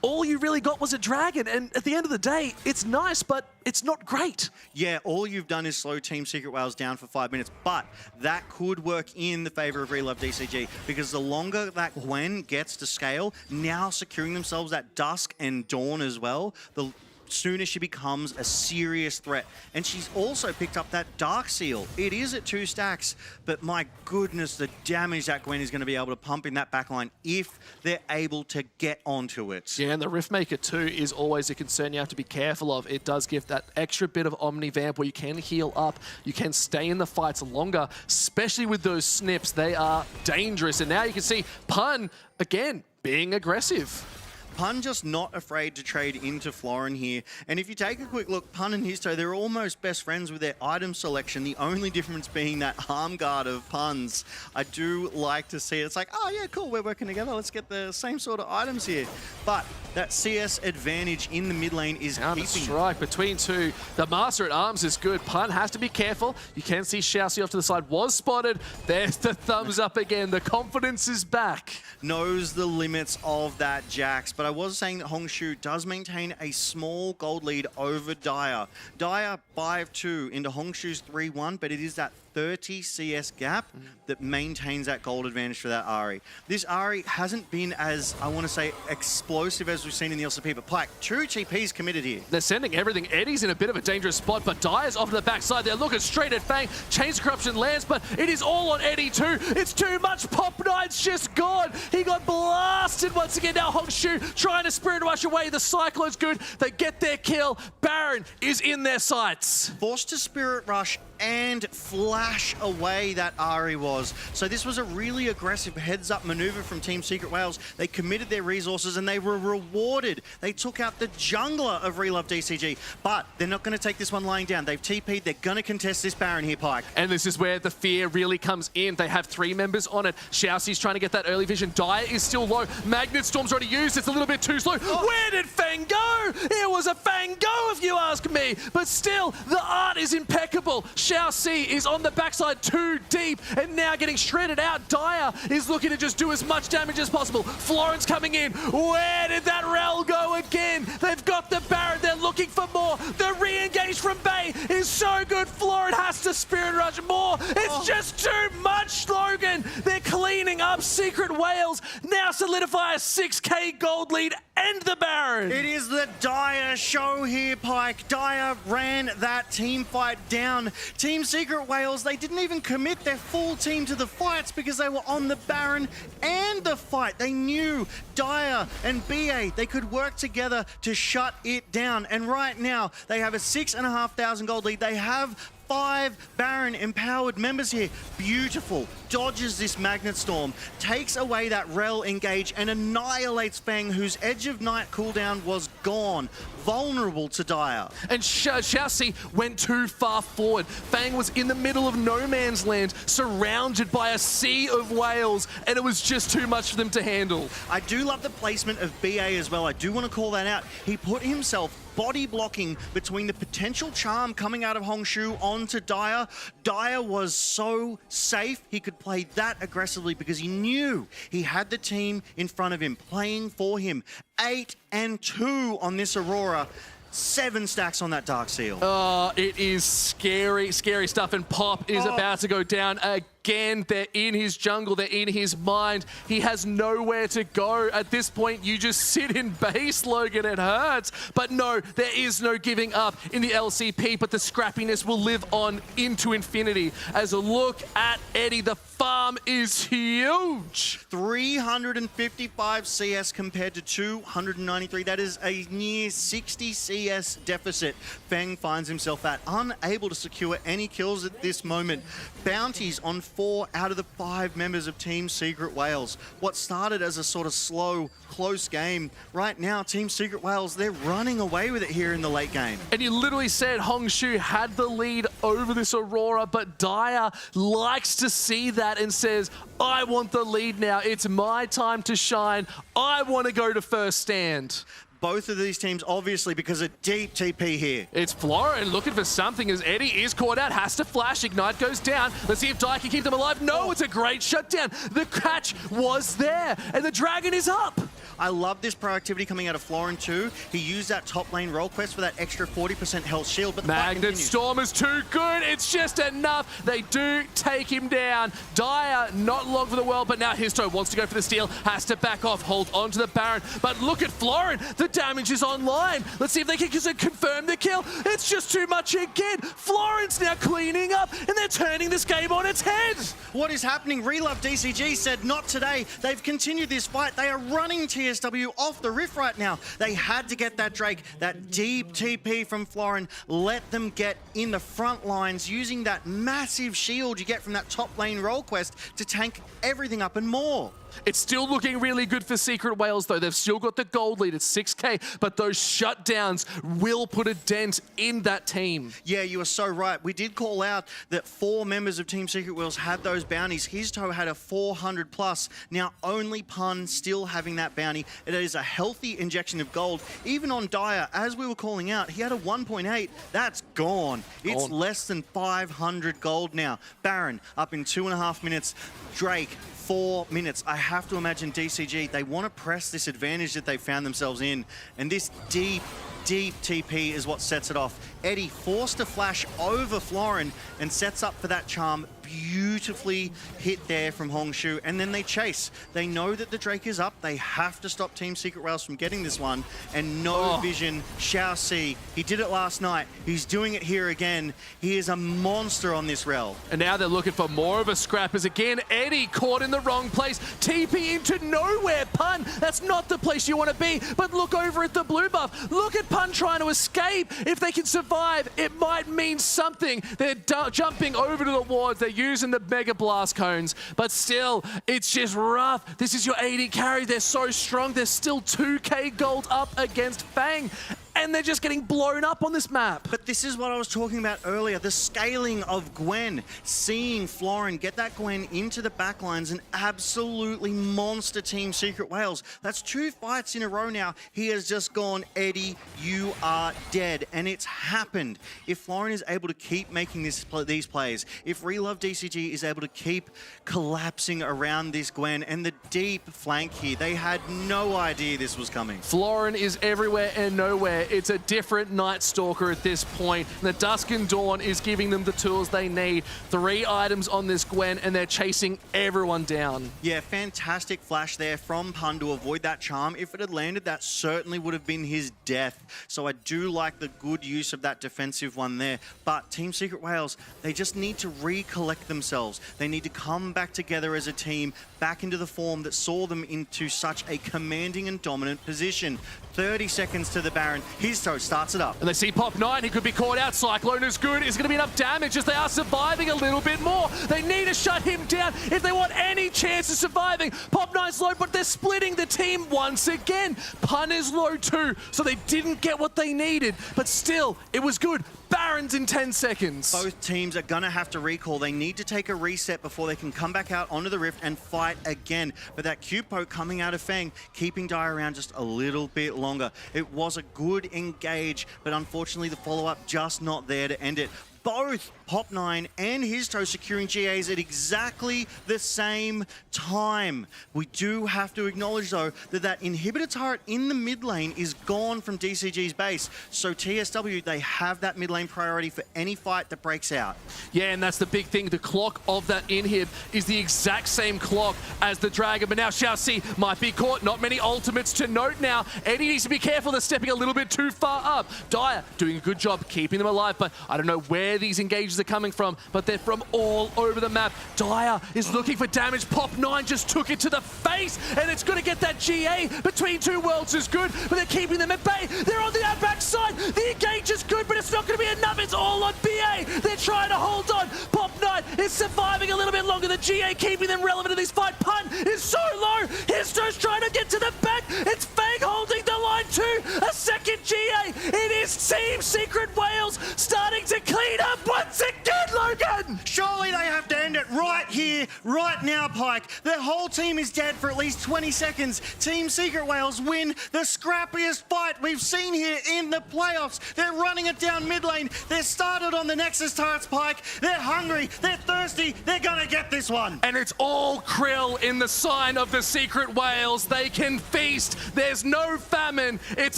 All you really got was a dragon, and at the end of the day, it's nice, but it's not great.
Yeah, all you've done is slow Team Secret Wales down for 5 minutes, but that could work in the favor of Relove DCG, because the longer that Gwen gets to scale, now securing themselves that Dusk and Dawn as well, the sooner she becomes a serious threat. And she's also picked up that Dark Seal. It is at 2 stacks, but my goodness, the damage that Gwen is going to be able to pump in that backline if they're able to get onto it.
Yeah, and the Riftmaker too is always a concern you have to be careful of. It does give that extra bit of Omni-Vamp where you can heal up, you can stay in the fights longer, especially with those snips. They are dangerous. And now you can see Pun, again, being aggressive.
Pun just not afraid to trade into Florin here. And if you take a quick look, Pun and Histo, they're almost best friends with their item selection. The only difference being that arm guard of Pun's. I do like to see it. It's like, oh yeah, cool, we're working together. Let's get the same sort of items here. But that CS advantage in the mid lane is
Counter
keeping.
strike between two. The Master at Arms is good. Pun has to be careful. You can see Xiaoxi off to the side was spotted. There's the thumbs up again. The confidence is back.
Knows the limits of that Jax. But I was saying that Hongshu does maintain a small gold lead over Dire. Dire 5-2 into Hongshu's 3-1, but it is that 30 CS gap that maintains that gold advantage for that Ahri. This Ahri hasn't been as, I want to say, explosive as we've seen in the LCP, but Pike, 2 TPs committed here.
They're sending everything. Eddie's in a bit of a dangerous spot, but Dire's off to the backside. They're looking straight at Fang. Chains of Corruption lands, but it is all on Eddie too. It's too much. Pop Knight's just gone. He got blasted once again. Now Hongshu trying to Spirit Rush away. The Cyclone's good. They get their kill. Baron is in their sights.
Forced to Spirit Rush and flash away that Ahri was. So this was a really aggressive heads-up maneuver from Team Secret Wales. They committed their resources and they were rewarded. They took out the jungler of Relove DCG, but they're not going to take this one lying down. They've TP'd. They're going to contest this Baron here, Pike.
And this is where the fear really comes in. They have 3 members on it. Xiaoxi's trying to get that early vision. Dire is still low. Magnet Storm's already used. It's a little bit too slow. Oh. Where did Fang go? It was a Fang go, if you ask me. But still, the art is impeccable. Xiaoxi is on the backside too deep and now getting shredded out. Dire is looking to just do as much damage as possible. Florence coming in. Where did that Rel go again? They've got the Baron. They're looking for more. The re-engage from Bay is so good. Florence has to Spirit Rush more. It's just too much, Logan. They're cleaning up. Secret Wales now solidify a 6k gold lead and the Baron.
It is the Dire show here, Pike. Dire ran that team fight down. Team Secret Wales, they didn't even commit their full team to the fights because they were on the Baron and the fight. They knew Dire and BA, they could work together to shut it down. And right now, they have a 6,500 gold lead. They have 5 Baron empowered members here. Beautiful. Dodges this Magnet Storm, takes away that Rel engage and annihilates Fang, whose Edge of Night cooldown was gone. Vulnerable to Dire.
And Xiaoxi went too far forward. Fang was in the middle of no man's land, surrounded by a sea of whales, and it was just too much for them to handle.
I do love the placement of BA as well. I do want to call that out. He put himself body blocking between the potential charm coming out of Hongshu onto Dire. Dire was so safe he could play that aggressively because he knew he had the team in front of him playing for him. 8 and 2 on this Aurora. 7 stacks on that Dark Seal.
Oh, it is scary, scary stuff. And Pop is about to go down again. They're in his jungle. They're in his mind. He has nowhere to go. At this point, you just sit in base, Logan. It hurts. But no, there is no giving up in the LCP, but the scrappiness will live on into infinity. As a look at Eddie, the farm is huge.
355 CS compared to 293. That is a near 60 CS deficit. Fang finds himself at, unable to secure any kills at this moment. Bounties on 4 out of the 5 members of Team Secret Wales. What started as a sort of slow, close game, right now, Team Secret Wales, they're running away with it here in the late game.
And you literally said Hongshu had the lead over this Aurora, but Dyer likes to see that and says, I want the lead now. It's my time to shine. I want to go to first stand.
Both of these teams, obviously, because of deep TP here.
It's Florin looking for something as Eddie is caught out, has to flash, Ignite goes down. Let's see if Dyer can keep them alive. No, it's a great shutdown. The catch was there, and the Dragon is up.
I love this proactivity coming out of Florin too. He used that top lane role quest for that extra 40% health shield, but the fight
Magnet
continues.
Storm is too good. It's just enough. They do take him down. Dyer, not long for the world, but now Histo wants to go for the steal, has to back off, hold on to the Baron. But look at Florin. The damage is online. Let's see if they can confirm the kill. It's just too much again. Florin's now cleaning up, and they're turning this game on its head.
What is happening? Relove DCG said not today. They've continued this fight. They are running TSW off the rift right now. They had to get that Drake, that deep TP from Florin, let them get in the front lines using that massive shield you get from that top lane role quest to tank everything up and more.
It's still looking really good for Secret Wales, though. They've still got the gold lead at 6K, but those shutdowns will put a dent in that team.
Yeah, you are so right. We did call out that 4 members of Team Secret Wales had those bounties. Histo had a 400 plus. Now only Pun still having that bounty. It is a healthy injection of gold. Even on Dyer, as we were calling out, he had a 1.8. That's gone. It's less than 500 gold now. Baron up in 2.5 minutes. Drake 4 minutes. I have to imagine DCG, they want to press this advantage that they found themselves in. And this deep TP is what sets it off. Eddie forced a flash over Florin and sets up for that charm. Beautifully hit there from Hongshu, and then they chase. They know that the Drake is up. They have to stop Team Secret Wales from getting this one. And no vision, Shao Si. He did it last night. He's doing it here again. He is a monster on this rel.
And now they're looking for more of a scrap as again, Eddie caught in the wrong place. TP into nowhere. Pun, that's not the place you want to be. But look over at the blue buff. Look at Pun trying to escape. If they can survive, it might mean something. They're jumping over to the wards. They're using the Mega Blast cones, but still, it's just rough. This is your AD carry. They're so strong. They're still 2K gold up against Fang, and they're just getting blown up on this map.
But this is what I was talking about earlier, the scaling of Gwen. Seeing Florin get that Gwen into the backlines and absolutely monster Team Secret Wales. That's 2 fights in a row now. He has just gone, Eddie, you are dead. And it's happened. If Florin is able to keep making these plays, if Relove DCG is able to keep collapsing around this Gwen and the deep flank here, they had no idea this was coming.
Florin is everywhere and nowhere. It's a different Night Stalker at this point. The Dusk and Dawn is giving them the tools they need. 3 items on this Gwen, and they're chasing everyone down.
Yeah, fantastic flash there from Pun to avoid that charm. If it had landed, that certainly would have been his death. So I do like the good use of that defensive one there. But Team Secret Wales, they just need to recollect themselves. They need to come back together as a team, back into the form that saw them into such a commanding and dominant position. 30 seconds to the Baron. Histo starts it up.
And they see Pop 9, he could be caught out. Cyclone is good. Is going to be enough damage as they are surviving a little bit more. They need to shut him down if they want any chance of surviving. Pop 9's low, but they're splitting the team once again. Pun is low too, so they didn't get what they needed. But still, it was good. Barons in 10 seconds.
Both teams are going to have to recall. They need to take a reset before they can come back out onto the Rift and fight again. But that Q-poke coming out of Fang, keeping Dyer around just a little bit longer. It was a good engage, but unfortunately the follow-up just not there to end it. Both Pop 9 and Histo securing GAs at exactly the same time. We do have to acknowledge, though, that inhibitor turret in the mid lane is gone from DCG's base. So TSW, they have that mid lane priority for any fight that breaks out.
Yeah, and that's the big thing. The clock of that inhib is the exact same clock as the Dragon. But now Shao Si might be caught. Not many ultimates to note now. Eddie needs to be careful. They're stepping a little bit too far up. Dyer doing a good job keeping them alive, but I don't know where where these engages are coming from, but they're from all over the map. Dire is looking for damage. Pop9 just took it to the face, and it's going to get that GA between two worlds is good, but they're keeping them at bay. They're on the outback side. The engage is good, but it's not going to be enough. It's all on BA. They're trying to hold on. Pop9 is surviving a little bit longer. The GA keeping them relevant in this fight. Pun is so low. Histo's trying to get to the back. It's Fang holding the line too. A second GA. It is Team Secret Wales starting to clean up once again, Logan.
Surely they have to end it right here, right now, Pike. Their whole team is dead for at least 20 seconds. Team Secret Wales win the scrappiest fight we've seen here in the playoffs. They're running it down mid lane. They're started on the Nexus turrets, Pike. They're hungry. They're thirsty. They're going to get this one.
And it's all krill in the sign of the Secret Wales. They can feast. There's no famine. It's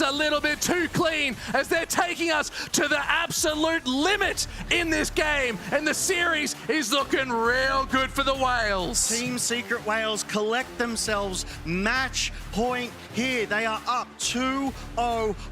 a little bit too clean as they're taking us to the absolute limit in this game. And the series is looking real good for the Wales.
Team Secret Wales collect themselves match point here. They are up 2-0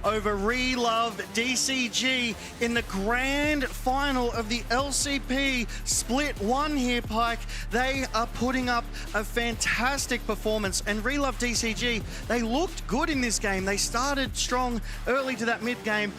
over Relove DCG in the grand final of the LCP Split 1 here, Pike. They are putting up a fantastic performance, and Relove DCG, they looked good in this game. They started strong early to that mid game.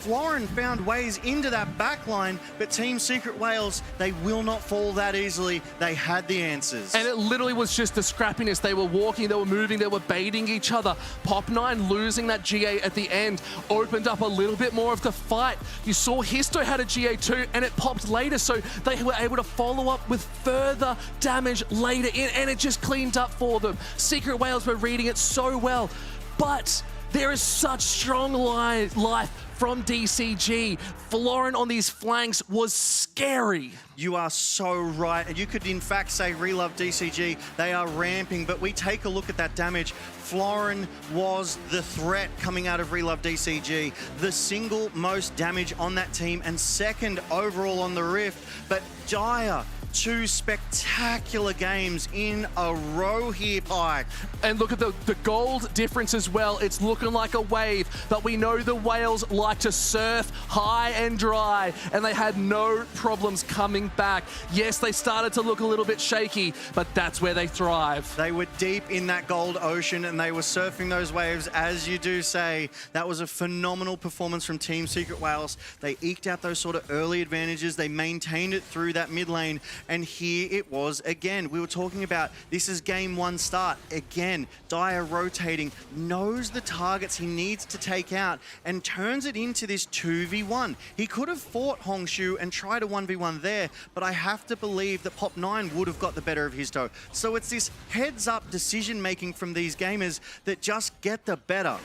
Florin found ways into that back line, but Team Secret Wales, they will not fall that easily. They had the answers.
And it literally was just the scrappiness. They were walking, they were moving, they were baiting each other. Pop9 losing that GA at the end opened up a little bit more of the fight. You saw Histo had a GA too, and it popped later, so they were able to follow up with further damage later in, and it just cleaned up for them. Secret Wales were reading it so well, but there is such strong life from DCG. Florin on these flanks was scary.
You are so right, and you could in fact say Relove DCG, they are ramping, but we take a look at that damage. Florin was the threat coming out of Relove DCG, the single most damage on that team and second overall on the Rift, but Dire, 2 spectacular games in a row here, Pike.
And look at the gold difference as well. It's looking like a wave, but we know the Wales like to surf high and dry, and they had no problems coming back. Yes, they started to look a little bit shaky, but that's where they thrive.
They were deep in that gold ocean, and they were surfing those waves, as you do say. That was a phenomenal performance from Team Secret Wales. They eked out those sort of early advantages. They maintained it through that mid lane, and here it was again. We were talking about this is game 1 start. Again, Dire rotating, knows the targets he needs to take out, and turns it into this 2v1. He could have fought Hongshu and tried a 1v1 there, but I have to believe that Pop9 would have got the better of Histo. So it's this heads-up decision-making from these gamers that just get the better.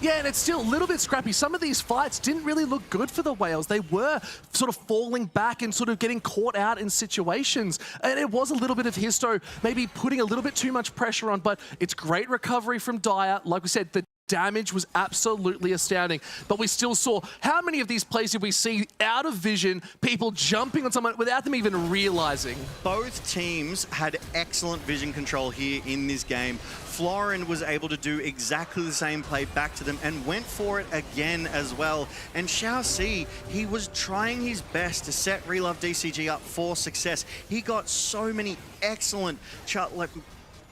Yeah, and it's still a little bit scrappy. Some of these fights didn't really look good for the Wales. They were sort of falling back and sort of getting caught out in situations. And it was a little bit of Histo maybe putting a little bit too much pressure on, but it's great recovery from Dire. Like we said, the damage was absolutely astounding, but we still saw how many of these plays did we see out of vision, people jumping on someone without them even realizing.
Both teams had excellent vision control here in this game. Florin was able to do exactly the same play back to them and went for it again as well. And Xiaoxi, he was trying his best to set Relove DCG up for success. He got so many excellent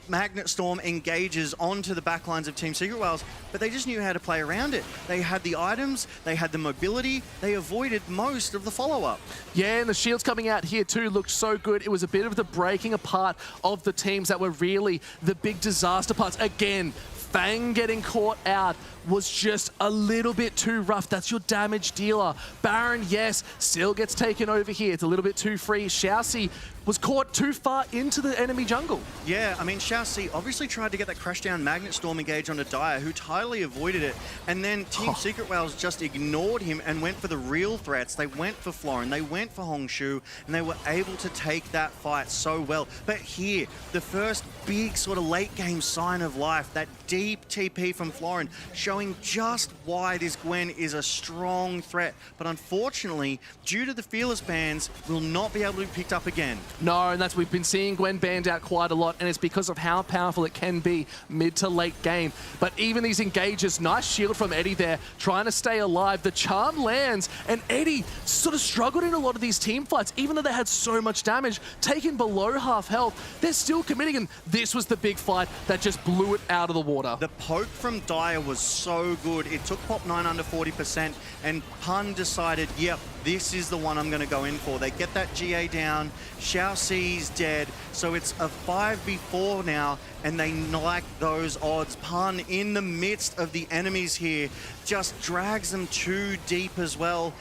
Magnet Storm engages onto the backlines of Team Secret Wales, but they just knew how to play around it. They had the items, they had the mobility, they avoided most of the follow-up.
Yeah, and the shields coming out here too looked so good. It was a bit of the breaking apart of the teams that were really the big disaster parts. Again, Fang getting caught out was just a little bit too rough. That's your damage dealer. Baron, yes, still gets taken over here. It's a little bit too free. Xiaoxi was caught too far into the enemy jungle.
Yeah, I mean, Xiaoxi obviously tried to get that crash down Magnet Storm engage onto Dire, who tightly avoided it. And then Team Secret Wales just ignored him and went for the real threats. They went for Florin, they went for Hongshu, and they were able to take that fight so well. But here, the first big sort of late game sign of life, that deep TP from Florin, showing just why this Gwen is a strong threat. But unfortunately, due to the Fearless bans, will not be able to be picked up again.
No, and we've been seeing Gwen banned out quite a lot, and it's because of how powerful it can be mid to late game. But even these engages, nice shield from Eddie there, trying to stay alive. The charm lands, and Eddie sort of struggled in a lot of these team fights, even though they had so much damage, taken below half health. They're still committing, and this was the big fight that just blew it out of the water.
The poke from Dyer was so good. It took Pop 9 under 40%, and Pun decided, yep, this is the one I'm going to go in for. They get that GA down, Xiao Ci's dead, so it's a 5v4 now, and they like those odds. Pun, in the midst of the enemies here, just drags them too deep as well.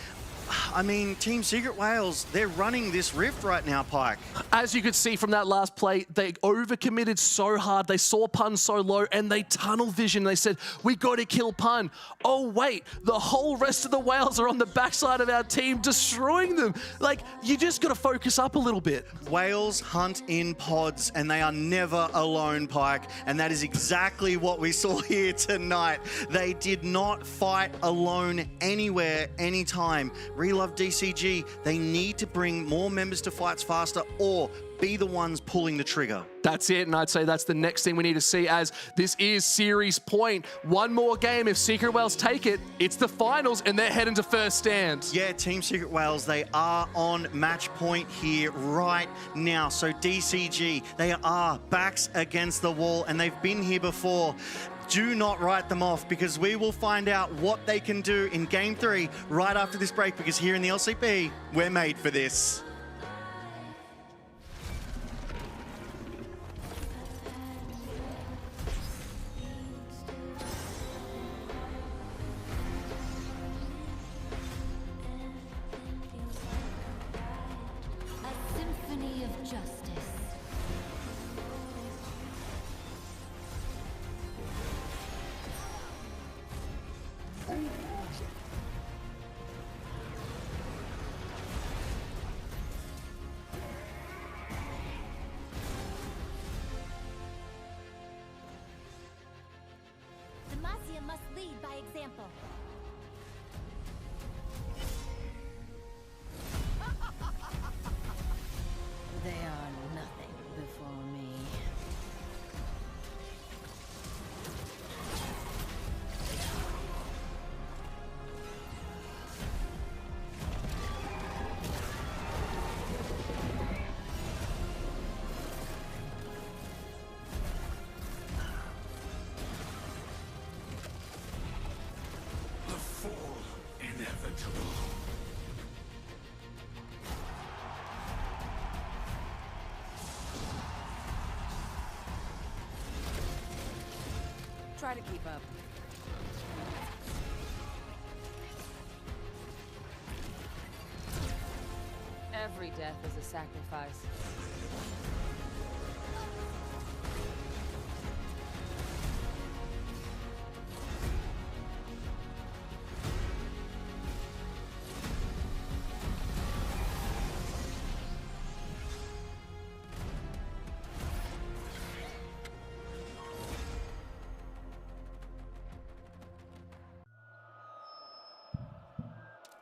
I mean, Team Secret Wales, they're running this rift right now, Pike.
As you could see from that last play, they overcommitted so hard. They saw Pun so low, and they tunnel vision. They said, we got to kill Pun. Oh, wait, the whole rest of the Wales are on the backside of our team, destroying them. Like, you just got to focus up a little bit.
Wales hunt in pods, and they are never alone, Pike. And that is exactly what we saw here tonight. They did not fight alone anywhere, anytime. Relove DCG, they need to bring more members to fights faster or be the ones pulling the trigger.
That's it, and I'd say that's the next thing we need to see, as this is series point. One more game. If Secret Wales take it, it's the finals, and they're heading to first stand.
Yeah, Team Secret Wales, they are on match point here right now. So DCG, they are backs against the wall, and they've been here before. Do not write them off, because we will find out what they can do in Game 3 right after this break, because here in the LCP, we're made for this.
A symphony of justice. Demacia must lead by example. They are nothing before me.
Try to keep up. Every death is a sacrifice.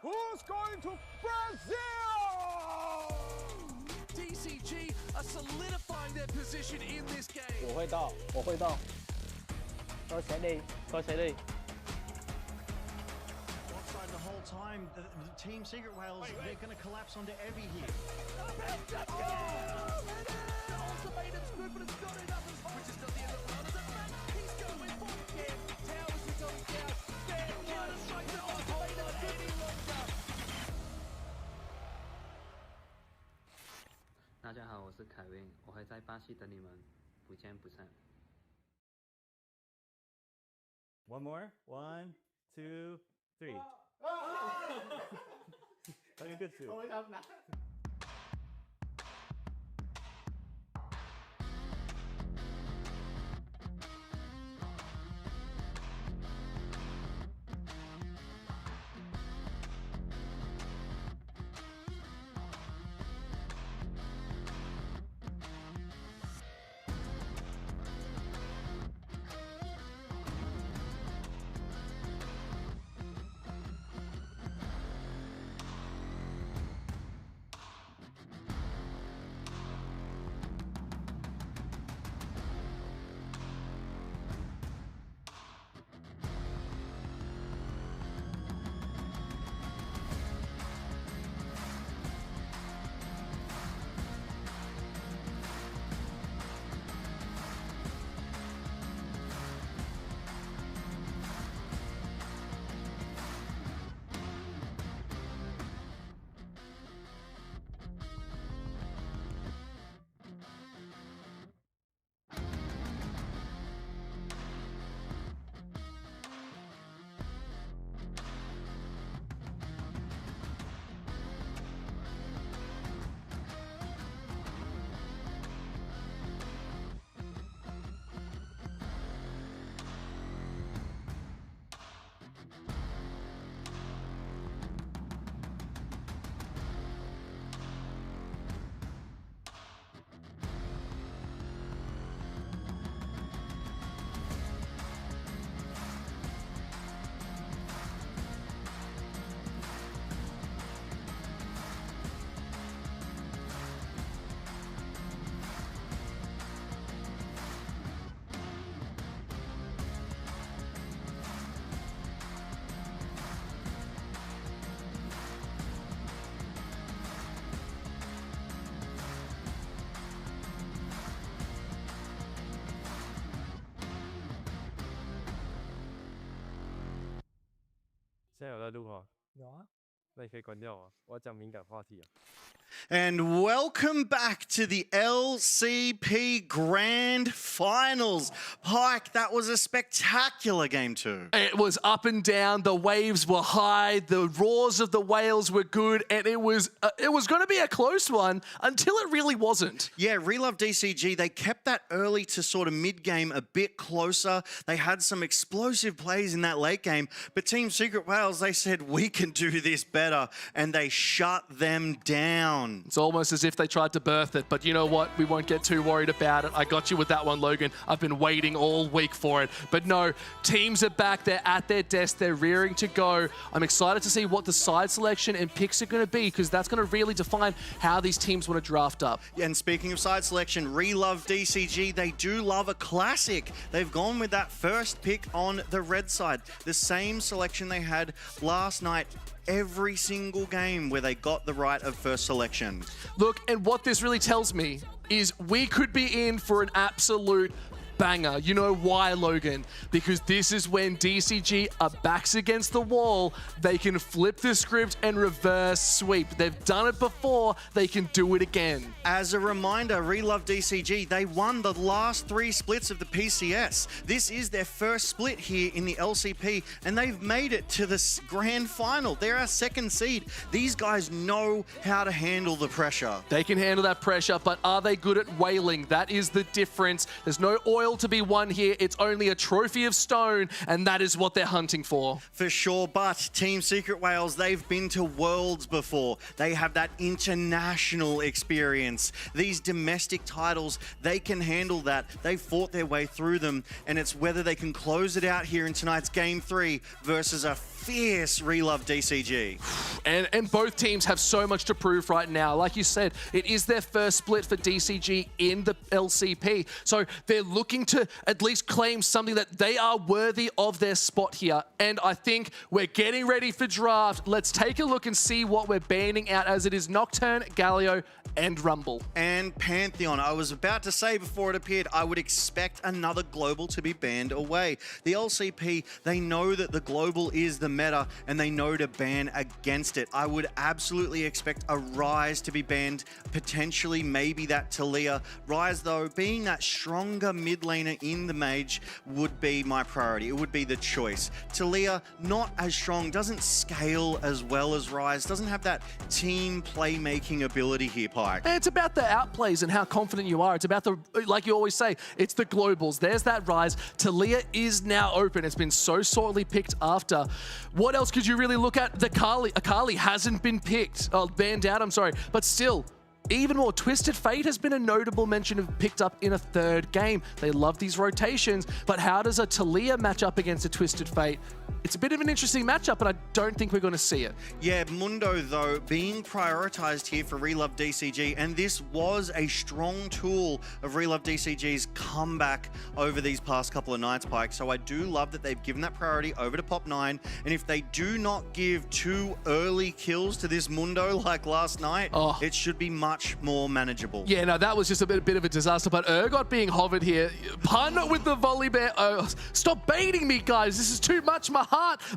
Who's going to Brazil?
DCG are solidifying their position in this game.
我会到，我会到。抽谁力？抽谁力？
Offside the whole time, the Team Secret Wales, they're going to collapse onto Evie here.
Ultimatum's good, but it's not enough, which is not the end of the run. He's going for it. Towers is going down. They're going to strike the ultimatum any longer.
大家好，我是凯文，我会在巴西等你们，不见不散。
One more. 1, 2, 3. Okay, good too. ช่เหรอเราดูเหรอไม่เคยกดย่อว่าจำมิงกับข้อที
And welcome back to the LCP Grand Finals. Pike, that was a spectacular game too.
It was up and down. The waves were high. The roars of the whales were good, and it was going to be a close one until it really wasn't.
Yeah, Relove DCG, they kept that early to sort of mid-game a bit closer. They had some explosive plays in that late game, but Team Secret Wales, they said, we can do this better, and they shut them down.
It's almost as if they tried to birth it, but you know what? We won't get too worried about it. I got you with that one, Logan. I've been waiting all week for it. But no, teams are back. They're at their desk. They're rearing to go. I'm excited to see what the side selection and picks are going to be, because that's going to really define how these teams want to draft up.
And speaking of side selection, Relove DCG, they do love a classic. They've gone with that first pick on the red side. The same selection they had last night. Every single game where they got the right of first selection.
Look, and what this really tells me is we could be in for an absolute banger. You know why, Logan? Because this is when DCG are backs against the wall. They can flip the script and reverse sweep. They've done it before. They can do it again.
As a reminder, Relove DCG, they won the last 3 splits of the PCS. This is their first split here in the LCP, and they've made it to the grand final. They're our second seed. These guys know how to handle the pressure.
They can handle that pressure, but are they good at whaling? That is the difference. There's no oil to be won here. It's only a trophy of stone, and that is what they're hunting for.
For sure, but Team Secret Wales, they've been to Worlds before. They have that international experience. These domestic titles, they can handle that. They fought their way through them, and it's whether they can close it out here in tonight's Game 3 versus a fierce Relove DCG.
And both teams have so much to prove right now. Like you said, it is their first split for DCG in the LCP. So they're looking to at least claim something that they are worthy of their spot here. And I think we're getting ready for draft. Let's take a look and see what we're banning out, as it is Nocturne, Galio, and Rumble.
And Pantheon. I was about to say before it appeared, I would expect another global to be banned away. The LCP, they know that the global is the meta, and they know to ban against it. I would absolutely expect a Ryze to be banned, potentially maybe that Talia. Ryze, though, being that stronger mid laner in the mage, would be my priority. It would be the choice. Talia, not as strong, doesn't scale as well as Ryze, doesn't have that team playmaking ability here, Pike.
It's about the outplays and how confident you are. It's about the, like you always say, it's the globals. There's that Ryze. Talia is now open. It's been so sorely picked after. What else could you really look at? The Akali hasn't been picked, banned out, I'm sorry, but still, even more, Twisted Fate has been a notable mention of picked up in a third game. They love these rotations, but how does a Talia match up against a Twisted Fate? It's a bit of an interesting matchup, but I don't think we're going to see it.
Yeah, Mundo, though, being prioritized here for Relove DCG, and this was a strong tool of Relove DCG's comeback over these past couple of nights, Pike. So I do love that they've given that priority over to Pop 9, and if they do not give 2 early kills to this Mundo like last night, it should be much more manageable.
Yeah, no, that was just a bit of a disaster, but Urgot being hovered here. Pun with the volley bear. Stop baiting me, guys. This is too much.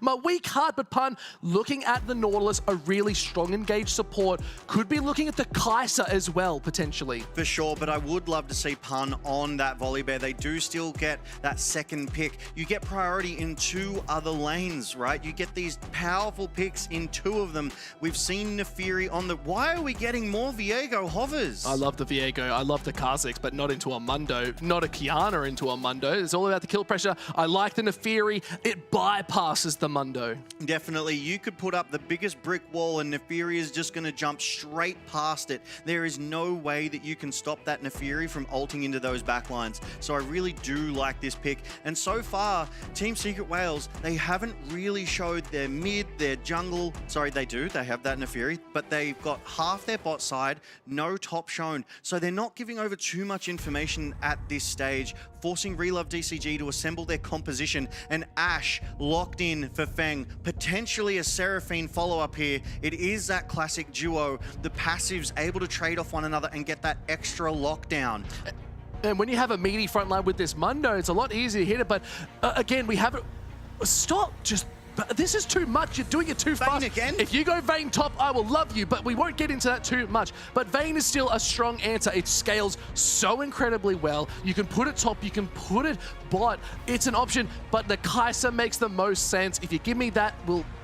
My weak heart. But Pun, looking at the Nautilus, a really strong engaged support, could be looking at the Kaiser as well, potentially.
For sure, but I would love to see Pun on that volley bear. They do still get that second pick. You get priority in 2 other lanes, right? You get these powerful picks in 2 of them. We've seen Nefiri on the... Why are we getting more Viego hovers?
I love the Viego. I love the Kha'Zix, but not into a Mundo. Not a Kiana into a Mundo. It's all about the kill pressure. I like the Nefiri. It bypasses the Mundo.
Definitely. You could put up the biggest brick wall and Nefiri is just going to jump straight past it. There is no way that you can stop that Nefiri from ulting into those backlines. So I really do like this pick. And so far, Team Secret Wales, they haven't really showed their mid, their jungle. Sorry, they do. They have that Nefiri, but they've got half their bot side, no top shown. So they're not giving over too much information at this stage, forcing Relove DCG to assemble their composition. And Ashe locked in for Feng, potentially a Seraphine follow-up here. It is that classic duo, the passives able to trade off one another and get that extra lockdown.
And when you have a meaty front line with this Mundo, it's a lot easier to hit it. But again, we have it. Stop just but this is too much. You're doing it too fast.
again?
If you go Vayne top, I will love you, but we won't get into that too much. But Vayne is still a strong answer. It scales so incredibly well. You can put it top, you can put it bot. It's an option, but the Kai'Sa makes the most sense. If you give me that,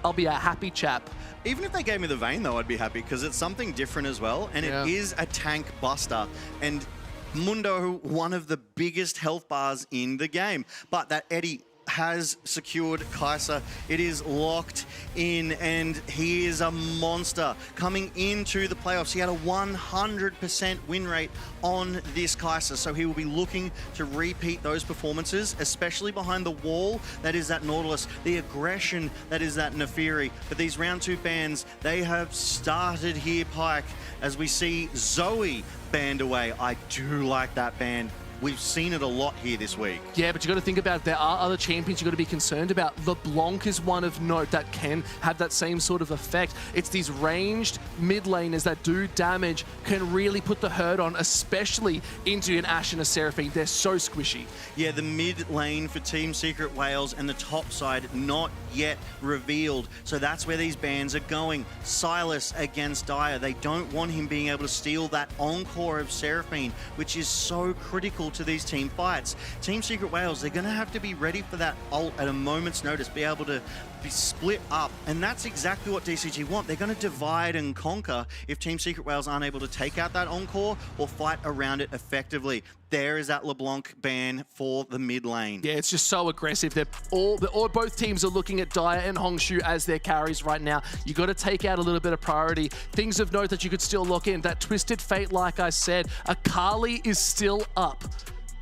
I'll be a happy chap.
Even if they gave me the Vayne, though, I'd be happy because it's something different as well, and it is a tank buster. And Mundo, one of the biggest health bars in the game. But that Eddie has secured Kai'Sa. It is locked in, and he is a monster. Coming into the playoffs, he had a 100% win rate on this Kai'Sa, so he will be looking to repeat those performances, especially behind the wall that is that Nautilus, the aggression that is that Neferi. But these round 2 bans, they have started here, Pike, as we see Zoe banned away. I do like that ban. We've seen it a lot here this week.
Yeah, but you got to think about it. There are other champions you got to be concerned about. LeBlanc is one of note that can have that same sort of effect. It's these ranged mid laners that do damage, can really put the hurt on, especially into an Ashe and a Seraphine. They're so squishy.
Yeah, the mid lane for Team Secret Wales and the top side not yet revealed. So that's where these bans are going. Silas against Dire. They don't want him being able to steal that encore of Seraphine, which is so critical to these team fights. Team Secret Wales, they're going to have to be ready for that ult at a moment's notice, be able to be split up, and that's exactly what DCG want. They're going to divide and conquer if Team Secret Wales aren't able to take out that encore or fight around it effectively. There is that LeBlanc ban for the mid lane.
Yeah, it's just so aggressive. Both teams are looking at Dire and Hongshu as their carries right now. You got to take out a little bit of priority. Things of note that you could still lock in. That Twisted Fate, like I said, Akali is still up.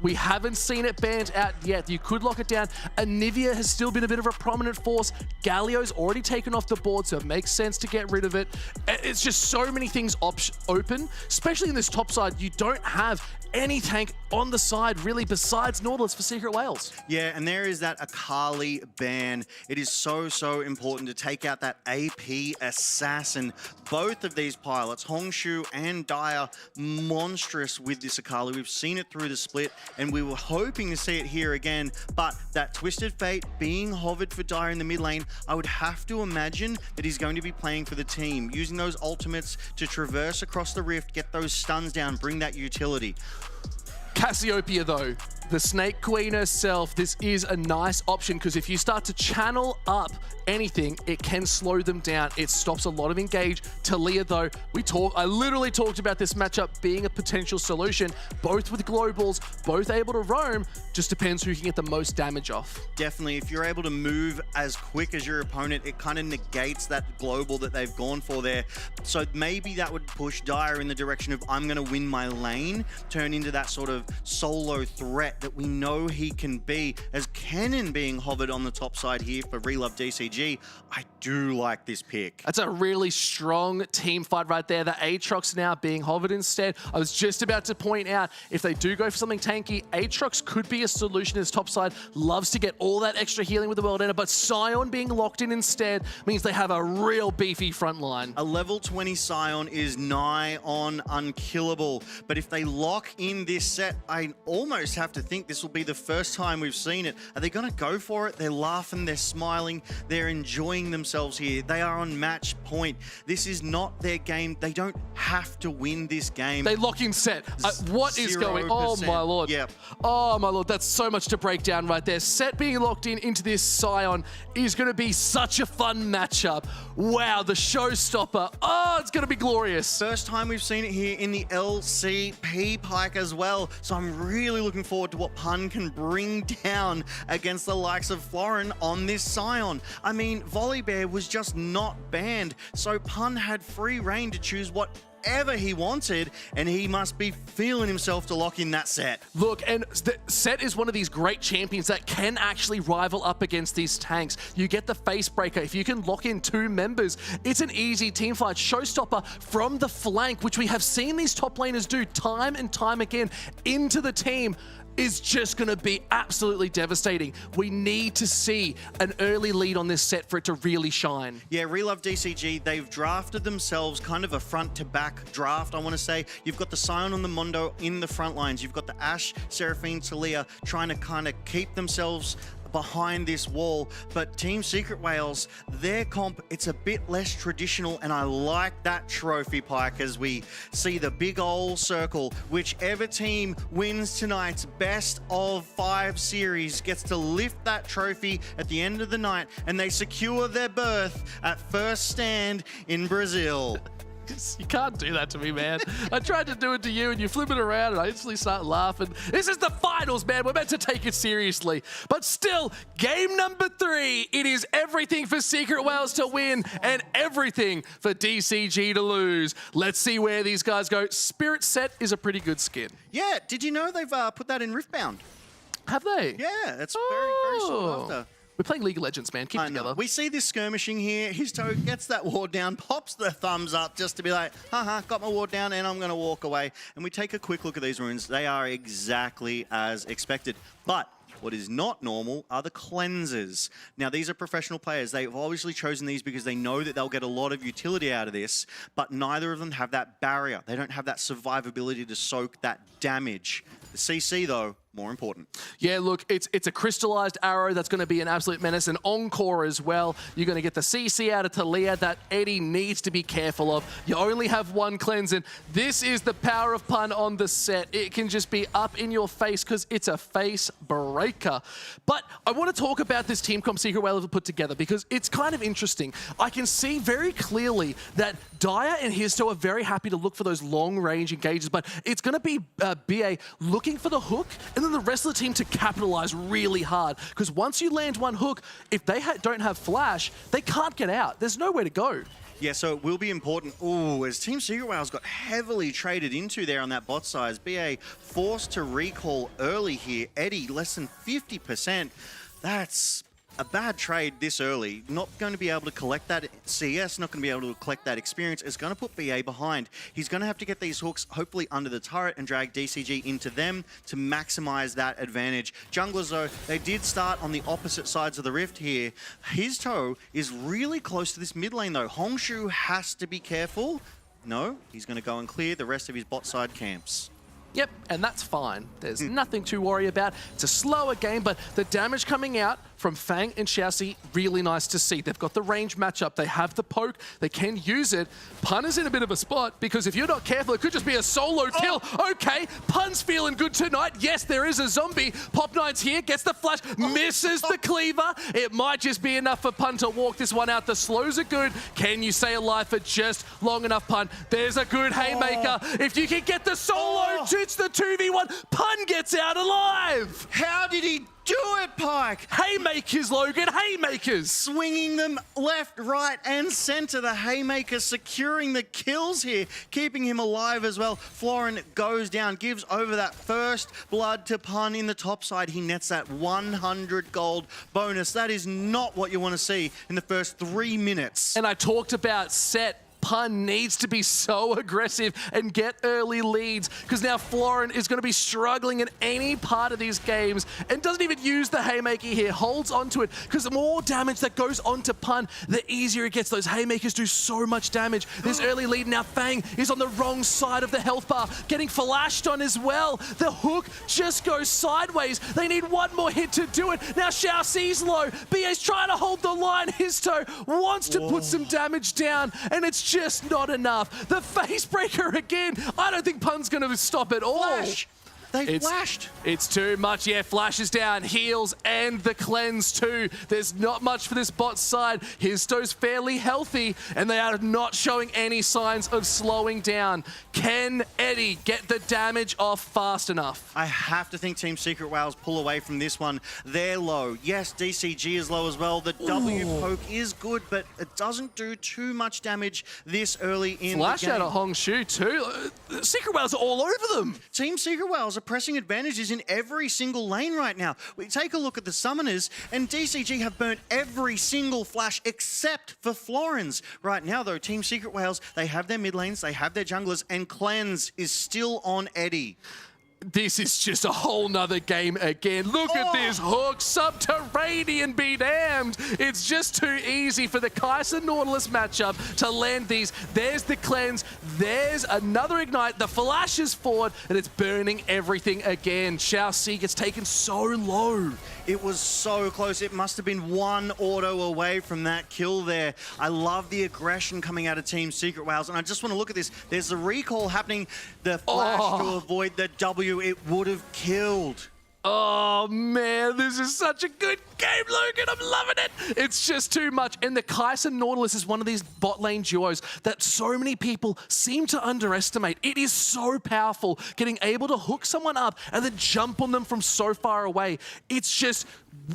We haven't seen it banned out yet. You could lock it down. Anivia has still been a bit of a prominent force. Galio's already taken off the board, so it makes sense to get rid of it. It's just so many things open, especially in this top side. You don't have any tank on the side, really, besides Nautilus for Secret Wales.
Yeah, and there is that Akali ban. It is so, so important to take out that AP assassin. Both of these pilots, Hongshu and Dire, monstrous with this Akali. We've seen it through the split, and we were hoping to see it here again, but that Twisted Fate being hovered for Dire in the mid lane, I would have to imagine that he's going to be playing for the team, using those ultimates to traverse across the rift, get those stuns down, bring that utility.
Cassiopeia, though, the Snake Queen herself, this is a nice option because if you start to channel up anything, it can slow them down. It stops a lot of engage. Talia, though, I literally talked about this matchup being a potential solution, both with globals, both able to roam, just depends who can get the most damage off.
Definitely, if you're able to move as quick as your opponent, it kind of negates that global that they've gone for there. So maybe that would push Dire in the direction of, I'm going to win my lane, turn into that sort of solo threat that we know he can be. As Kennen being hovered on the top side here for Relove DCG, I do like this pick.
That's a really strong team fight right there. The Aatrox now being hovered instead. I was just about to point out, if they do go for something tanky, Aatrox could be a solution. His top side loves to get all that extra healing with the World Ender, but Sion being locked in instead means they have a real beefy front line.
A level 20 Sion is nigh on unkillable, but if they lock in this set, I almost have to think this will be the first time we've seen it. Are they going to go for it? They're laughing, they're smiling, they're enjoying themselves here. They are on match point. This is not their game. They don't have to win this game.
They lock in set. What is going on? Oh my lord.
Yep.
Oh my lord, that's so much to break down right there. Set being locked into this Sion is going to be such a fun matchup. Wow, the showstopper. Oh, it's going to be glorious.
First time we've seen it here in the LCP, Pike, as well. So I'm really looking forward to what Pun can bring down against the likes of Florin on this Sion. I mean, Volibear was just not banned, so Pun had free reign to choose whatever he wanted, and he must be feeling himself to lock in that set.
Look, and Set is one of these great champions that can actually rival up against these tanks. You get the face breaker. If you can lock in 2 members, it's an easy team fight. Showstopper from the flank, which we have seen these top laners do time and time again into the team, is just going to be absolutely devastating. We need to see an early lead on this set for it to really shine.
Yeah, Relove DCG, they've drafted themselves kind of a front-to-back draft, I want to say. You've got the Sion on the Mundo in the front lines. You've got the Ashe, Seraphine, Talia trying to kind of keep themselves behind this wall. But Team Secret Wales, their comp, it's a bit less traditional, and I like that trophy, Pike, as we see the big old circle. Whichever team wins tonight's best of 5 series gets to lift that trophy at the end of the night, and they secure their berth at first stand in Brazil.
You can't do that to me, man. I tried to do it to you and you flip it around and I instantly start laughing. This is the finals, man. We're meant to take it seriously. But still, game number 3. It is everything for Secret Wales to win and everything for DCG to lose. Let's see where these guys go. Spirit Set is a pretty good skin.
Yeah, did you know they've put that in Riftbound?
Have they?
Yeah, that's very sought after.
We're playing League of Legends, man. Keep together.
We see this skirmishing here. His toe gets that ward down, pops the thumbs up just to be like, haha, got my ward down and I'm going to walk away. And we take a quick look at these runes. They are exactly as expected. But what is not normal are the cleansers. Now, these are professional players. They've obviously chosen these because they know that they'll get a lot of utility out of this, but neither of them have that barrier. They don't have that survivability to soak that damage. The CC, though, more important.
Yeah, look, it's a crystallized arrow that's going to be an absolute menace. And Encore as well. You're going to get the CC out of Talia that Eddie needs to be careful of. You only have one cleanse, and this is the power of pun on the set. It can just be up in your face because it's a face breaker. But I want to talk about this team comp Secret Wales have put together because it's kind of interesting. I can see very clearly that Dyer and Histo are very happy to look for those long-range engages, but it's going to be BA looking for the hook, and then the rest of the team to capitalize really hard. Because once you land one hook, if they don't have flash, they can't get out. There's nowhere to go.
Yeah, so it will be important. Ooh, as Team Secret Wales got heavily traded into there on that bot size. BA forced to recall early here. Eddie, less than 50%. That's a bad trade this early. Not going to be able to collect that CS, not going to be able to collect that experience. It's going to put BA behind. He's going to have to get these hooks hopefully under the turret and drag DCG into them to maximize that advantage. Junglers, though, they did start on the opposite sides of the rift here. His toe is really close to this mid lane, though. Hongshu has to be careful. No, he's going to go and clear the rest of his bot side camps.
Yep, and that's fine. There's nothing to worry about. It's a slower game, but the damage coming out from Fang and Xiaoxi, really nice to see. They've got the range matchup. They have the poke. They can use it. Pun is in a bit of a spot because if you're not careful, it could just be a solo kill. Okay, Pun's feeling good tonight. Yes, there is a zombie. Pop9's here, gets the flash, misses the cleaver. It might just be enough for Pun to walk this one out. The slows are good. Can you stay alive for just long enough, Pun? There's a good haymaker. If you can get the solo, it's the 2v1. Pun gets out alive.
How did he do it, Pike?
Haymakers, Logan, haymakers.
Swinging them left, right, and center. The haymaker securing the kills here, keeping him alive as well. Florin goes down, gives over that first blood to Pun in the top side. He nets that 100 gold bonus. That is not what you want to see in the first 3 minutes.
And I talked about set. Pun needs to be so aggressive and get early leads because now Florin is going to be struggling in any part of these games and doesn't even use the haymaker here, holds onto it because the more damage that goes onto Pun, the easier it gets. Those haymakers do so much damage. This early lead now, Fang is on the wrong side of the health bar, getting flashed on as well. The hook just goes sideways. They need one more hit to do it. Now Xiaoxi's low. BA's trying to hold the line. Histo wants to put some damage down and it's just not enough. The face breaker again. I don't think Pun's going to stop at all.
Flash. They flashed.
It's too much. Yeah, flashes down, heals, and the cleanse too. There's not much for this bot side. Histo's fairly healthy, and they are not showing any signs of slowing down. Can Eddie get the damage off fast enough?
I have to think Team Secret Wales pull away from this one. They're low. Yes, DCG is low as well. The W poke is good, but it doesn't do too much damage this early in
Flash
the game.
out of Hongshu too. Secret Wales are all over them.
Team Secret Wales are pressing advantages in every single lane right now. We take a look at the summoners, and DCG have burnt every single flash except for Florin's. Right now, though, Team Secret Wales, they have their mid lanes, they have their junglers, and Cleanse is still on Eddie.
This is just a whole nother game again. Look at this hook, subterranean be damned. It's just too easy for the Kai'Sa Nautilus matchup to land these. There's the cleanse, there's another ignite, the flash is forward, and it's burning everything again. Xiaoxi gets taken so low.
It was so close. It must have been one auto away from that kill there. I love the aggression coming out of Team Secret Whales, and I just want to look at this. There's a recall happening. The flash to avoid the W, it would have killed.
Oh man, this is such a good game, Logan. I'm loving it. It's just too much. And the Kai'Sa Nautilus is one of these bot lane duos that so many people seem to underestimate. It is so powerful, getting able to hook someone up and then jump on them from so far away. It's just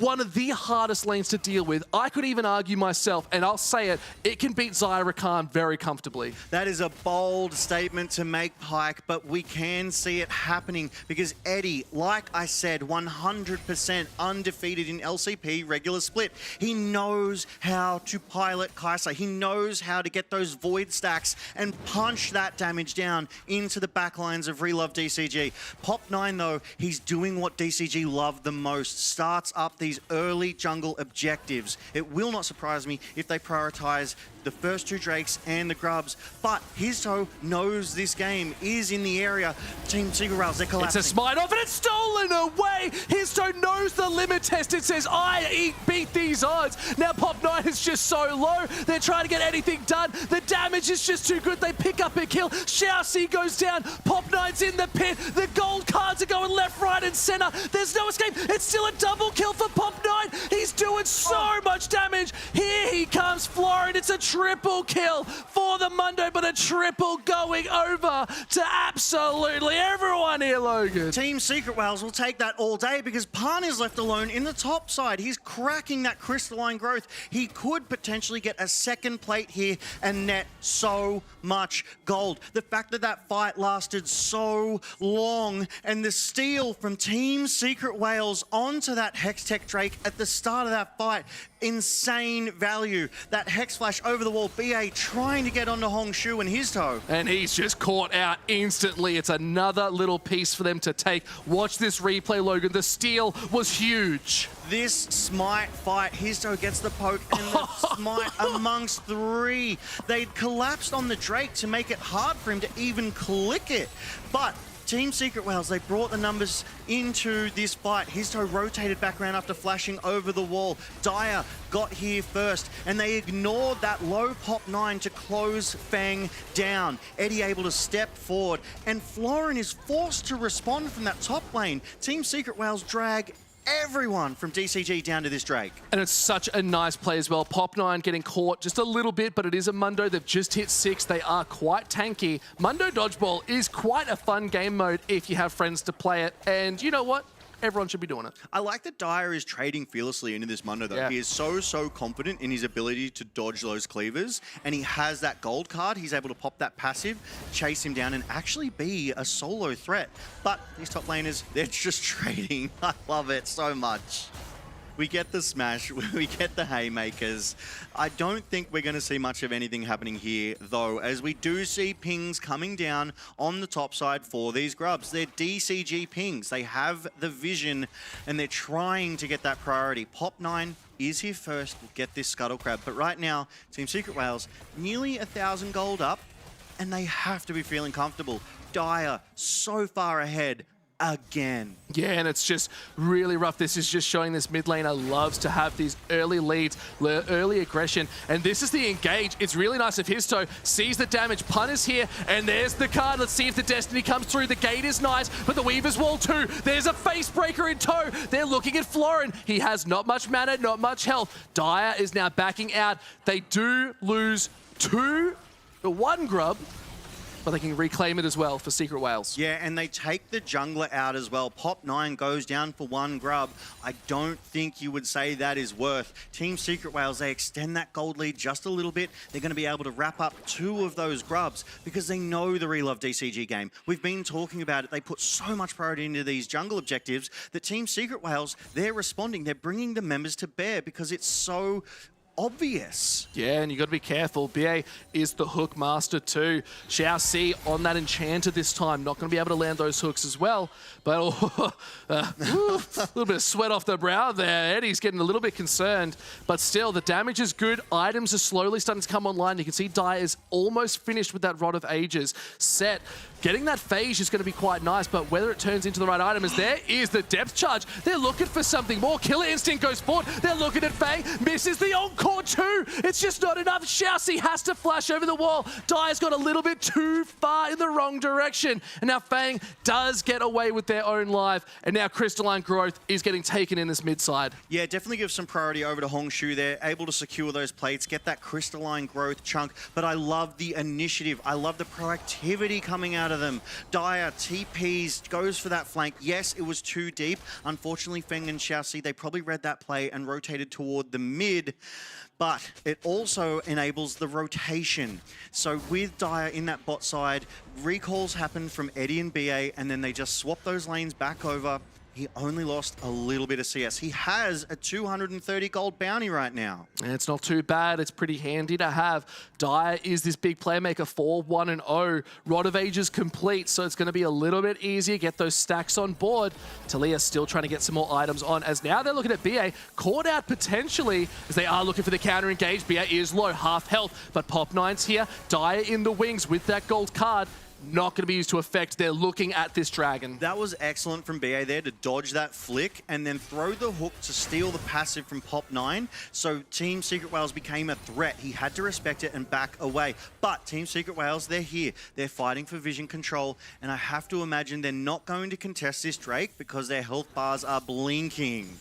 one of the hardest lanes to deal with. I could even argue myself, and I'll say it, it can beat Zyra Khan very comfortably.
That is a bold statement to make, Pike, but we can see it happening because Eddie, like I said, 100% undefeated in LCP regular split. He knows how to pilot Kai'Sa. He knows how to get those void stacks and punch that damage down into the backlines of Relove DCG. Pop9 though, he's doing what DCG love the most. Starts up these early jungle objectives. It will not surprise me if they prioritize the first two Drakes and the Grubs, but Histo knows this game is in the area. Team Secret Whales, they're collapsing.
It's a smite off and it's stolen away. Histo knows the limit test. It says, I beat these odds. Now Pop9 is just so low. They're trying to get anything done. The damage is just too good. They pick up a kill. Xiaoxi goes down. Pop9's in the pit. The gold cards are going left, right, and center. There's no escape. It's still a double kill for Pop9. He's doing so much damage. Here he comes, Florin. It's a triple kill for the Mundo, but a triple going over to absolutely everyone here, Logan.
Team Secret Whales will take that all day because Pan is left alone in the top side. He's cracking that crystalline growth. He could potentially get a second plate here and net so much gold. The fact that that fight lasted so long and the steal from Team Secret Whales onto that Hextech Drake at the start of that fight, insane value. That Hex Flash over the wall, BA trying to get onto Hongshu and Histo.
And he's just caught out instantly. It's another little piece for them to take. Watch this replay, Logan. The steal was huge.
This smite fight, Histo gets the poke and the smite amongst three. They'd collapsed on the Drake to make it hard for him to even click it. But Team Secret Whales, they brought the numbers into this fight. Histo rotated back around after flashing over the wall. Dyer got here first, and they ignored that low Pop9 to close Fang down. Eddie able to step forward, and Florin is forced to respond from that top lane. Team Secret Whales drag everyone from DCG down to this Drake.
And it's such a nice play as well. Pop9 getting caught just a little bit, but it is a Mundo. They've just hit 6. They are quite tanky. Mundo Dodgeball is quite a fun game mode if you have friends to play it. And you know what? Everyone should be doing it.
I like that Dyer is trading fearlessly into this Mundo, though. Yeah. He is so confident in his ability to dodge those cleavers, and he has that gold card. He's able to pop that passive, chase him down, and actually be a solo threat. But these top laners, they're just trading. I love it so much. We get the smash, we get the haymakers. I don't think we're going to see much of anything happening here, though, as we do see pings coming down on the top side for these Grubs. They're DCG pings. They have the vision, and they're trying to get that priority. Pop9 is here first, will get this Scuttle Crab. But right now, Team Secret Whales, nearly 1,000 gold up, and they have to be feeling comfortable. Dyer, so far ahead. Again.
Yeah, and it's just really rough. This is just showing this mid laner loves to have these early leads, early aggression, and this is the engage. It's really nice if Histo sees the damage. Pun is here, and there's the card. Let's see if the Destiny comes through. The gate is nice, but the Weaver's Wall too. There's a face breaker in tow. They're looking at Florin. He has not much mana, not much health. Dyer is now backing out. They do lose one Grub, but they can reclaim it as well for Secret Whales.
Yeah, and they take the jungler out as well. Pop9 goes down for one Grub. I don't think you would say that is worth. Team Secret Whales, they extend that gold lead just a little bit. They're going to be able to wrap up 2 of those Grubs because they know the Relove DCG game. We've been talking about it. They put so much priority into these jungle objectives that Team Secret Whales, they're responding. They're bringing the members to bear because it's so obvious.
Yeah, and you got to be careful. BA is the hook master too. Xiao Si on that enchanter this time. Not going to be able to land those hooks as well. But a little bit of sweat off the brow there. Eddie's getting a little bit concerned. But still, the damage is good. Items are slowly starting to come online. You can see Dyer is almost finished with that Rod of Ages set. Getting that phase is going to be quite nice, but whether it turns into the right item is there is the depth charge. They're looking for something more. Killer Instinct goes forward. They're looking at Fang. Misses the encore too. It's just not enough. Xiao Si has to flash over the wall. Dyer's got a little bit too far in the wrong direction. And now Fang does get away with their own life. And now Crystalline Growth is getting taken in this mid side.
Yeah, definitely give some priority over to Hongshu there. Able to secure those plates, get that Crystalline Growth chunk. But I love the initiative. I love the proactivity coming out of them. Dyer TPs, goes for that flank. Yes, it was too deep. Unfortunately, Feng and Xiao Si, they probably read that play and rotated toward the mid. But it also enables the rotation. So with Dyer in that bot side, recalls happen from Eddie and BA, and then they just swap those lanes back over. He only lost a little bit of CS. He has a 230 gold bounty right now.
And it's not too bad. It's pretty handy to have. Dyer is this big playmaker for 1-0. Rod of Ages complete, so it's going to be a little bit easier. Get those stacks on board. Talia still trying to get some more items on, as now they're looking at BA. Caught out potentially, as they are looking for the counter engage. BA is low, half health, but Pop9's here. Dyer in the wings with that gold card. Not going to be used to effect. They're looking at this dragon.
That was excellent from BA there to dodge that flick and then throw the hook to steal the passive from Pop9. So Team Secret Whales became a threat. He had to respect it and back away. But Team Secret Whales, they're here. They're fighting for vision control. And I have to imagine they're not going to contest this Drake because their health bars are blinking.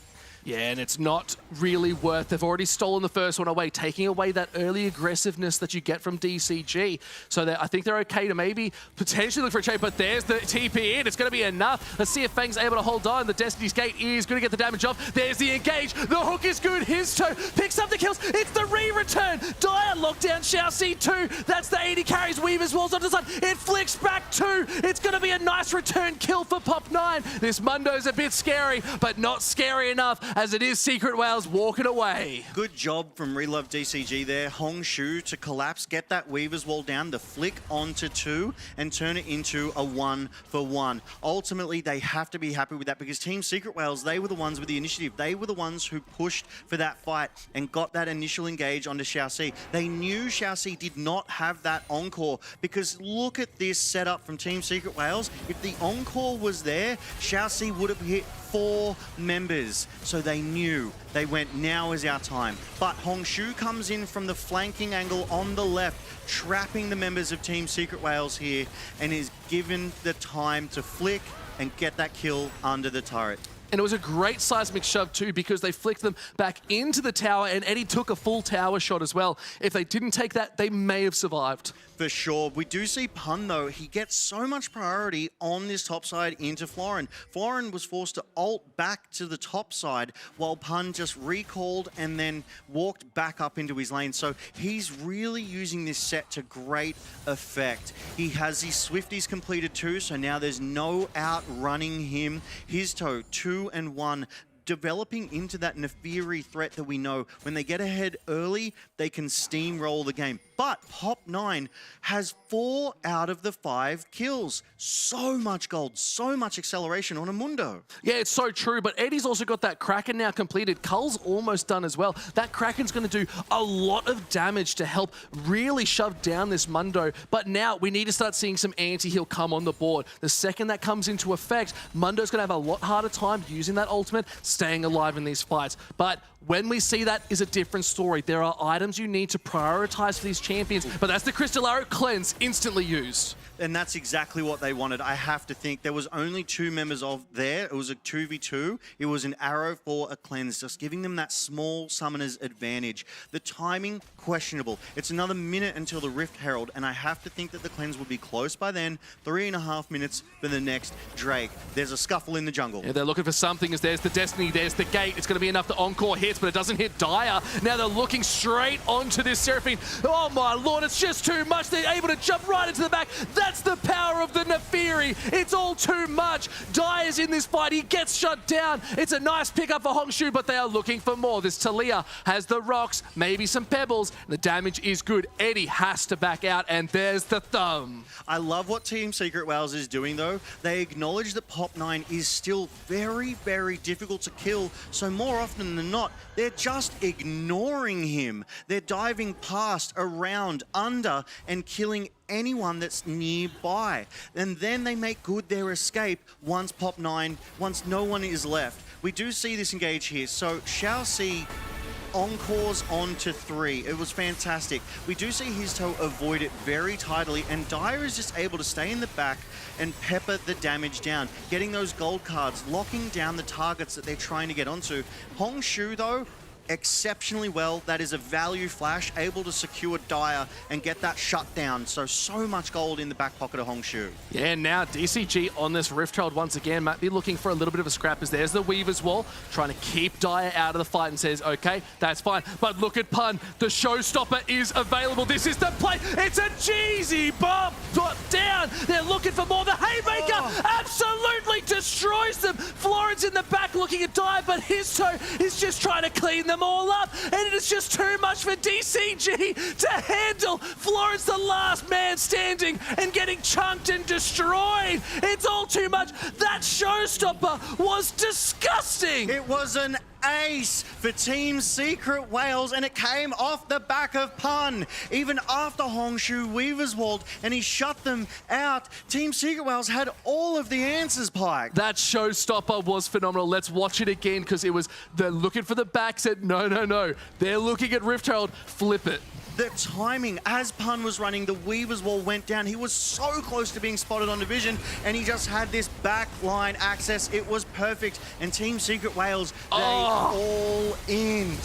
Yeah, and it's not really worth. They've already stolen the first one away, taking away that early aggressiveness that you get from DCG. So I think they're okay to maybe potentially look for a trade, but there's the TP in. It's going to be enough. Let's see if Fang's able to hold on. The Destiny's Gate is going to get the damage off. There's the engage. The hook is good. His toe picks up the kills. It's the re-return. Dyer locked down Xiao Si 2. That's the 80 carries. Weaver's walls onto the side. It flicks back 2. It's going to be a nice return kill for Pop9. This Mundo's a bit scary, but not scary enough, as it is Secret Whales walking away.
Good job from Relove DCG there. Hongshu to collapse, get that Weaver's Wall down, the flick onto 2, and turn it into a 1-for-1. Ultimately, they have to be happy with that because Team Secret Whales, they were the ones with the initiative. They were the ones who pushed for that fight and got that initial engage onto Xiao Si. They knew Xiao Si did not have that encore because look at this setup from Team Secret Whales. If the encore was there, Xiao Si would have hit 4 members. So they knew. They went, now is our time. But Hongshu comes in from the flanking angle on the left, trapping the members of Team Secret Whales here, and is given the time to flick and get that kill under the turret.
And it was a great seismic shove too, because they flicked them back into the tower, and Eddie took a full tower shot as well. If they didn't take that, they may have survived.
For sure. We do see Pun, though. He gets so much priority on this top side into Florin. Florin was forced to ult back to the top side while Pun just recalled and then walked back up into his lane. So he's really using this set to great effect. He has his Swifties completed too, so now there's no outrunning him. His toe, 2 and 1. Developing into that Nefiri threat that we know. When they get ahead early, they can steamroll the game. But Pop9 has 4 out of the 5 kills. So much gold, so much acceleration on a Mundo.
Yeah, it's so true, but Eddie's also got that Kraken now completed. Cull's almost done as well. That Kraken's going to do a lot of damage to help really shove down this Mundo. But now we need to start seeing some anti-heal come on the board. The second that comes into effect, Mundo's going to have a lot harder time using that ultimate, staying alive in these fights. But when we see that is a different story. There are items you need to prioritize for these champions, but that's the Crystal Arrow cleanse instantly used.
And that's exactly what they wanted. I have to think there was only 2 members of there. It was a 2v2. It was an arrow for a cleanse, just giving them that small summoner's advantage. The timing, questionable. It's another minute until the Rift Herald, and I have to think that the cleanse will be close by then. 3.5 minutes for the next Drake. There's a scuffle in the jungle.
Yeah, they're looking for something, as there's the Destiny, there's the gate. It's going to be enough to encore hits, but it doesn't hit Dyer. Now they're looking straight onto this Seraphine. Oh my lord, it's just too much. They're able to jump right into the back. That's the power of the Nefiri. It's all too much. Dai is in this fight. He gets shut down. It's a nice pickup for Hongshu, but they are looking for more. This Talia has the rocks, maybe some pebbles. The damage is good. Eddie has to back out, and there's the thumb.
I love what Team Secret Wales is doing, though. They acknowledge that Pop 9 is still very, very difficult to kill, so more often than not, they're just ignoring him. They're diving past, around, under, and killing anyone that's nearby. And then they make good their escape once Pop 9, once no one is left. We do see this engage here, so shall see encores onto 3. It was fantastic. We do see his toe avoid it very tidily, and Dyer is just able to stay in the back and pepper the damage down, getting those gold cards, locking down the targets that they're trying to get onto. Hongshu, though, exceptionally well. That is a value flash, able to secure Dyer and get that shut down. So much gold in the back pocket of Hongshu.
Yeah, now DCG on this Rift Herald once again might be looking for a little bit of a scrap as there's the Weaver's Wall, trying to keep Dyer out of the fight and says, okay, that's fine. But look at Pun. The showstopper is available. This is the play. It's a cheesy bomb down. They're looking for more. The Haymaker absolutely destroys them. Florence in the back looking at Dyer, but his toe is just trying to clean them all up, and it is just too much for DCG to handle. Florence, the last man standing, and getting chunked and destroyed. It's all too much. That showstopper was disgusting.
It was an ace for Team Secret Wales, and it came off the back of Pun. Even after Hongshu Weaver's walled and he shut them out, Team Secret Wales had all of the answers, Pike.
That showstopper was phenomenal. Let's watch it again, because it was, they're looking for the back, said no. They're looking at Rift Herald, flip it.
The timing, as Pun was running, the Weaver's Wall went down. He was so close to being spotted on division, and he just had this back line access. It was perfect. And Team Secret Wales, they all in.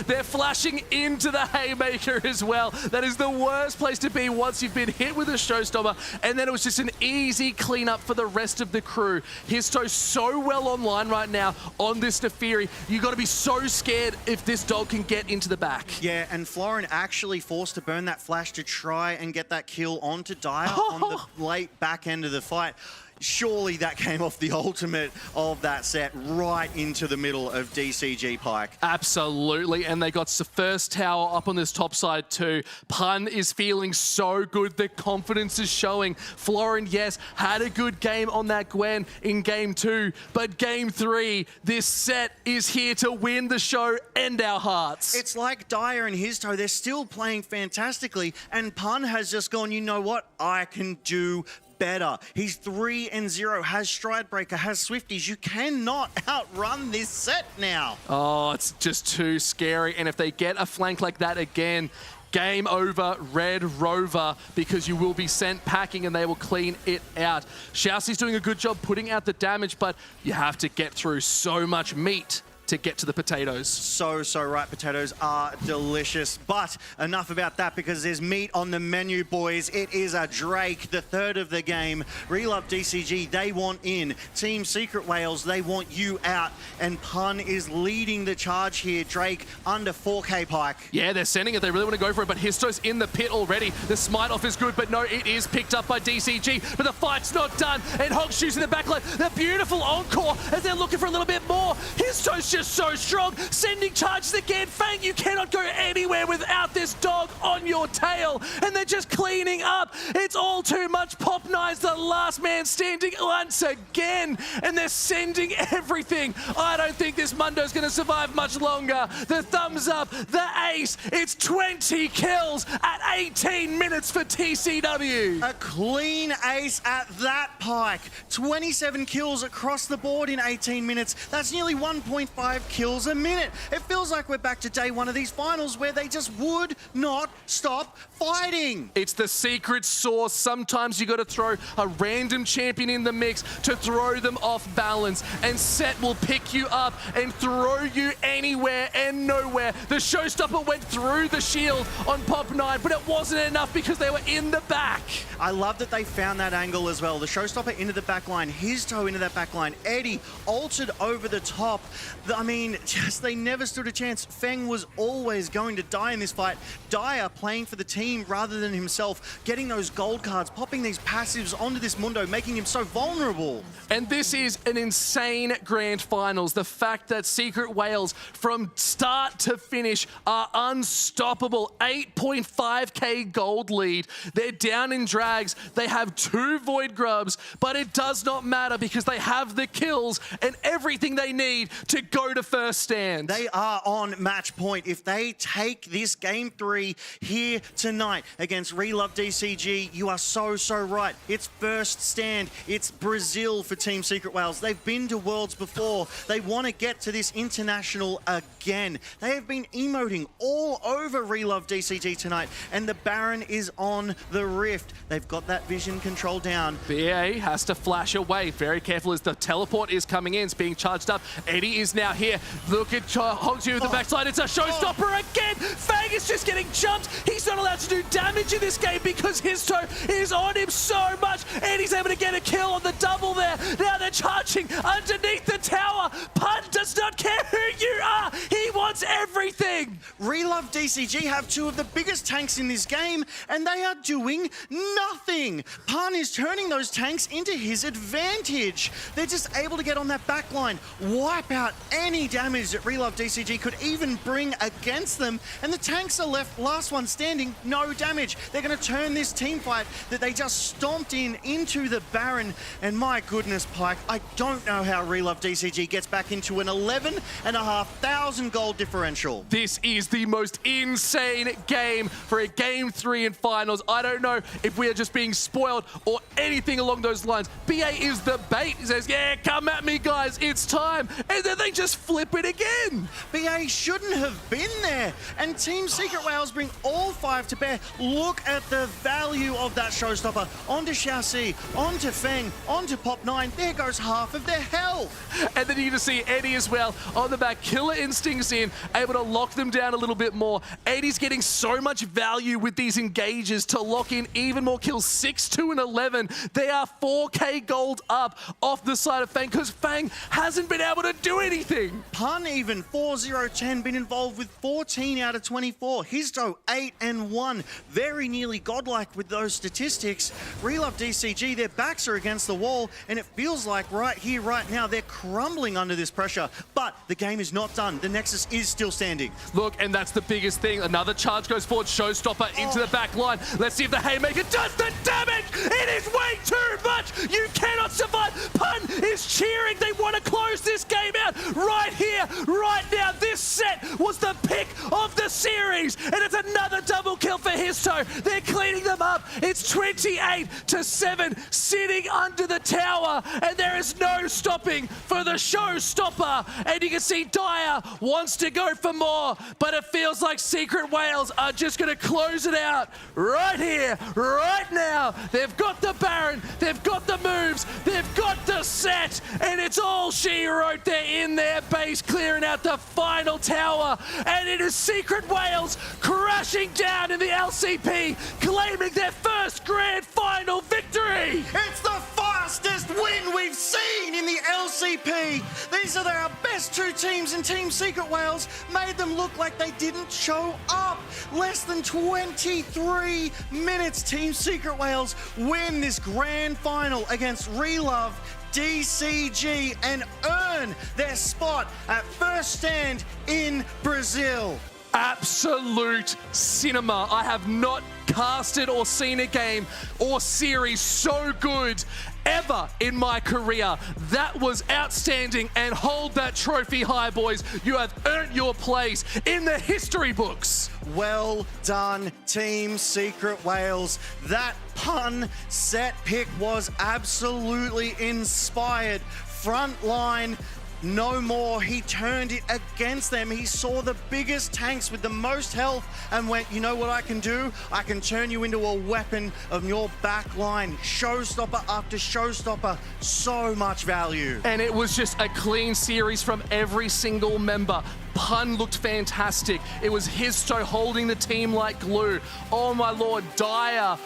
They're flashing into the Haymaker as well. That is the worst place to be once you've been hit with a showstopper. And then it was just an easy cleanup for the rest of the crew. Histo's so well online right now on this Nefiri. You got to be so scared if this dog can get into the back.
Yeah, and Florin actually forced to burn that flash to try and get that kill onto Dyer on the late back end of the fight. Surely that came off the ultimate of that set right into the middle of DCG, Pike.
Absolutely, and they got the first tower up on this top side too. Pun is feeling so good. The confidence is showing. Florin, yes, had a good game on that Gwen in game 2, but game 3, this set is here to win the show and our hearts.
It's like Dyer and his toe, they're still playing fantastically, and Pun has just gone, you know what, I can do better. He's 3-0, has Stride Breaker, has Swifties. You cannot outrun this set now.
Oh, it's just too scary. And if they get a flank like that again, game over, Red Rover, because you will be sent packing and they will clean it out. Xiaoxi's doing a good job putting out the damage, but you have to get through so much meat to get to the potatoes.
So right, potatoes are delicious. But enough about that, because there's meat on the menu, boys. It is a Drake, the third of the game. Relove DCG, they want in. Team Secret Wales, they want you out. And Pun is leading the charge here. Drake under 4K, Pike.
Yeah, they're sending it. They really want to go for it, but Histo's in the pit already. The smite off is good, but no, it is picked up by DCG. But the fight's not done. And Hongshu's in the backline. The beautiful encore as they're looking for a little bit more. Histo's just so strong, sending charges again. Fang, you cannot go anywhere without this dog on your tail, and they're just cleaning up. It's all too much. Pop 9's the last man standing once again, and they're sending everything. I don't think this Mundo's going to survive much longer. The thumbs up, the ace. It's 20 kills at 18 minutes for TCW.
A clean ace at that, Pike. 27 kills across the board in 18 minutes. That's nearly 1.5 kills a minute. It feels like we're back to day 1 of these finals where they just would not stop fighting.
It's the secret sauce. Sometimes you got to throw a random champion in the mix to throw them off balance, and Set will pick you up and throw you anywhere and nowhere. The showstopper went through the shield on Pop 9, but it wasn't enough because they were in the back.
I love that they found that angle as well. The showstopper into the back line, his toe into that back line. Eddie altered over the top. The I mean, just they never stood a chance. Feng was always going to die in this fight. Dyer playing for the team rather than himself, getting those gold cards, popping these passives onto this Mundo, making him so vulnerable.
And this is an insane grand finals. The fact that Secret Wales from start to finish are unstoppable. 8.5k gold lead. They're down in drags. They have 2 Void Grubs, but it does not matter because they have the kills and everything they need to go to first stand.
They are on match point. If they take this game 3 here tonight against Relove DCG, you are so right. It's first stand. It's Brazil for Team Secret Wales. They've been to Worlds before. They want to get to this international again. They have been emoting all over Relove DCG tonight, and the Baron is on the Rift. They've got that vision control down.
BA has to flash away. Very careful as the teleport is coming in. It's being charged up. Eddie is now here. Look at Hongju with the backside. It's a showstopper again. Fang is just getting jumped. He's not allowed to do damage in this game because his toe is on him so much. Eddie's able to get a kill on the double there. Now they're charging underneath the tower. Pun does not care who you are. He wants everything.
Relove DCG have 2 of the biggest tanks in this game, and they are doing nothing. Pun is turning those tanks into his advantage. They're just able to get on that back line, wipe out any damage that Relove DCG could even bring against them, and the tanks are left last one standing, no damage. They're going to turn this team fight that they just stomped into the Baron, and my goodness, Pike, I don't know how Relove DCG gets back into an 11,500 gold differential.
This is the most insane game for a game 3 in finals. I don't know if we are just being spoiled or anything along those lines. BA is the bait. He says, yeah, come at me, guys. It's time. And then they just flip it again.
BA shouldn't have been there. And Team Secret Wales bring all 5 to bear. Look at the value of that showstopper. Onto Xiaoxi, onto Feng, onto Pop9. There goes half of their health.
And then you just see Eddie as well on the back. Killer Instincts in, able to lock them down a little bit more. Eddie's getting so much value with these engages to lock in even more kills. 6, 2, and 11. They are 4k gold up off the side of Fang because Fang hasn't been able to do anything.
Pun even 4-0-10, been involved with 14 out of 24. Histo 8-1, very nearly godlike with those statistics. Relove DCG, their backs are against the wall, and it feels like right here, right now, they're crumbling under this pressure. But the game is not done. The Nexus is still standing.
Look, and that's the biggest thing. Another charge goes forward, showstopper into the back line. Let's see if the Haymaker does the damage. It is way too much. You cannot survive. Pun is cheering. They want to close this game out right here, right now. This set was the pick of the series, and it's another double kill for Histo. They're cleaning them up. It's 28-7, sitting under the tower, and there is no stopping for the showstopper. And you can see Dyer wants to go for more, but it feels like Secret Wales are just going to close it out right here, right now. They've got the Baron, they've got the moves, they've got the set, and it's all she wrote. They're in their base, clearing out the final tower, and it is Secret Wales crashing down in the LCP, claiming their first grand final victory.
It's the fastest win we've seen in the LCP. These are our best 2 teams, and Team Secret Wales made them look like they didn't show up. Less than 23 minutes, Team Secret Wales win this grand final against Relove DCG and earn their spot at first stand in Brazil.
Absolute cinema. I have not casted or seen a game or series so good ever in my career. That was outstanding, and hold that trophy high, boys. You have earned your place in the history books.
Well done, Team Secret Wales. That pun set pick was absolutely inspired. Front line, no more. He turned it against them. He saw the biggest tanks with the most health and went, you know what I can do? I can turn you into a weapon of your back line. Showstopper after showstopper. So much value.
And it was just a clean series from every single member. Pun looked fantastic. It was Histo holding the team like glue. Oh my lord, Dyer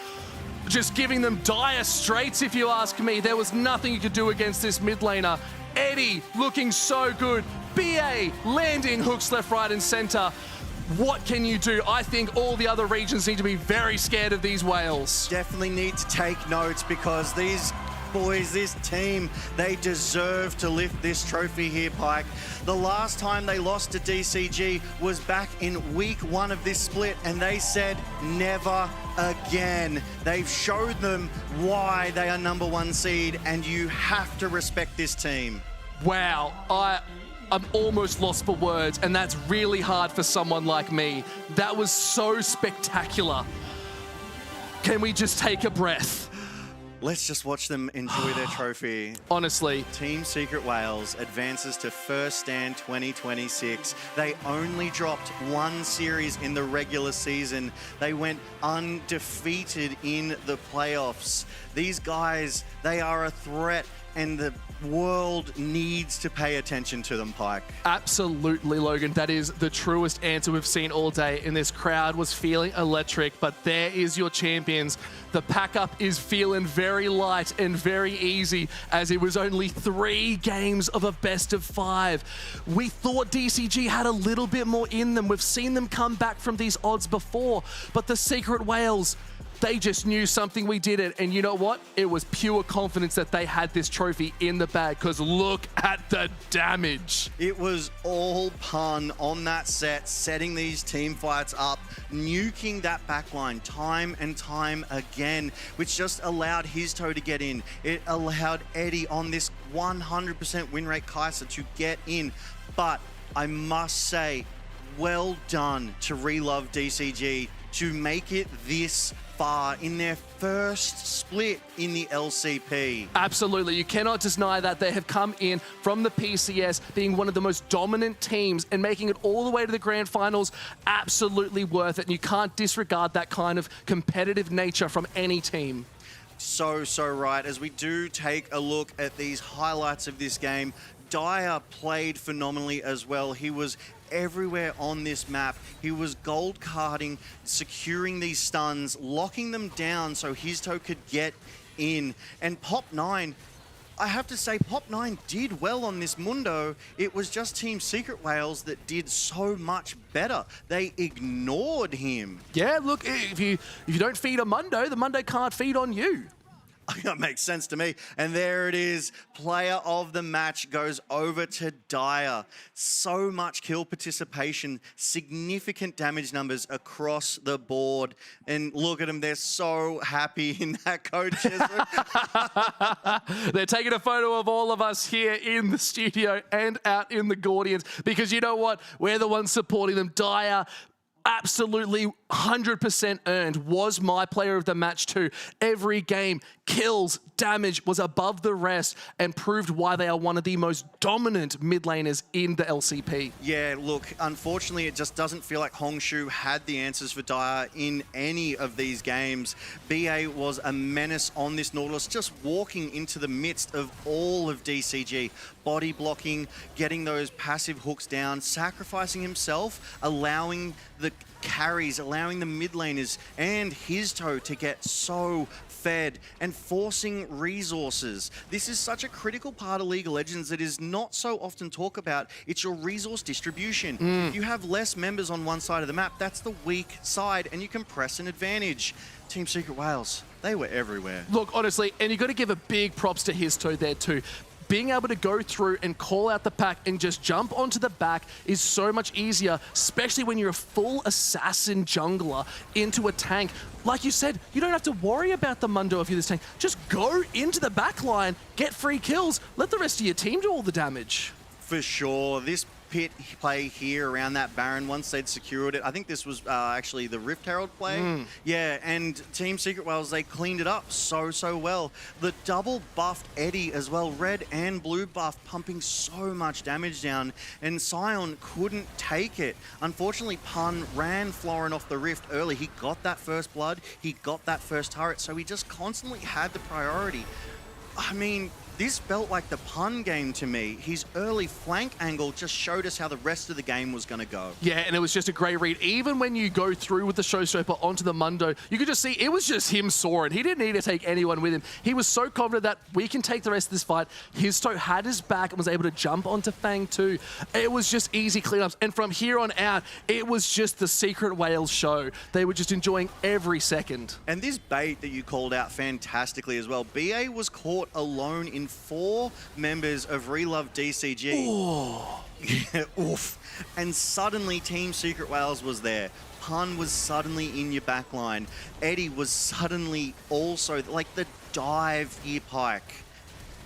just giving them dire straits, if you ask me. There was nothing you could do against this mid laner. Eddie looking so good. BA landing hooks left, right, and center. What can you do? I think all the other regions need to be very scared of these whales.
Definitely need to take notes because these boys, this team, they deserve to lift this trophy here, Pike. The last time they lost to DCG was back in week 1 of this split, and they said never again. They've showed them why they are #1 seed, and you have to respect this team.
Wow, I'm almost lost for words, and that's really hard for someone like me. That was so spectacular. Can we just take a breath?
Let's just watch them enjoy their trophy.
Honestly.
Team Secret Wales advances to First Stand 2026. They only dropped 1 series in the regular season. They went undefeated in the playoffs. These guys, they are a threat, and the world needs to pay attention to them, Pike.
Absolutely, Logan. That is the truest answer we've seen all day, and this crowd was feeling electric, but there is your champions. The pack-up is feeling very light and very easy, as it was only 3 games of a best-of-5. We thought DCG had a little bit more in them. We've seen them come back from these odds before, but the Secret Wales, they just knew something we didn't. And you know what? It was pure confidence that they had this trophy in the bag, because look at the damage.
It was all pun on that set, setting these team fights up, nuking that backline time and time again, which just allowed his toe to get in. It allowed Eddie on this 100% win rate Kaiser to get in. But I must say, well done to Relove DCG to make it this far in their first split in the LCP.
Absolutely, you cannot deny that. They have come in from the PCS being one of the most dominant teams and making it all the way to the grand finals. Absolutely worth it, and you can't disregard that kind of competitive nature from any team.
So right. As we do take a look at these highlights of this game, Dyer played phenomenally as well. He was everywhere on this map. He was gold carding, securing these stuns, locking them down so his toe could get in. And Pop9, I have to say, Pop9 did well on this Mundo. It was just Team Secret Wales that did so much better. They ignored him.
Yeah, look, if you don't feed a Mundo, the Mundo can't feed on you.
That makes sense to me. And there it is. Player of the match goes over to Dyer. So much kill participation, significant damage numbers across the board. And look at them, they're so happy in that coach.
They're taking a photo of all of us here in the studio and out in the Gordians, because you know what? We're the ones supporting them. Dyer, absolutely 100% earned, was my player of the match too. Every game, kills, damage was above the rest, and proved why they are one of the most dominant mid laners in the LCP.
Yeah, look, unfortunately, it just doesn't feel like Hongshu had the answers for Dyer in any of these games. BA was a menace on this Nautilus, just walking into the midst of all of DCG, body blocking, getting those passive hooks down, sacrificing himself, allowing the carries, allowing the mid laners and his toe to get so fed, and forcing resources. This is such a critical part of League of Legends that is not so often talked about. It's your resource distribution. If you have less members on one side of the map, that's the weak side, and you can press an advantage. Team Secret Wales, they were everywhere.
Look, honestly, and you got to give a big props to his toe there too. Being able to go through and call out the pack and just jump onto the back is so much easier, especially when you're a full assassin jungler into a tank. Like you said, you don't have to worry about the Mundo if you're this tank. Just go into the back line, get free kills, let the rest of your team do all the damage.
For sure. This pit play here around that Baron, once they'd secured it, I think this was actually the Rift Herald play. Yeah, and Team Secret Wales, they cleaned it up so well. The double buffed Eddie as well, red and blue buff, pumping so much damage down, and Sion couldn't take it. Unfortunately, Pun ran Florin off the Rift early. He got that first blood, he got that first turret, so he just constantly had the priority. I mean, This felt like the pun game to me. His early flank angle just showed us how the rest of the game was going to go.
Yeah, and it was just a great read. Even when you go through with the showstopper onto the Mundo, you could just see it was just him soaring. He didn't need to take anyone with him. He was so confident that we can take the rest of this fight. His toe had his back and was able to jump onto Fang too. It was just easy cleanups. And from here on out, it was just the Secret Wales show. They were just enjoying every second.
And this bait that you called out fantastically as well. BA was caught alone in 4 members of Relove DCG.
Oh.
Yeah, oof. And suddenly Team Secret Wales was there. Pun was suddenly in your back line. Eddie was suddenly also, like the dive here, Pike.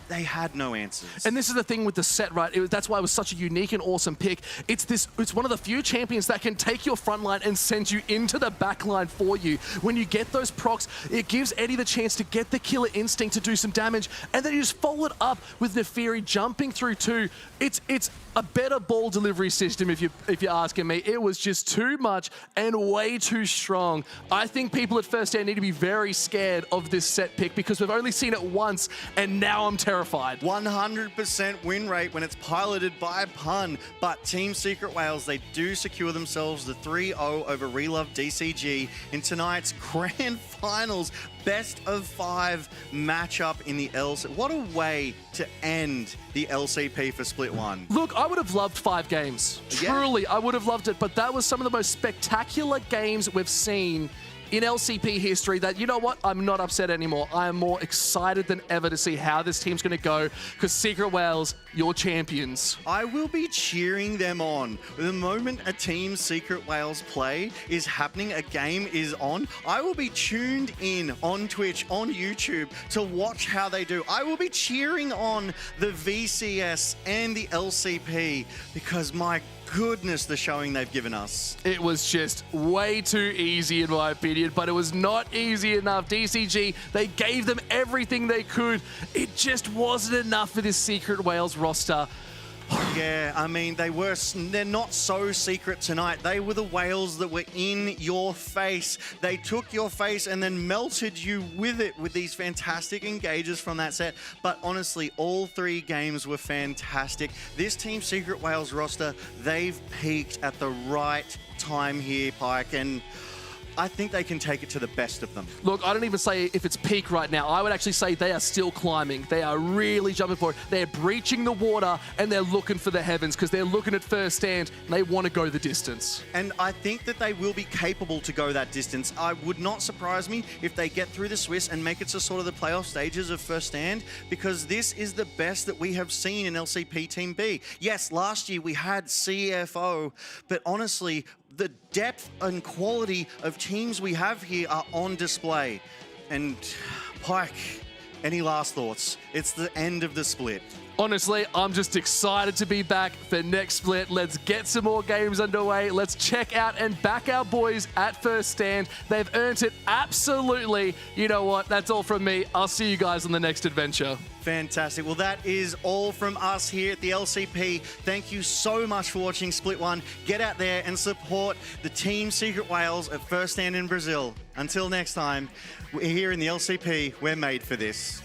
They had no answers.
And this is the thing with the set, right? That's why it was such a unique and awesome pick. It's one of the few champions that can take your front line and send you into the back line for you. When you get those procs, it gives Eddie the chance to get the killer instinct to do some damage, and then you just follow it up with Nefiri jumping through too. It's a better ball delivery system if you're asking me. It was just too much and way too strong. I think people at First Stand need to be very scared of this set pick because we've only seen it once, and now I'm terrified.
100% win rate when it's piloted by Pun, but Team Secret Wales, they do secure themselves the 3-0 over Relove DCG in tonight's grand finals. Best of 5 matchup in the LCP. What a way to end the LCP for Split 1.
Look, I would have loved 5 games.
Yeah.
Truly, I would have loved it, but that was some of the most spectacular games we've seen in LCP history that, you know what, I'm not upset anymore. I am more excited than ever to see how this team's going to go because Secret Wales, you're champions.
I will be cheering them on. The moment a Team Secret Wales play is happening, a game is on, I will be tuned in on Twitch, on YouTube to watch how they do. I will be cheering on the VCS and the LCP because my goodness, the showing they've given us.
It was just way too easy in my opinion, but it was not easy enough. DCG, they gave them everything they could. It just wasn't enough for this Secret Wales roster.
Yeah, I mean, they're not so secret tonight. They were the whales that were in your face. They took your face and then melted you with it with these fantastic engages from that set. But honestly, all 3 games were fantastic. This Team Secret Wales roster, they've peaked at the right time here, Pike, and I think they can take it to the best of them.
Look, I don't even say if it's peak right now. I would actually say they are still climbing. They are really jumping for it. They're breaching the water and they're looking for the heavens because they're looking at First Stand and they want to go the distance.
And I think that they will be capable to go that distance. I would not surprise me if they get through the Swiss and make it to sort of the playoff stages of First Stand because this is the best that we have seen in LCP Team B. Yes, last year we had CFO, but honestly, the depth and quality of teams we have here are on display. And Pike, any last thoughts? It's the end of the split.
Honestly, I'm just excited to be back for next split. Let's get some more games underway. Let's check out and back our boys at First Stand. They've earned it absolutely. You know what? That's all from me. I'll see you guys on the next adventure.
Fantastic. Well, that is all from us here at the LCP. Thank you so much for watching Split 1. Get out there and support the Team Secret Wales at First Stand in Brazil. Until next time, we're here in the LCP. We're made for this.